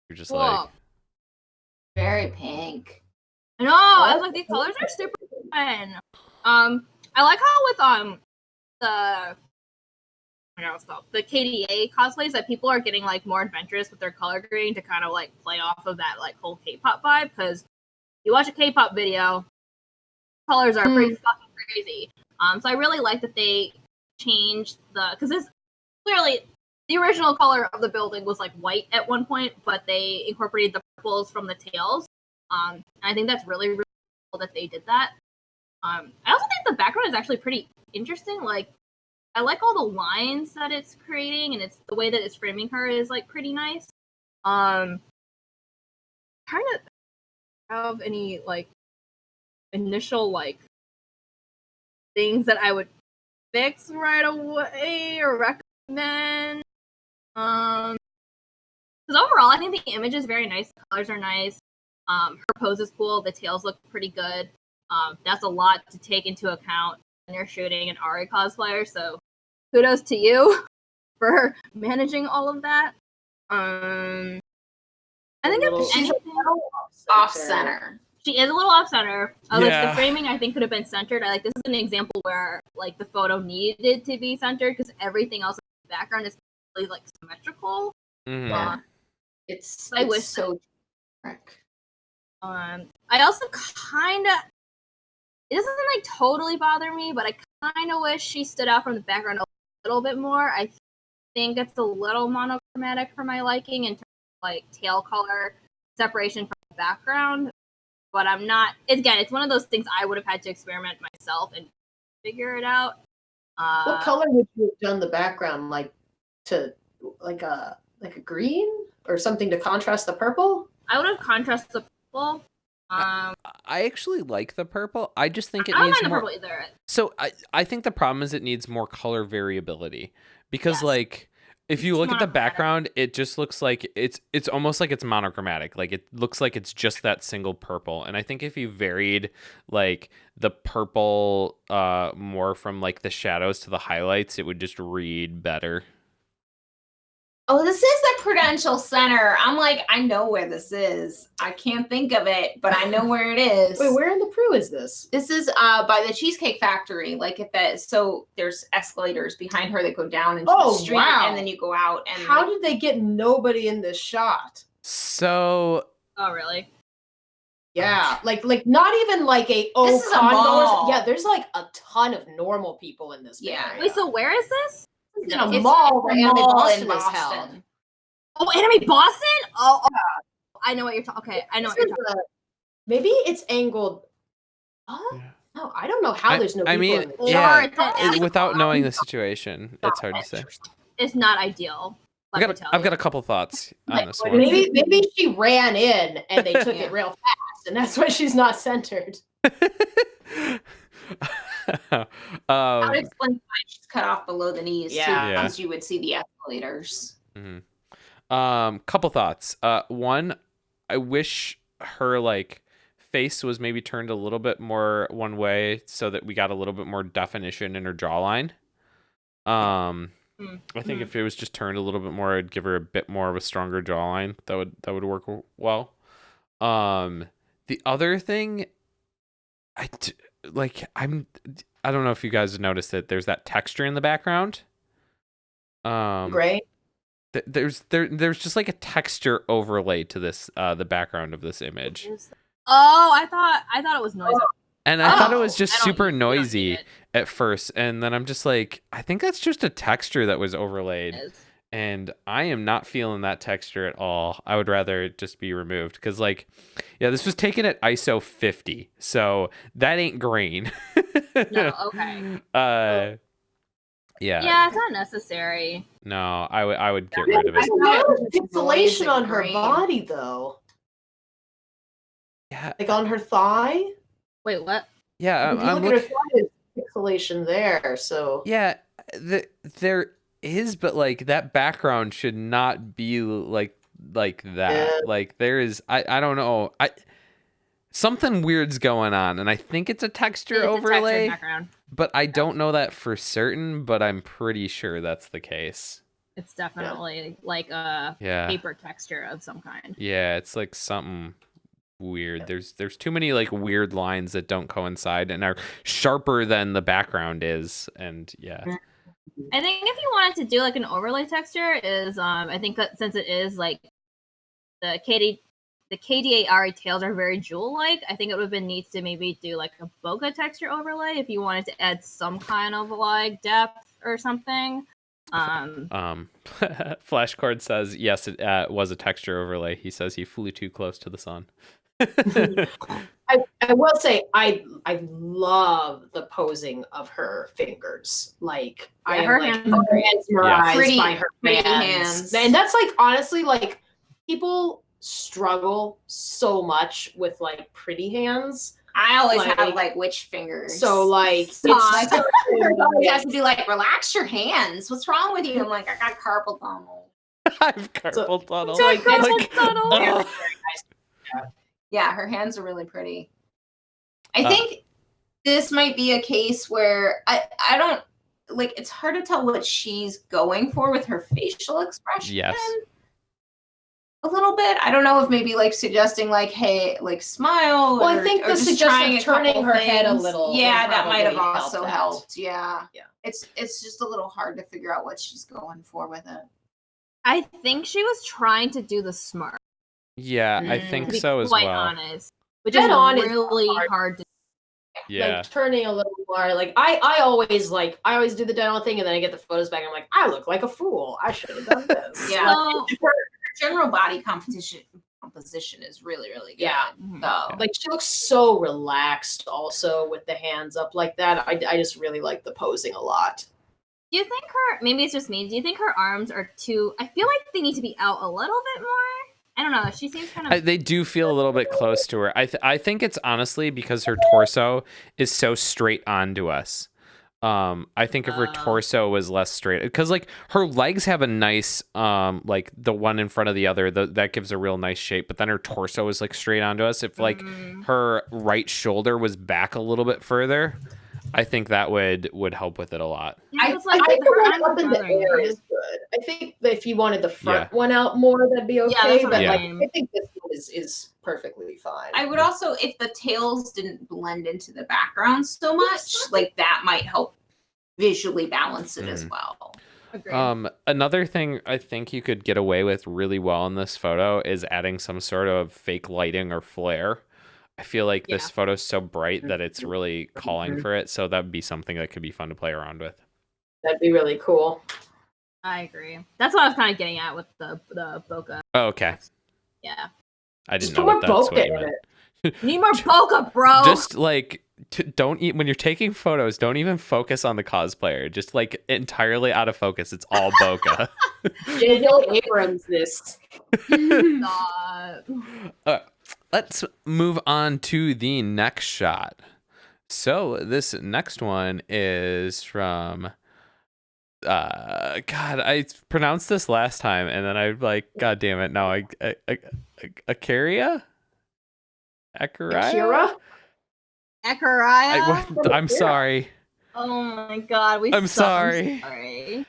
You're just Cool. like, Very pink. No, I was like, these colors are super fun. I like how with the I know it's called the KDA cosplays that people are getting like more adventurous with their color grading to kind of like play off of that like whole K-pop vibe. Because you watch a K-pop video, colors are pretty fucking crazy. So I really like that they changed because this clearly the original color of the building was like white at one point, but they incorporated the purples from the tails. And I think that's really, really cool that they did that. I also think the background is actually pretty interesting. Like, I like all the lines that it's creating, and it's the way that it's framing her is like pretty nice. Trying to have any like initial like things that I would fix right away or recommend. Because overall, I think the image is very nice. The colors are nice. Her pose is cool. The tails look pretty good. That's a lot to take into account when you're shooting an Ari cosplayer. So kudos to you for managing all of that. I think if She's anything, Off center. she is a little off center. Like Yeah. the framing, I think could have been centered. This is an example where like the photo needed to be centered because everything else in the background is really like symmetrical. Mhm. Yeah. It's wish so trick. I also kind of, it doesn't like totally bother me, but I kind of wish she stood out from the background a little bit more. I think it's a little monochromatic for my liking in terms of like tail color separation from the background. But I'm not. Again, it's one of those things I would have had to experiment myself and figure it out. What color would you have done the background, like a green or something to contrast the purple? I would have contrasted the purple. I actually like the purple. I just think it I don't needs mind the more. purple either. So I think the problem is it needs more color variability because Yes. like if you It's look at the monochromatic. background, it just looks like it's almost like it's monochromatic. Like it looks like it's just that single purple. And I think if you varied like the purple more from like the shadows to the highlights, it would just read better. Oh, this is the Prudential Center. I'm like, I know where this is. I can't think of it, but I know where it is. Wait, where in the Pru is this? This is by the Cheesecake Factory. Like at that, so there's escalators behind her that go down into the street, wow. and then you go out. And How did they get nobody in this shot? So Oh, really? Yeah, like not even like a This is a condos. mall. Yeah, there's like a ton of normal people in this. Yeah. area. Wait, so where is this? It's in a It's mall where a Anime mall Boston in is held. Boston. Oh, Anime Boston? Oh, I know what you're talking. Okay, I know This what you're is talking. maybe it's angled. Oh, no, I don't know how there's no. I people mean, in this. Or yeah, it's without knowing the situation, it's hard to say. It's not ideal. Let me tell I've you. got a couple thoughts on this one. Maybe she ran in and they took Yeah. it real fast, and that's why she's not centered. I would explain why she's cut off below the knees Yeah. too, because you would see the escalators. Couple thoughts. One, I wish her like face was maybe turned a little bit more one way so that we got a little bit more definition in her jawline. I think if it was just turned a little bit more, I'd give her a bit more of a stronger jawline. That would work well. The other thing, I don't know if you guys noticed it. There's that texture in the background. Great. There's just like a texture overlay to this the background of this image. Oh, I thought it was noisy. And I thought it was I just don't- super you don't noisy need it. at first, and then I'm just like, I think that's just a texture that was overlaid, It is. and I am not feeling that texture at all. I would rather it just be removed because, like, yeah, this was taken at ISO 50, so that ain't grain. No, okay. Yeah. Yeah, it's not necessary. No, I would get rid of I it. don't know It's the pixelation on her green. body though. Yeah, Like on her thigh. Wait, what? yeah. If you I'm look at her looking. thigh, there's pixelation there. So Yeah, there is, but like that background should not be like that. Yeah. Like there is, I don't know. Something weird's going on, and I think it's a texture It's a overlay, textured background. but I don't know that for certain. But I'm pretty sure that's the case. It's definitely like a Yeah, paper texture of some kind. yeah. It's like something weird. There's too many like weird lines that don't coincide and are sharper than the background is, and yeah. I think if you wanted to do like an overlay texture is I think that since it is like the KDA tails are very jewel-like, I think it would have been neat to maybe do like a bokeh texture overlay if you wanted to add some kind of like depth or something. Flashcard says yes, it was a texture overlay. He says he flew too close to the sun. I will say I love the posing of her fingers. Like I Yeah, am her like hands are great. mesmerized Pretty- by her pretty hands. hands. And that's like honestly like people struggle so much with like pretty hands. I always Like- have like witch fingers. So like Stop. it's Everybody has to be like, relax your hands. What's wrong with you? I'm like, I got carpal tunnel. I've carpal tunnel. so, like, Carpal Like, tunnel. ugh. Yeah, her hands are really pretty. I think this might be a case where I don't like. It's hard to tell what she's going for with her facial expression. Yes. a little bit. I don't know if maybe like suggesting like, hey, like smile. Well, I or- think or the just suggestion of trying a turning couple her head a things. little Yeah, would that might have probably also help that. helped. Yeah. Yeah. It's just a little hard to figure out what she's going for with it. I think she was trying to do the smart. Yeah, I Mm. think To be so as quite well. honest, which Head is on is really hard. hard to. Yeah. Like turning a little more, like I always do the dead on thing, and then I get the photos back and I'm like, I look like a fool. I should have done this. Yeah. So, Her general body composition is really, really good. Yeah. mhm. So Like she looks so relaxed also with the hands up like that. I just really like the posing a lot. Do you think her? Maybe it's just me. Do you think her arms are too? I feel like they need to be out a little bit more. I don't know. She seems kind of. They do feel a little bit close to her. I think it's honestly because her torso is so straight onto us. I think if her torso was less straight, because like her legs have a nice, like the one in front of the other, that gives a real nice shape. But then her torso is like straight onto us. If like her right shoulder was back a little bit further, I think that would help with it a lot. Yeah, I it's like think her the one arms up in the bothering air me. is good. I think that if you wanted the front Yeah. one out more, that'd be okay. that's what but I like mean. I think this one is perfectly fine. I would also, if the tails didn't blend into the background so much, like that might help visually balance it as well. Agreed. Another thing I think you could get away with really well in this photo is adding some sort of fake lighting or flare. I feel like this photo's so bright that it's really calling for it. So that would be something that could be fun to play around with. That'd be really cool. I agree. That's what I was kind of getting at with the bokeh. Oh, okay. Yeah. I Just didn't put know more that's what bokeh you in meant. it. Need more bokeh, bro. Just like don't eat when you're taking photos. Don't even focus on the cosplayer. Just like entirely out of focus. It's all bokeh. Daniel Abrams this. Let's move on to the next shot. So this next one is from God, I pronounced this last time and then I like, God damn it, now Akaria? Akira? Ekaria? I'm sorry. Oh my god, I'm sorry. I'm sorry.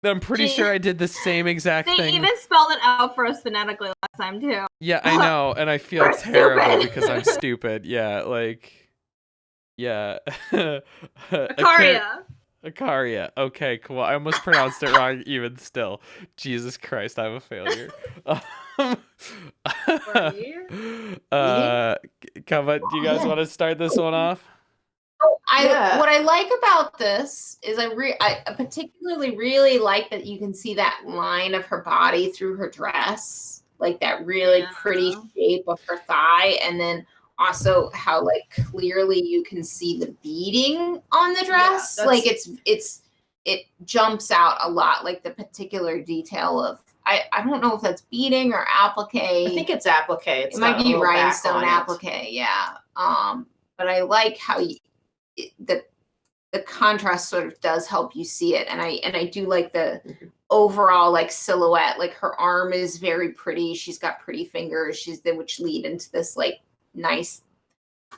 I'm pretty sure I did the same exact They thing. even spelled it out for us phonetically last time too. Yeah, I know, and I feel We're terrible stupid. because I'm stupid. Yeah, like, yeah. Ekaria. Akaria. Okay, cool. I almost pronounced it wrong even still. Jesus Christ, I'm a failure. Cowbutt, do you guys want to start this one off? What I like about this is I particularly really like that you can see that line of her body through her dress, like that really pretty shape of her thigh, and then also how like clearly you can see the beading on the dress. Like it jumps out a lot, like the particular detail of I don't know if that's beading or applique. I think it's applique. It might be rhinestone applique, yeah. But I like how the contrast sort of does help you see it, and I do like the overall like silhouette. Like her arm is very pretty. She's got pretty fingers. Which lead into this like nice.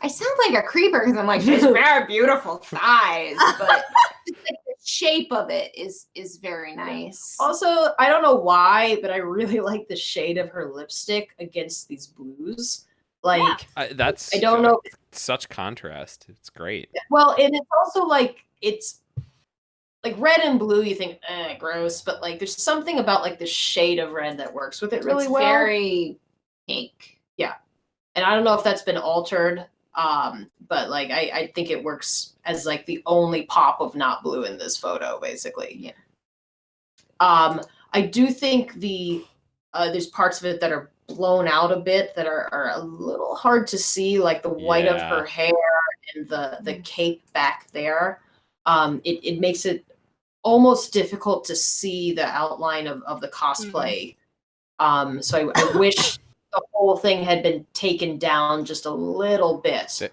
I sound like a creeper because I'm like she's very beautiful thighs, but just, like, the shape of it is very nice. Also, I don't know why, but I really like the shade of her lipstick against these blues. Like that's I don't know. Such contrast. It's great. Well, and it's also like it's like red and blue. You think, gross, but like there's something about like the shade of red that works with it really it's well. Very pink. Yeah, and I don't know if that's been altered. But like I think it works as like the only pop of not blue in this photo, basically. Yeah. I do think there's parts of it that are blown out a bit that are a little hard to see, like the white of her hair and the cape back there. It makes it almost difficult to see the outline of the cosplay. So I wish the whole thing had been taken down just a little bit.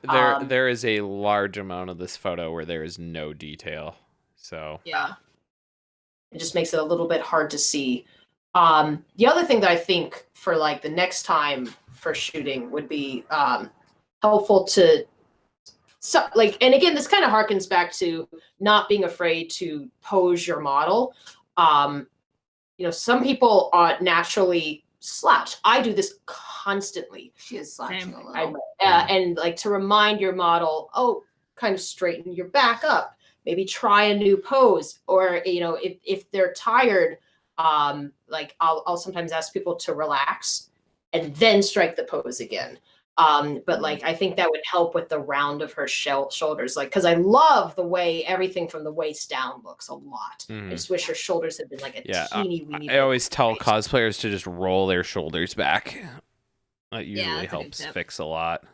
There is a large amount of this photo where there is no detail. So yeah, it just makes it a little bit hard to see. The other thing that I think for like the next time for shooting would be helpful to like, and again, this kind of harkens back to not being afraid to pose your model. Some people naturally slouch. I do this constantly. She is slouching a I, little. and like to remind your model, oh, kind of straighten your back up. Maybe try a new pose, or if they're tired, like I'll sometimes ask people to relax and then strike the pose again. But like I think that would help with the round of her shoulders, like because I love the way everything from the waist down looks a lot. I just wish her shoulders had been like a teeny weeny. I always tell cosplayers to just roll their shoulders back. That usually helps fix a lot.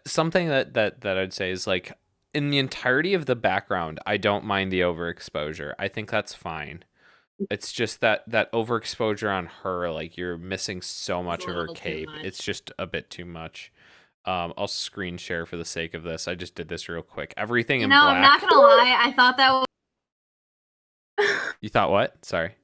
Something that I'd say is like in the entirety of the background, I don't mind the overexposure. I think that's fine. It's just that overexposure on her, like you're missing so much of her cape. It's just a bit too much. I'll screen share for the sake of this. I just did this real quick. Everything in black. I'm not gonna lie. I thought that was. You thought what? Sorry.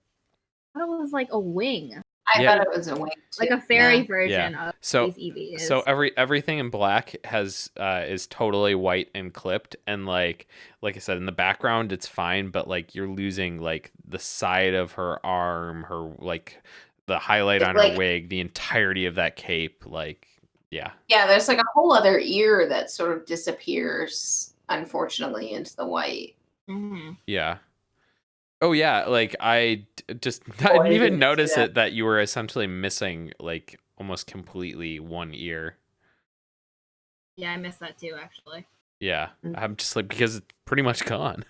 I thought it was like a wing. I thought it was a wing, like a fairy version of these EVs. So everything in black has is totally white and clipped, and like I said, in the background it's fine, but like you're losing like the side of her arm, her like the highlight on her wig, the entirety of that cape, like yeah. There's like a whole other ear that sort of disappears, unfortunately, into the white. Yeah. Oh yeah, like I didn't even notice it that you were essentially missing like almost completely one ear. Yeah, I missed that too, actually. Yeah, I'm just like because it's pretty much gone.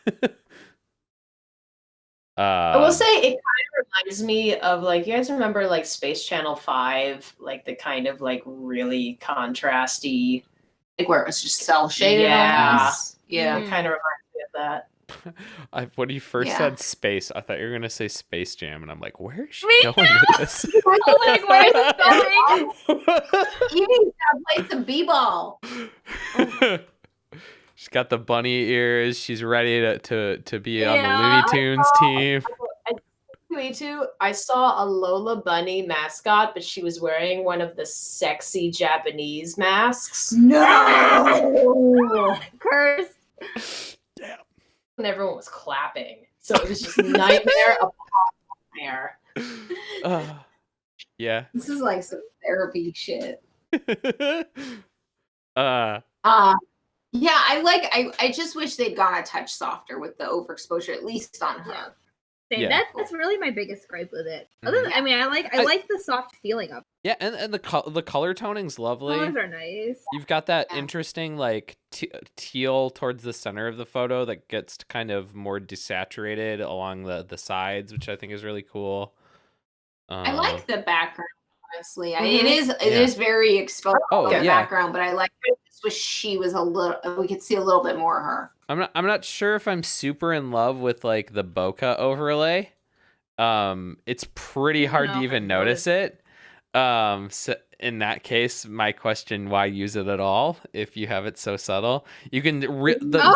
I will say it kind of reminds me of like, you guys remember like Space Channel 5, like the kind of like really contrasty, like where it was just cell shaded. Yeah, it kind of reminds me of that. When you first said space, I thought you were gonna say Space Jam, and I'm like, where is she going with this? I was like, where is this going? Evie's gotta play some b-ball. She's got the bunny ears. She's ready to be on the Looney Tunes team. I saw a Lola Bunny mascot, but she was wearing one of the sexy Japanese masks. No! Curse. Damn. And everyone was clapping. So it was just nightmare upon nightmare. Yeah. This is like some therapy shit. Yeah, I just wish they'd gone a touch softer with the overexposure, at least on her. Yeah. That's really my biggest gripe with it. Other than, I mean, I like the soft feeling of it. Yeah, and the color toning's lovely. Colors are nice. You've got that interesting like teal towards the center of the photo that gets kind of more desaturated along the sides, which I think is really cool. I like the background, honestly. It is very exposed background, but I just wish she was we could see a little bit more of her. I'm not sure if I'm super in love with like the bokeh overlay. It's pretty hard to even notice it. So in that case, my question: why use it at all if you have it so subtle? You can the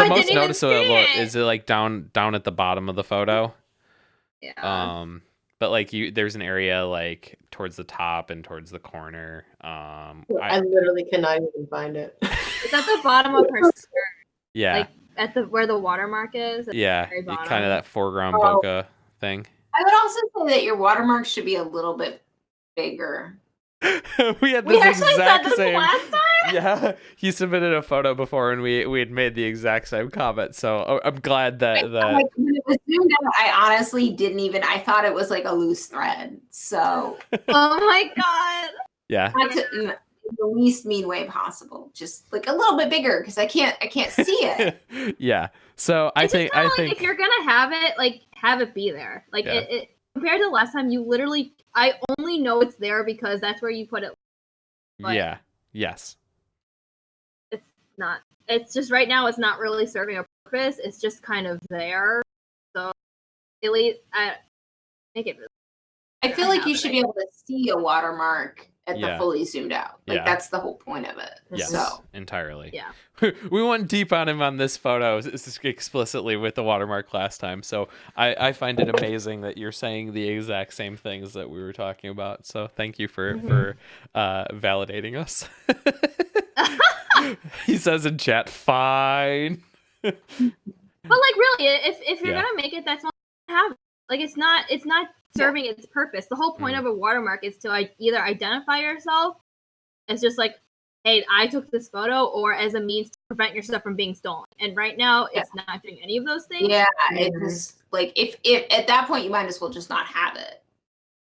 most noticeable is it like down at the bottom of the photo. Yeah. But like there's an area like towards the top and towards the corner. I literally cannot even find it. It's at the bottom of her skirt. Yeah. Like at where the watermark is. Yeah. Kind of that foreground bokeh thing. I would also say that your watermark should be a little bit bigger. We had this exact same. Last time? Yeah, he submitted a photo before, and we had made the exact same comment. So I'm glad that when it was zoomed out, I honestly didn't even. I thought it was like a loose thread. So. Oh my god. Yeah. In the least mean way possible. Just like a little bit bigger because I can't see it. Yeah. So I think if you're gonna have it, like have it be there. Like it compared to last time, I only know it's there because that's where you put it. But yes. It's not. It's just right now. It's not really serving a purpose. It's just kind of there. So, at least make it. I feel like you should be able to see a watermark at the fully zoomed out. Like that's the whole point of it. Yes, so. entirely. Yeah. We went deep on him on this photo explicitly with the watermark last time. So I find it amazing that you're saying the exact same things that we were talking about. So thank you for validating us. He says in chat, fine. But like really, if you're gonna make it, that's not have it. Like it's not serving its purpose. The whole point of a watermark is to either identify yourself as just like, hey, I took this photo, or as a means to prevent your stuff from being stolen. And right now, it's not doing any of those things. Yeah, it was like if at that point you might as well just not have it.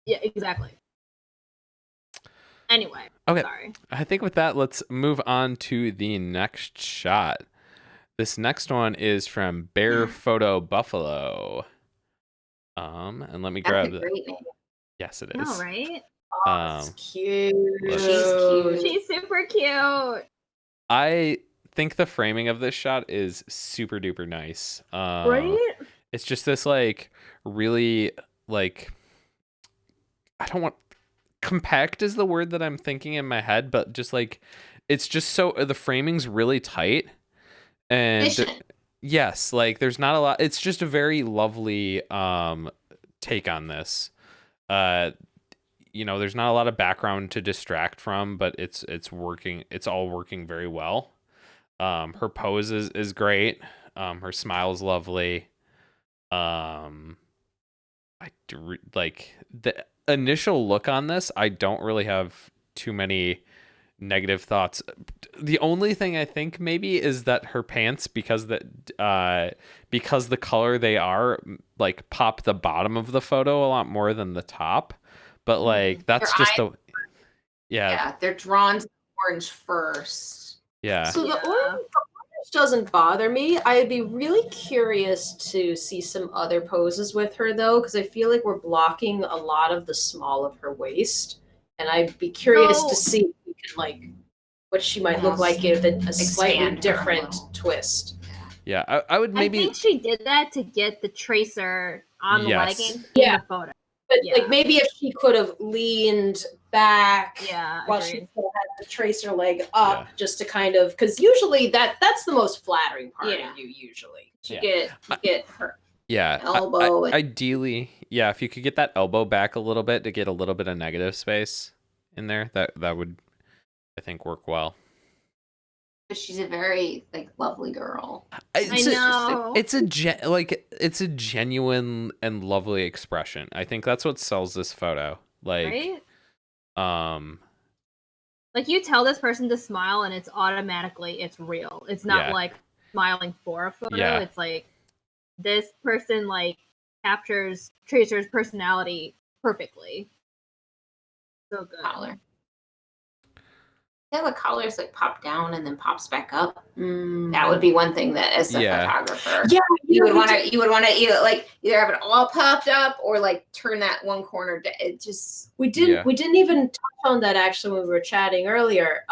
Yeah, exactly. Anyway, okay. Sorry. I think with that, let's move on to the next shot. This next one is from Bear Photo Buffalo. And let me grab That's a great name. Yes, it No, is. right? That's cute. She's cute. She's super cute. I think the framing of this shot is super duper nice. Right? It's just this like really like I don't want compact is the word that I'm thinking in my head, but just like it's just so the framing's really tight and yes, like there's not a lot. It's just a very lovely take on this. You know, there's not a lot of background to distract from, but it's working. It's all working very well. Her pose is great. Her smile is lovely. Like the initial look on this, I don't really have too many negative thoughts. The only thing I think maybe is that her pants, because the color they are, like pop the bottom of the photo a lot more than the top. But like that's just the yeah, they're drawn to orange first. Yeah. So the orange doesn't bother me. I'd be really curious to see some other poses with her though, because I feel like we're blocking a lot of the small of her waist, and I'd be curious to see if we can like what she might look like if a slightly different twist. Yeah, I would maybe. I think she did that to get the tracer on the leggings in the photo. But like maybe if she could have leaned back while she still had the tracer leg up, just to kind of, because usually that's the most flattering part of you usually. You get her elbow. Ideally, if you could get that elbow back a little bit to get a little bit of negative space in there, that would, I think, work well. She's a very like lovely girl. I know. It's a genuine and lovely expression. I think that's what sells this photo. Like, right? Like you tell this person to smile and it's real. It's not like smiling for a photo. Yeah. It's like this person like captures Tracer's personality perfectly. So good. Collar. Yeah, the collars like pop down and then pops back up. That would be one thing that, as a photographer, you would want to either have it all popped up or like turn that one corner. It just we didn't even touch on that actually when we were chatting earlier.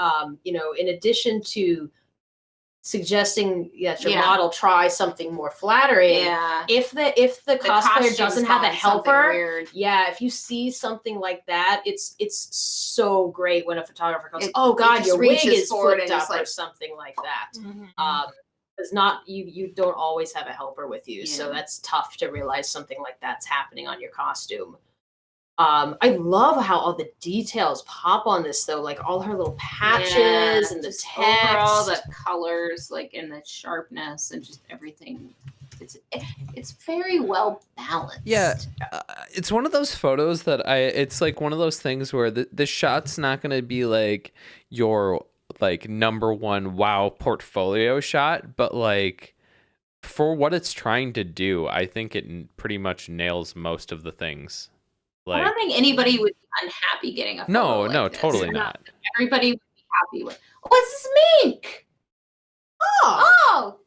You know, in addition to suggesting that your model try something more flattering. Yeah. If the cosplayer doesn't have a helper, if you see something like that, it's so great when a photographer goes, "Oh God, your wig is flipped up," or something like that. Because you don't always have a helper with you, so that's tough to realize something like that's happening on your costume. I love how all the details pop on this though, like all her little patches and the text. Overall, the colors, like and the sharpness and just everything. It's very well balanced. Yeah, it's one of those photos that it's like one of those things where the shot's not going to be like your like #1 wow portfolio shot, but like for what it's trying to do, I think it pretty much nails most of the things. Like, I don't think anybody would be unhappy getting a photo like this. Totally not. Everybody would be happy with. Oh, it's this mink. Oh,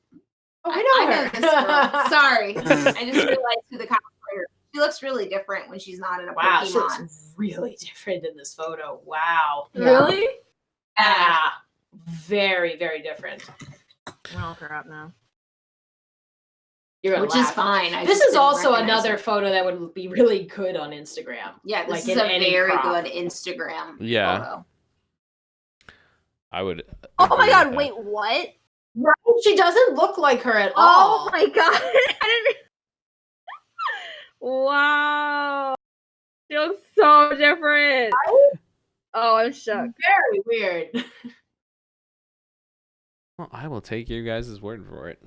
I know this girl. Sorry, I just realized who the cosplayer. She looks really different when she's not in a Pokemon. She looks really different in this photo. Wow. Really? Yeah. Very, very different. I'll look her up now. Which is fine. This is also another photo that would be really good on Instagram. Yeah, this is a very good Instagram photo. I would. Oh my God! Wait, what? Right? She doesn't look like her at all. Oh my God! I didn't. Wow, she looks so different. Right? Oh, I'm shocked. Very weird. Well, I will take your guys' word for it.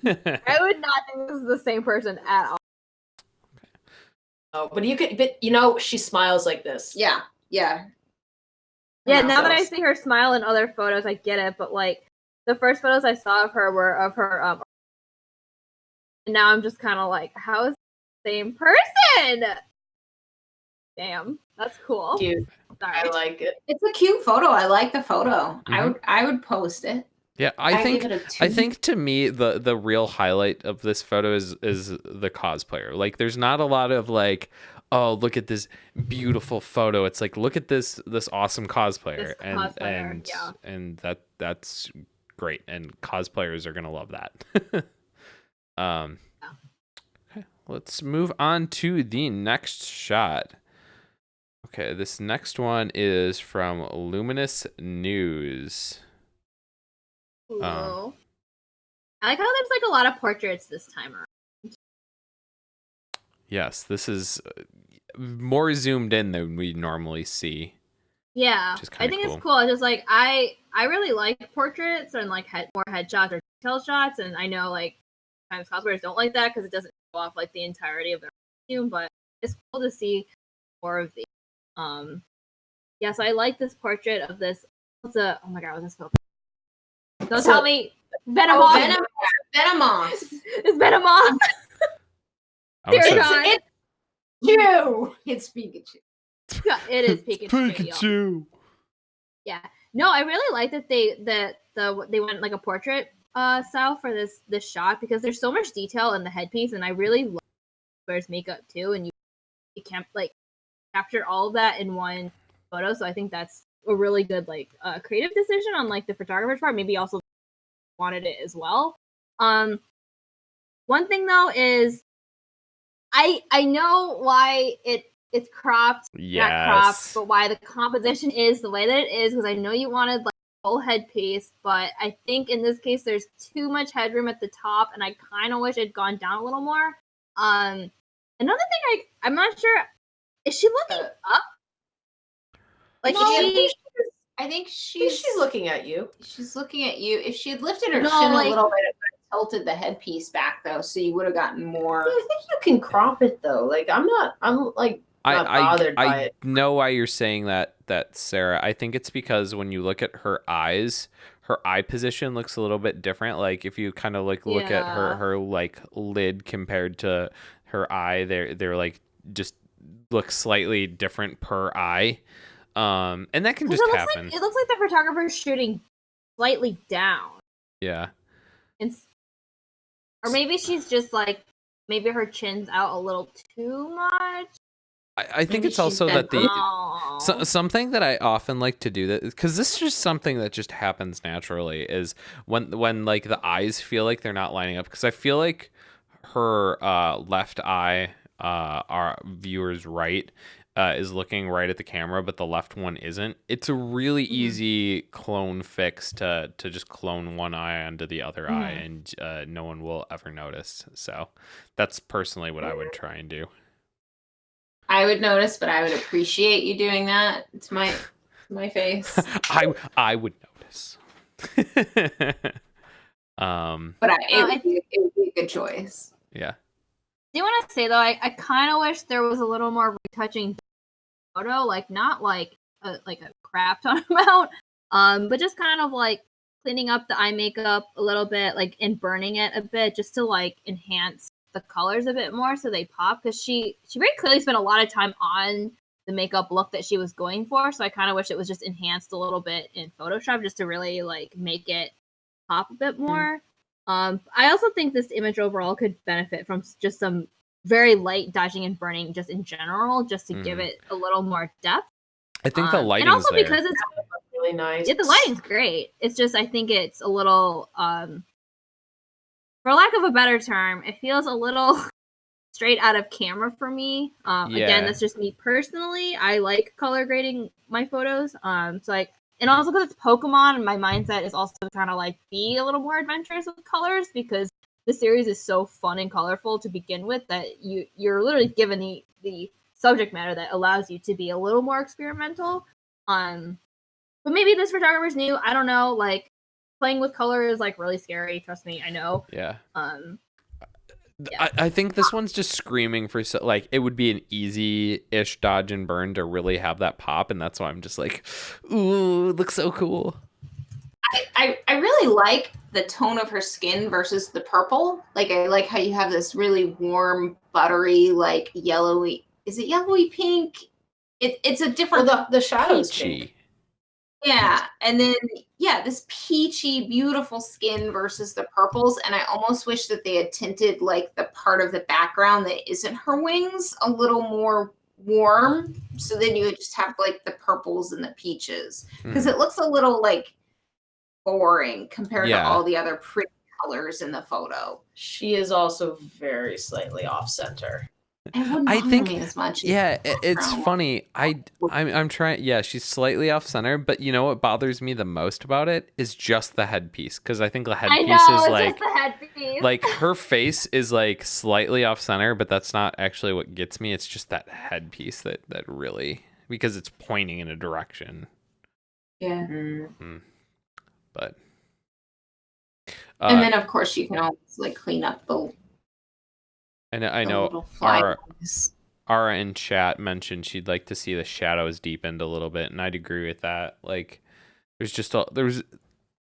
I would not think this is the same person at all. Oh, but you know, she smiles like this. Yeah. Yeah, now that I see her smile in other photos, I get it. But like the first photos I saw of her were of her, and now I'm just kind of like, how is the same person? Damn, that's cool. Cute. Sorry. I like it. It's a cute photo. I like the photo. I would post it. Yeah, I give it a 2. I think to me the real highlight of this photo is the cosplayer. Like, there's not a lot of like, oh, look at this beautiful photo. It's like, look at this awesome cosplayer, and that's great, and cosplayers are gonna love that. Okay, let's move on to the next shot. Okay, this next one is from Luminous News. Cool. I like how there's like a lot of portraits this time around. Yes, this is more zoomed in than we normally see. Yeah, I think cool. it's cool. It's just like I really like portraits and like more headshots or detail shots, and I know like sometimes cosplayers don't like that because it doesn't show off like the entirety of their costume, but it's cool to see more of these. Yeah, so I like this portrait of this. Oh my god, what's this called? Don't tell me Venomoth. Venomoth. It's Venomoth. It's you. It's Pikachu. Yeah, it is Pikachu. Yeah. No, I really like that they went like a portrait style for this shot because there's so much detail in the headpiece, and I really love Claire's makeup too, and you can't like capture all of that in one photo. So I think that's a really good like creative decision on like the photographer's part. Maybe also wanted it as well. One thing though is I know why it's cropped, not cropped, but why the composition is the way that it is, because I know you wanted like full headpiece, but I think in this case there's too much headroom at the top, and I kind of wish it had gone down a little more. Another thing I'm not sure, is she looking up? Like, no, I think she's looking at you. She's looking at you. If she had lifted her chin a little bit, it would have tilted the headpiece back though, so you would have gotten more. Yeah, I think you can crop it though. Like I'm not bothered by it. I know why you're saying that, Sarah. I think it's because when you look at her eyes, her eye position looks a little bit different. Like if you kind of like look at her like lid compared to her eye, they're like just look slightly different per eye. And that can just happen. It looks like the photographer's shooting slightly down. Yeah. Or maybe she's just like, maybe her chin's out a little too much. I think it's also that something that I often like to do, that because this is just something that just happens naturally, is when like the eyes feel like they're not lining up, because I feel like her left eye, our viewer's right, is looking right at the camera, but the left one isn't. It's a really easy clone fix to just clone one eye onto the other eye, and no one will ever notice. So that's personally what I would try and do. I would notice, but I would appreciate you doing that. It's my face. I would notice. But it would be a good choice. Yeah. Do you want to say though? I kind of wish there was a little more retouching photo, like not like a crap ton amount, but just kind of like cleaning up the eye makeup a little bit, like and burning it a bit, just to like enhance the colors a bit more so they pop, because she very clearly spent a lot of time on the makeup look that she was going for, so I kind of wish it was just enhanced a little bit in Photoshop just to really like make it pop a bit more. I also think this image overall could benefit from just some very light dodging and burning just in general, just to give it a little more depth. I think the lighting's and also there. because it's really nice. Yeah, the lighting's great. It's just I think it's a little for lack of a better term, it feels a little straight out of camera for me. Again, that's just me personally. I like color grading my photos. So like, and also because it's Pokemon, and my mindset is also kind of like be a little more adventurous with colors, because the series is so fun and colorful to begin with that you're literally given the subject matter that allows you to be a little more experimental. But maybe this photographer's new. I don't know. Like, playing with color is like really scary. Trust me, I know. Yeah. I think this one's just screaming for like it would be an easy-ish dodge and burn to really have that pop, and that's why I'm just like, ooh, it looks so cool. I really like the tone of her skin versus the purple. Like I like how you have this really warm, buttery, like yellowy. Is it yellowy pink? It's a different. Well, the shadows Peachy. pink. Yeah, and then this peachy, beautiful skin versus the purples, and I almost wish that they had tinted like the part of the background that isn't her wings a little more warm, so then you would just have like the purples and the peaches, because it looks a little like boring compared to all the other pretty colors in the photo. She is also very slightly off center. I think as much. It's funny. I'm trying. Yeah, she's slightly off center, but you know what bothers me the most about it is just the headpiece, because I think the headpiece is like, just the headpiece. like her face is like slightly off center, but that's not actually what gets me. It's just that headpiece that really, because it's pointing in a direction. Yeah. But and then of course you can always like clean up the. I know Ara in chat mentioned she'd like to see the shadows deepened a little bit, and I'd agree with that. Like, there's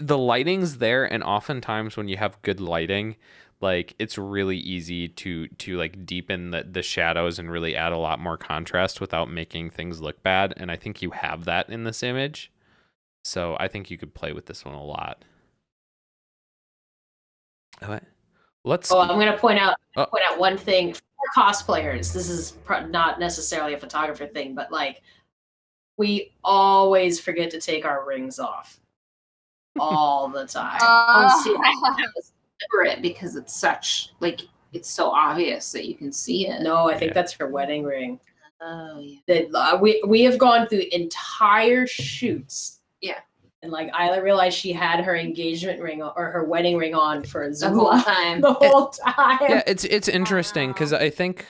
the lighting's there, and oftentimes when you have good lighting, like it's really easy to like deepen the shadows and really add a lot more contrast without making things look bad. And I think you have that in this image, so I think you could play with this one a lot. Okay. I'm going to point out one thing for cosplayers. This is not necessarily a photographer thing, but like we always forget to take our rings off all the time. It because it's such like it's so obvious that you can see it. No, I think that's her wedding ring. Oh yeah. That we have gone through entire shoots. Yeah. And like Isla realized she had her engagement ring or her wedding ring on for the whole time. The whole time. Yeah, it's interesting because I think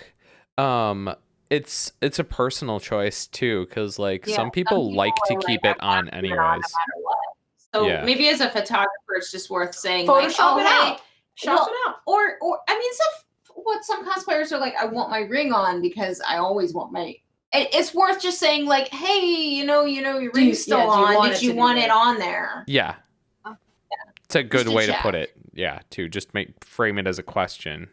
it's a personal choice too, because like some people like to keep it on anyways. No matter what. So maybe as a photographer, it's just worth saying, Photoshop like, it out. Shop it out. Or I mean, what some cosplayers are like, I want my ring on because I always want my. It's worth just saying, like, hey, you know, your ring's still on. Did you want it on there? Yeah. It's a good way to put it. Yeah, to just frame it as a question.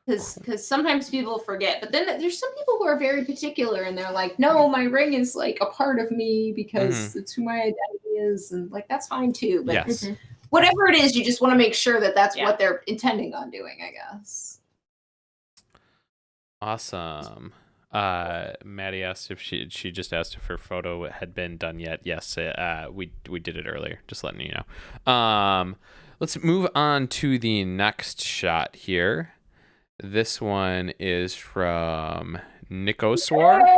Because sometimes people forget, but then there's some people who are very particular, and they're like, no, my ring is like a part of me because it's who my identity is, and like that's fine too. But whatever it is, you just want to make sure that that's what they're intending on doing, I guess. Awesome. Maddie asked if she just asked if her photo had been done yet. Yes, we did it earlier. Just letting you know. Let's move on to the next shot here. This one is from Nicoswar.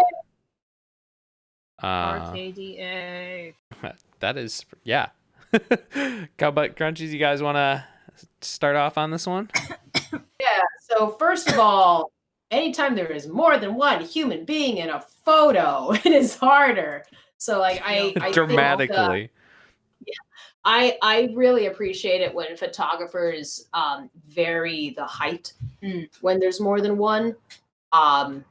RKDA. That is Cowbutt Crunchies, you guys want to start off on this one? Yeah. So first of all, anytime there is more than one human being in a photo, it is harder. So like I dramatically. I really appreciate it when photographers vary the height when there's more than one. I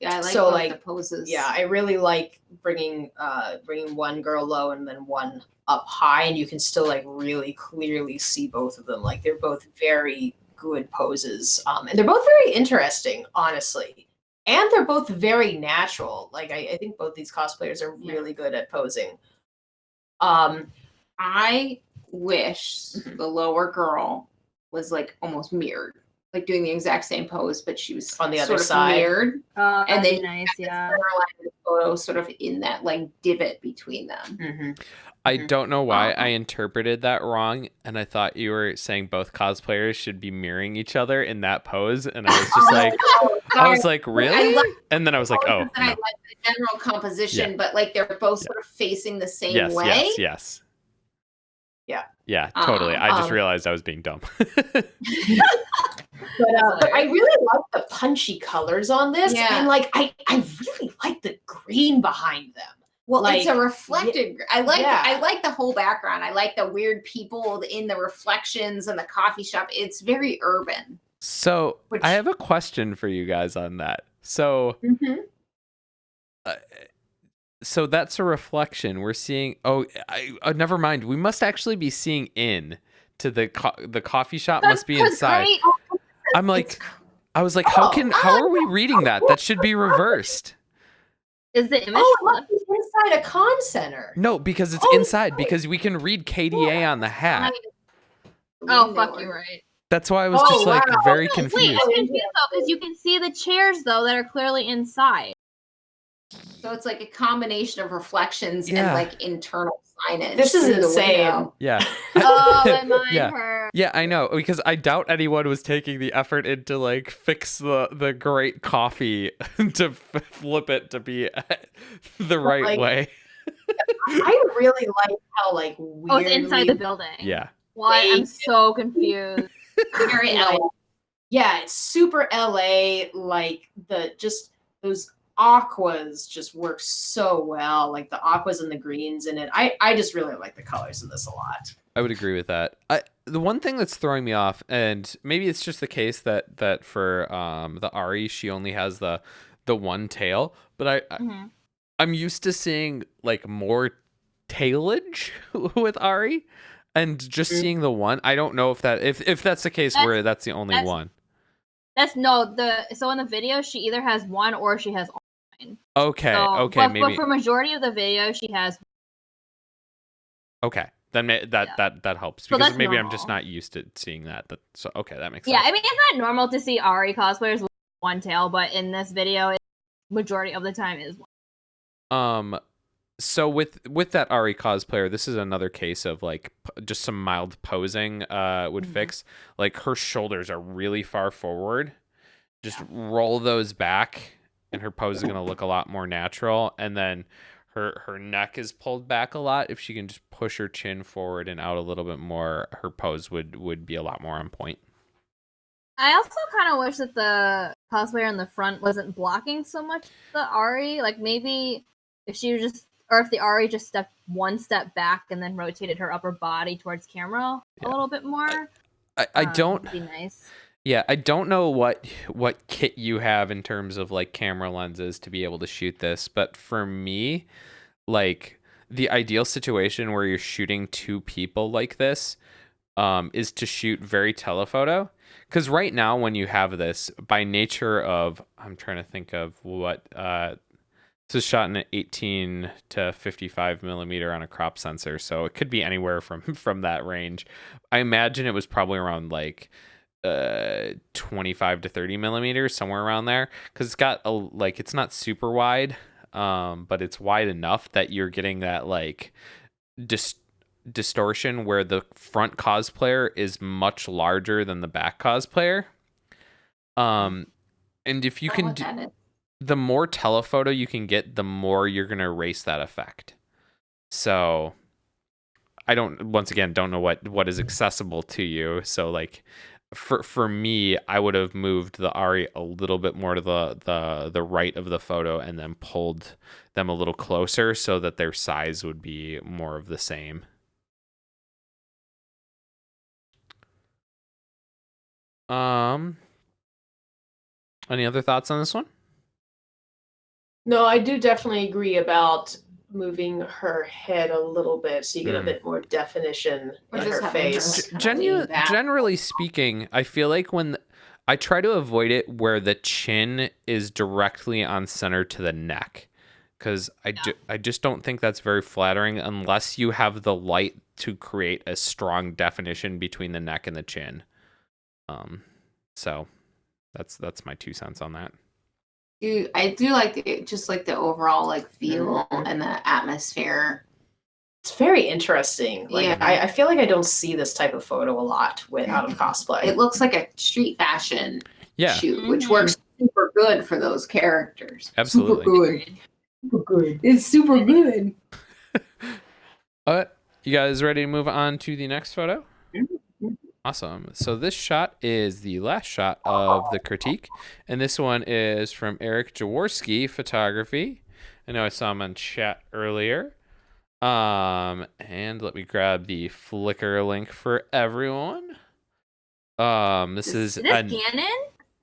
like the poses. Yeah, I really like bringing one girl low and then one up high, and you can still like really clearly see both of them. Like they're both very good poses, and they're both very interesting, honestly, and they're both very natural. Like I think both these cosplayers are really good at posing. I wish the lower girl was like almost mirrored, like doing the exact same pose, but she was on the sort other of side. Mirrored. And then nice, the center line of the photo sort of in that like divot between them. I don't know why I interpreted that wrong, and I thought you were saying both cosplayers should be mirroring each other in that pose, and I was just like, I was like, really? And then I was like, oh. I like the general composition, but like they're both sort of facing the same way. Yes. Yeah, totally. I just realized I was being dumb. But I really like the punchy colors on this, and like I really like the green behind them. Well, like, it's a reflected. I yeah. like the whole background. I like the weird people in the reflections and the coffee shop. It's very urban. So I have a question for you guys on that. So, so that's a reflection. We're seeing. Oh, never mind. We must actually be seeing in to the coffee shop. Must be inside. I'm like, I was like, how are we reading that? That should be reversed. Is the image? Oh, it must be inside a con center. No, because it's inside. Because we can read KDA on the hat. Oh, fuck you, right? That's why I was just like very confused. Wait, I'm confused though, because you can see the chairs though that are clearly inside. So it's like a combination of reflections and like internal signage. This is insane. Yeah. Oh, my mind hurt. Yeah, I know, because I doubt anyone was taking the effort into like fix the great coffee to flip it to be the right way. I really like how like weirdly... Oh, it's inside the building. Yeah. Why? I'm so confused. Very LA. Yeah, it's super LA. Like those aquas just work so well. Like the aquas and the greens in it. I just really like the colors in this a lot. I would agree with that. The one thing that's throwing me off, and maybe it's just the case that for the Ari, she only has the one tail, but I'm used to seeing like more tailage with Ari, and just seeing the one. I don't know if that's the case where that's the only one. So in the video she either has one or she has all nine. Okay, so, maybe. But for majority of the video she has. Okay. Then that helps, because maybe normal. I'm just not used to seeing that. So okay, that makes sense. Yeah, I mean it's not normal to see Ari cosplayers with one tail, but in this video, majority of the time is one. So with that Ari cosplayer, this is another case of like just some mild posing would fix. Like her shoulders are really far forward. Just roll those back, and her pose is gonna look a lot more natural. And then her neck is pulled back a lot. If she can just push her chin forward and out a little bit more, her pose would be a lot more on point. I also kind of wish that the cosplayer in the front wasn't blocking so much the Ari. Like maybe if she was just, or if the Ari just stepped one step back and then rotated her upper body towards camera a little bit more. I don't. Would be nice. Yeah, I don't know what kit you have in terms of like camera lenses to be able to shoot this, but for me, like the ideal situation where you're shooting two people like this is to shoot very telephoto. Because right now when you have this, by nature of, I'm trying to think of what, this is shot in an 18 to 55 millimeter on a crop sensor, so it could be anywhere from that range. I imagine it was probably around like 25 to 30 millimeters, somewhere around there, because it's got it's not super wide, but it's wide enough that you're getting that like distortion where the front cosplayer is much larger than the back cosplayer. And if you can do, the more telephoto you can get, the more you're gonna erase that effect. So I don't know what is accessible to you. So like for me, I would have moved the Ari a little bit more to the right of the photo and then pulled them a little closer so that their size would be more of the same. Any other thoughts on this one? No, I do definitely agree about moving her head a little bit so you get a bit more definition in her face. Generally speaking, I feel like when I try to avoid it where the chin is directly on center to the neck, because I just don't think that's very flattering unless you have the light to create a strong definition between the neck and the chin. So that's my 2 cents on that. I do like the overall like feel and the atmosphere. It's very interesting. Like I feel like I don't see this type of photo a lot out of cosplay. It looks like a street fashion shoot, which works super good for those characters. Absolutely. Super good. It's super good. You guys ready to move on to the next photo? Awesome. So this shot is the last shot of the critique, and this one is from Eric Jaworski Photography. I know I saw him on chat earlier. And let me grab the Flickr link for everyone. This is Is this Ganon?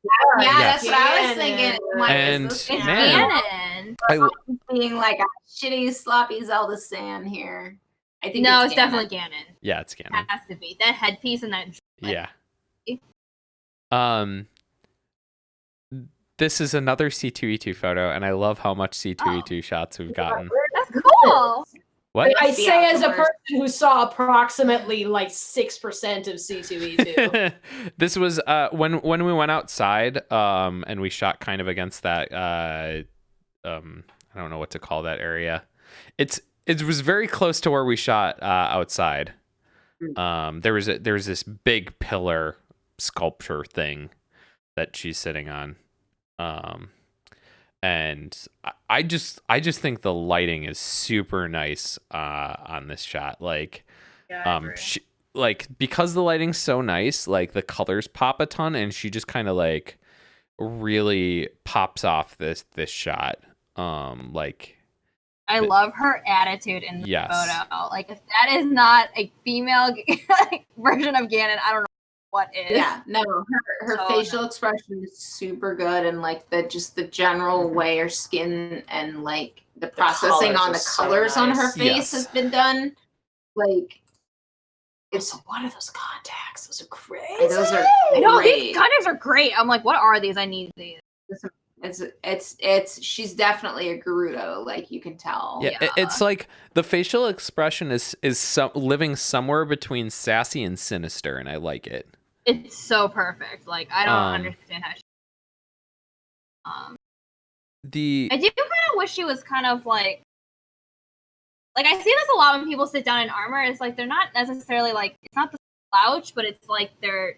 Yeah, Yes. that's what I was thinking. I'm like, And is this It's man, Ganon. being like a shitty, sloppy Zelda Sam here? I think No, it's it's definitely Ganon. yeah, it's Ganon. It has to be. That headpiece and that. Yeah. This is another C2E2 photo, and I love how much C2E2 shots we've gotten. That's cool. What? I Must be say as a afterwards. person who saw approximately like 6% of C2E2. This was when we went outside and we shot kind of against that I don't know what to call that area. It was very close to where we shot outside. There was this big pillar sculpture thing that she's sitting on. And I just think the lighting is super nice on this shot. Like because the lighting's so nice, like the colors pop a ton, and she just kind of like really pops off this shot. I love her attitude in the Yes. photo. Like, if that is not a female version of Ganon, I don't know what is. Yeah, no, her So facial expression is super good, and like the general way her skin and like the processing colors on are the so colors on her nice. face Yes. has been done. Like, So what are those contacts? Those are crazy. those are I know, great. these contacts are great. I'm like, what are these? I need these. It's she's definitely a Gerudo, like you can tell. Yeah, it's like the facial expression is living somewhere between sassy and sinister, and I like it. It's so perfect. Like, I don't understand how she. I do kind of wish she was kind of like I see this a lot when people sit down in armor. It's like they're not necessarily like, it's not the slouch, but it's like they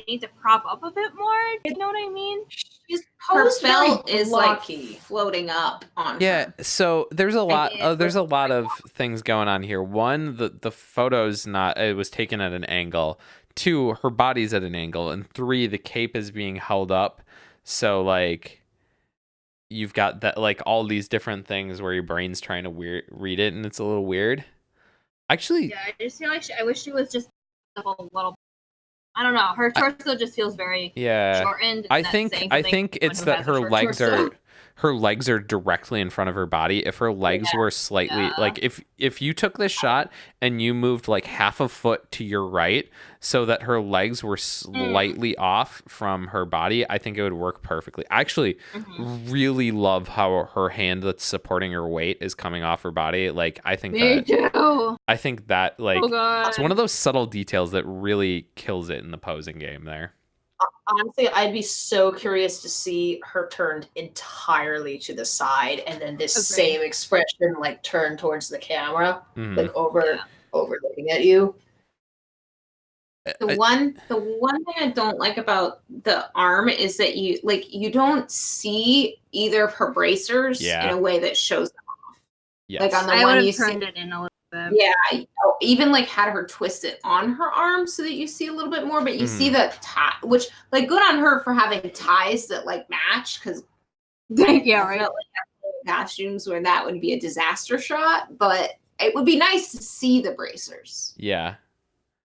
need to prop up a bit more. Do you know what I mean? Her Posed very belt is like blocky. floating up on Yeah, her. so there's a lot is. there's a lot of things going on here. One, the photo's not, it was taken at an angle. Two, her body's at an angle, and three, the cape is being held up. So like you've got that, like all these different things where your brain's trying to read it, and it's a little weird. Actually, Yeah, I just feel like I wish she was just a little. I don't know. Her torso just feels very shortened. I think it's that her legs are directly in front of her body. If her legs were slightly like if you took this shot and you moved like half a foot to your right so that her legs were slightly off from her body, I think it would work perfectly. I actually really love how her hand that's supporting her weight is coming off her body. Like I think that like it's one of those subtle details that really kills it in the posing game there. Honestly, I'd be so curious to see her turned entirely to the side, and then this same expression like turned towards the camera, like over looking at you. The one thing I don't like about the arm is that you don't see either of her bracers in a way that shows them off. Yes. Like on the I one would you have turned see, it in a little bit. yeah, even like had her twist it on her arm so that you see a little bit more, but you see the tie, which like good on her for having ties that like match, because yeah, right. Costumes where that would be a disaster shot, but it would be nice to see the bracers. Yeah.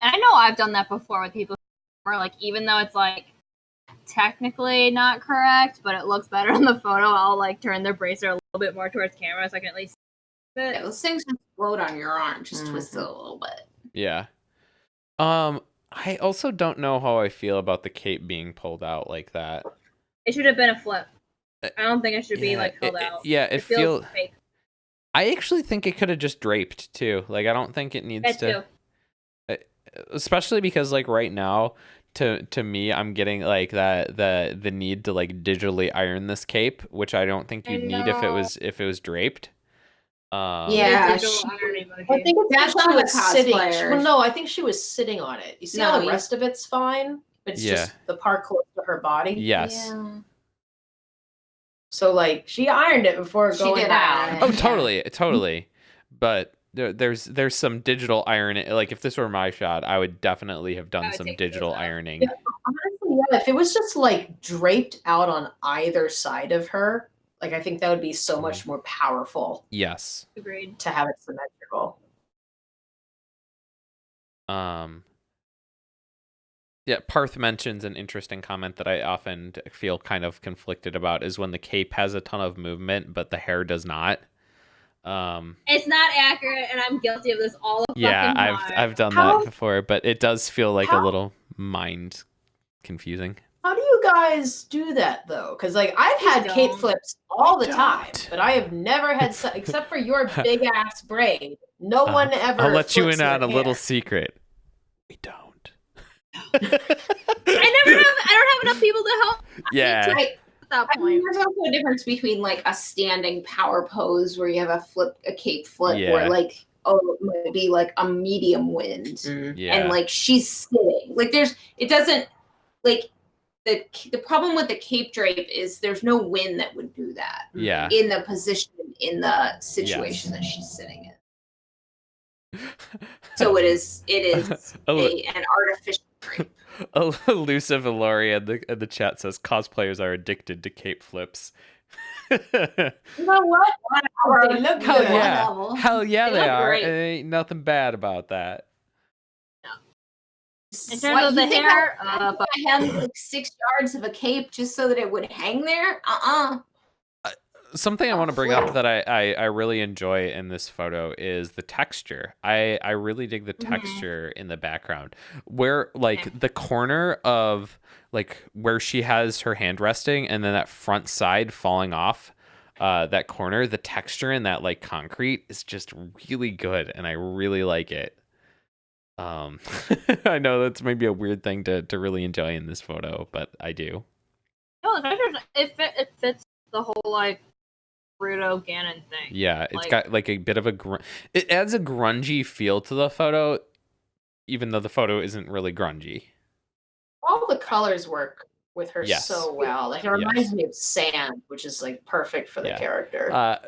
And I know I've done that before with people, where like even though it's like technically not correct, but it looks better in the photo, I'll like turn the bracer a little bit more towards camera so I can at least see it. Yeah, those things just float on your arm, just twist it a little bit. Yeah. I also don't know how I feel about the cape being pulled out like that. It should have been a flip. I don't think it should be like pulled out. It feels fake. I actually think it could have just draped too. Like I don't think it needs to. Especially because like right now, to me, I'm getting like the need to like digitally iron this cape, which I don't think you'd need if it was draped. I think it's That's she on the was sitting. cosplayers. Well, no, I think she was sitting on it. You see how the rest of it's fine? It's just the part close to her body. Yes. Yeah. So like she ironed it before going down. Oh, totally. But there's some digital ironing. Like if this were my shot, I would definitely have done some digital ironing. Yeah, honestly, yeah. If it was just like draped out on either side of her, Like, I think that would be so much more powerful. Yes. Agreed. To have it symmetrical. Yeah, Parth mentions an interesting comment that I often feel kind of conflicted about is when the cape has a ton of movement, but the hair does not. It's not accurate, and I'm guilty of this all the yeah, fucking time. I've done that before, but it does feel like a little mind confusing. How do you guys do that though? Because like I've had cape flips all the time, but I have never had except for your big ass braid. No one ever. I'll let you in flips on a their little hair. secret. We don't. I don't have enough people to help. Yeah. That I mean, there's also a difference between like a standing power pose where you have a cape flip, or like maybe like a medium wind, and like she's sitting. Like it doesn't like the problem with the cape drape is there's no wind that would do that. Yeah. In the position, in the situation that she's sitting in. So it is an artificial drape. Elusive Ilori in the chat says cosplayers are addicted to cape flips. You know what? They look Hell good. yeah. Hell yeah, they are. great. Ain't nothing bad about that. In terms of the hair, I had like 6 yards of a cape just so that it would hang there. Something I want to bring up that I really enjoy in this photo is the texture. I really dig the texture in the background, where like the corner of like where she has her hand resting and then that front side falling off, that corner, the texture in that like concrete is just really good, and I really like it. I know that's maybe a weird thing to really enjoy in this photo, but I do. No, it fits the whole like Naruto Ganon thing. Yeah, it's got like a bit of it adds a grungy feel to the photo, even though the photo isn't really grungy. All the colors work with her so well. Like it reminds me of sand, which is like perfect for the character.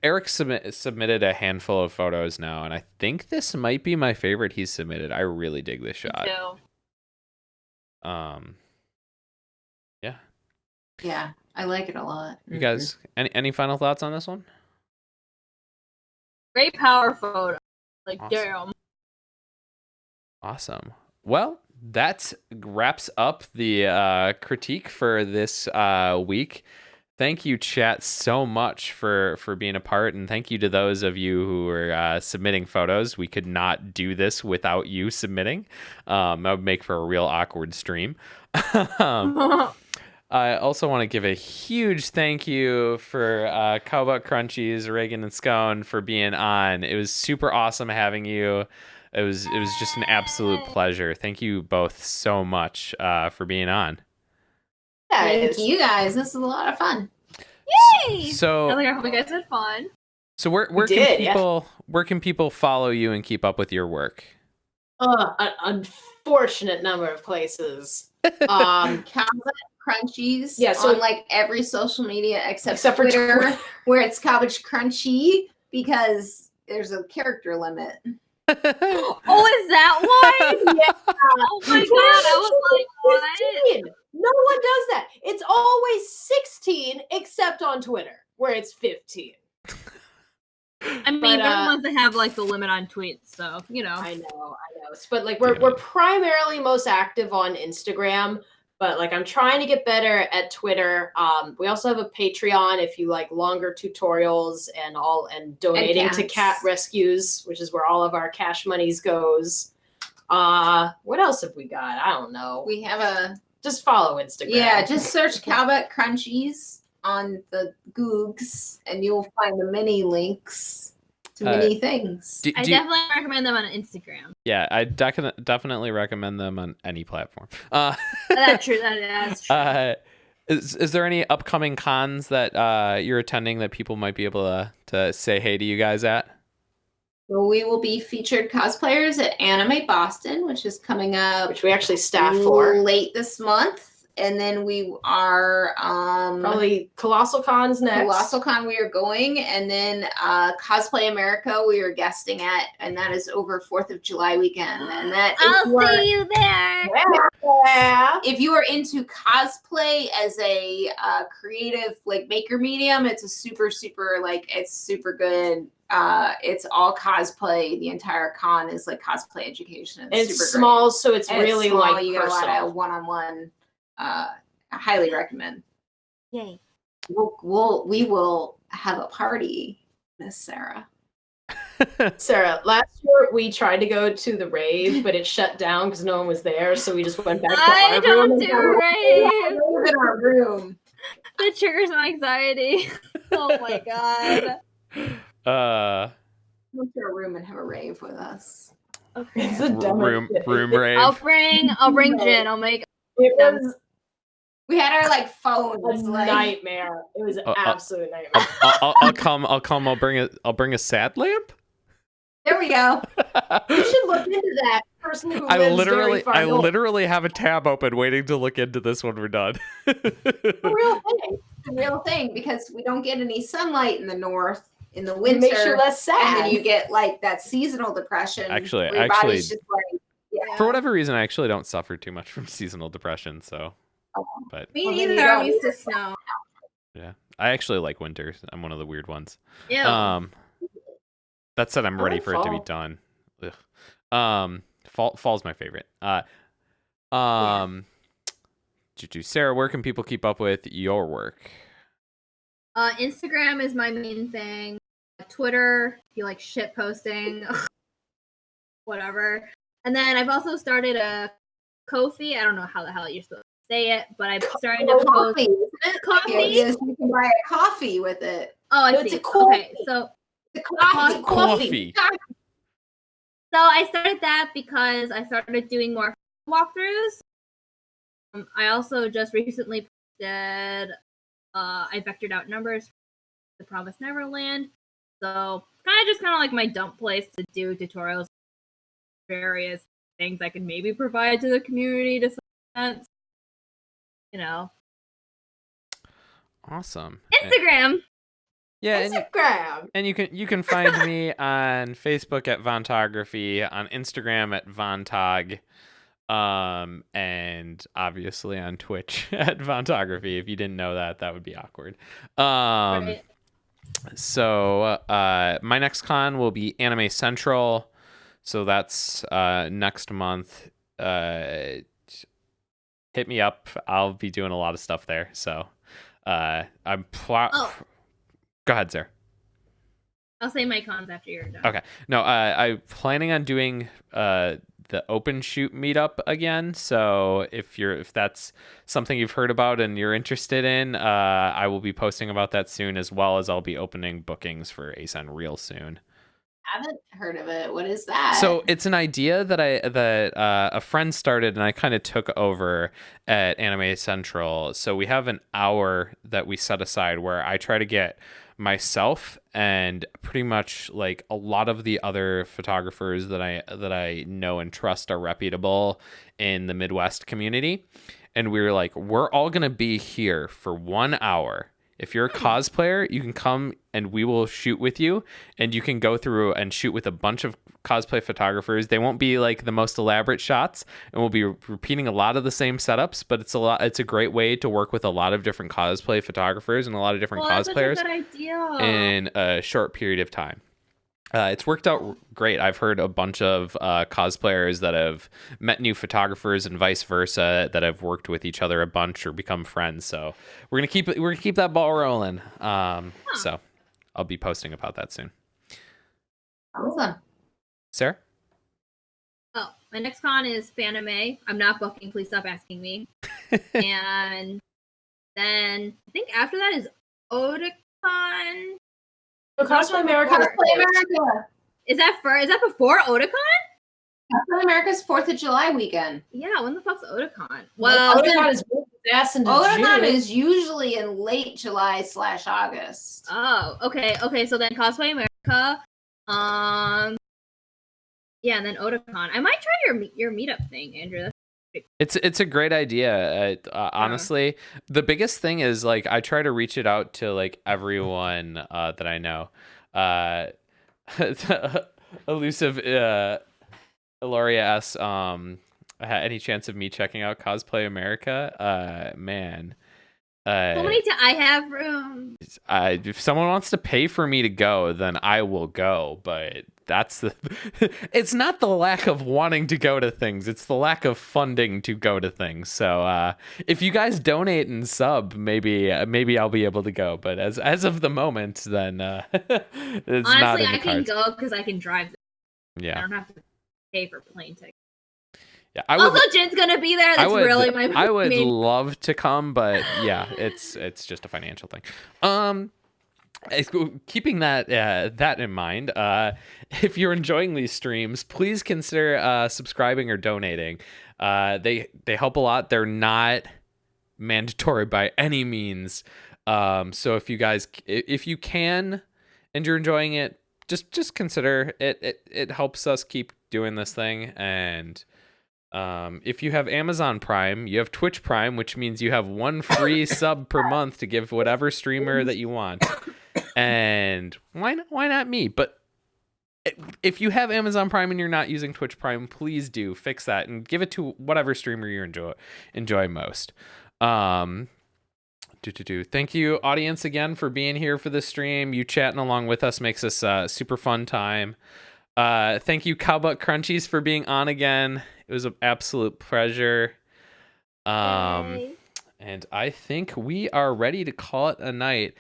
Eric submitted a handful of photos now, and I think this might be my favorite he's submitted. I really dig this shot. Yeah. Yeah, I like it a lot. You guys, any final thoughts on this one? Great power photo. Like, awesome. Damn. Awesome. Well, that wraps up the critique for this week. Thank you, chat, so much for being a part, and thank you to those of you who are submitting photos. We could not do this without you submitting. That would make for a real awkward stream. I also want to give a huge thank you for Cowbutt Crunchies, Reagan and Scone for being on. It was super awesome having you. It was just an absolute pleasure. Thank you both so much for being on. Thank you guys. This was a lot of fun. Yay! So I hope you guys had fun. So where can people follow you and keep up with your work? An unfortunate number of places. Cowbutt Crunchies. Yeah, so on like every social media except for Twitter, where it's Cowbutt Crunchy because there's a character limit. Oh, is that why? Yeah. Oh my god, I was like, what? No one does that. It's always 16, except on Twitter, where it's 15. I mean, they're the ones that have like the limit on tweets, so you know. I know. But like we're primarily most active on Instagram. But like I'm trying to get better at Twitter. We also have a Patreon if you like longer tutorials and donating to cat rescues, which is where all of our cash monies goes. What else have we got? I don't know. We have just follow Instagram. Yeah, just search Cowbutt Crunchies on the Googs and you'll find the many links to many things. I definitely recommend them on Instagram. Yeah, I definitely recommend them on any platform. That's true. That's true. Is there any upcoming cons that you're attending that people might be able to say hey to you guys at? Well, we will be featured cosplayers at Anime Boston, which is coming up. Which we actually staff for late this month. and then we are Probably Colossal Con's next. Colossal Con we are going, and then Cosplay America we are guesting at, and that is over 4th of July weekend. And that I'll see you there. Yeah. if you are into cosplay as a creative like maker medium, it's a super it's super good. It's all cosplay. The entire con is like cosplay education. It's super small, great. so it's And really small, like you get a lot personal. of one-on-one. I highly recommend. Yay. We will have a party, Miss Sarah. Sarah, last year we tried to go to the rave, but it shut down because no one was there. So we just went back to I our don't room. do rave. We're in our room. That triggers my anxiety. Oh my god. Come to our room and have a rave with us. Okay. It's the dumbest shit. room rave. I'll bring gin. I'll make It was We had our like a phones. Like, nightmare. It was an absolute nightmare. I'll come. I'll bring a sad lamp. there we go. You should look into that person who I lives very far I north. literally have a tab open waiting to look into this when we're done. It's a real thing. It's a real thing because we don't get any sunlight in the north in the It winter. makes you less sad. and then you get like that seasonal depression. Actually- where your body's just like, yeah. For whatever reason, I actually don't suffer too much from seasonal depression. So, but Me Well, then neither. you I'm don't used to snow. yeah, I actually like winter. I'm one of the weird ones. Ew. That said, I'm I ready like for it to be fall. done. Ugh. Fall's my favorite. Sarah, where can people keep up with your work? Instagram is my main thing. Twitter, if you like shit posting, whatever. And then I've also started a Ko-fi. I don't know how the hell you're supposed to say it, but I'm starting to post Coffee, isn't it? coffee. Yes, you can buy a coffee with it. Oh, I No, it's see. a coffee. Okay, so The coffee. Coffee. I started that because I started doing more walkthroughs. I also just recently posted. I vectored out numbers for The Promised Neverland. So kind of like my dump place to do tutorials, various things I can maybe provide to the community to some extent. You know, Awesome. Instagram. Yeah, and Instagram. And you can find me on Facebook at Vontography, on Instagram at Vontog, and obviously on Twitch at Vontography. If you didn't know that, that would be awkward. Right. So my next con will be Anime Central, so that's next month. Hit me up. I'll be doing a lot of stuff there. So I'm Go ahead, Sarah. I'll say my cons after you're done. Okay. No, I'm planning on doing the open shoot meetup again. So if that's something you've heard about and you're interested in, I will be posting about that soon, as well as I'll be opening bookings for ASEN real soon. Haven't heard of it. What is that? So it's an idea that a friend started and I kind of took over at Anime Central. So we have an hour that we set aside where I try to get myself and pretty much like a lot of the other photographers that I know and trust are reputable in the Midwest community. And we were like, we're all going to be here for 1 hour. If you're a cosplayer, you can come and we will shoot with you, and you can go through and shoot with a bunch of cosplay photographers. They won't be like the most elaborate shots, and we'll be repeating a lot of the same setups, but it's a great way to work with a lot of different cosplay photographers and a lot of different cosplayers That's such a good idea. in a short period of time. It's worked out great. I've heard a bunch of cosplayers that have met new photographers and vice versa that have worked with each other a bunch or become friends. So we're gonna keep that ball rolling. So I'll be posting about that soon. Awesome. Sarah? Oh, my next con is Fanime. I'm not booking. Please stop asking me. And then I think after that is Otakon. Cosplay America. Cosplay America. Is that before Otakon? Cosplay America's 4th of July weekend. Yeah, when the fuck's Otakon? Well, Otakon is ass into Otakon June. is usually in late July/August. oh, okay. So then Cosplay America. Yeah, and then Otakon. I might try your meetup thing, Andrew. It's a great idea. Honestly, the biggest thing is like I try to reach it out to like everyone that I know. Elusive Eloria asks, any chance of me checking out Cosplay America? Man. So many I have room. If someone wants to pay for me to go, then I will go. But that's the. It's not the lack of wanting to go to things; it's the lack of funding to go to things. So if you guys donate and sub, maybe I'll be able to go. But as of the moment, then it's Honestly, not in the I can cards. go because I can drive. Yeah, I don't have to pay for plane tickets. yeah. Also, Jin's gonna be there. That's really my. I would love to come, but yeah, it's just a financial thing. Keeping that in mind, if you're enjoying these streams, please consider subscribing or donating. They help a lot. They're not mandatory by any means. So if you can and you're enjoying it, just consider it. It helps us keep doing this thing. And if you have Amazon Prime, you have Twitch Prime, which means you have one free sub per month to give whatever streamer that you want. And why not me? But if you have Amazon Prime and you're not using Twitch Prime, please do fix that and give it to whatever streamer you enjoy most. Thank you, audience, again for being here for this stream. You chatting along with us makes us super fun time. Thank you, Cowbutt Crunchies, for being on again. It was an absolute pleasure. And I think we are ready to call it a night.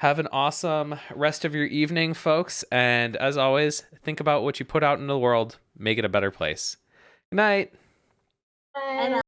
Have an awesome rest of your evening, folks. And as always, think about what you put out in the world. Make it a better place. Good night. Bye.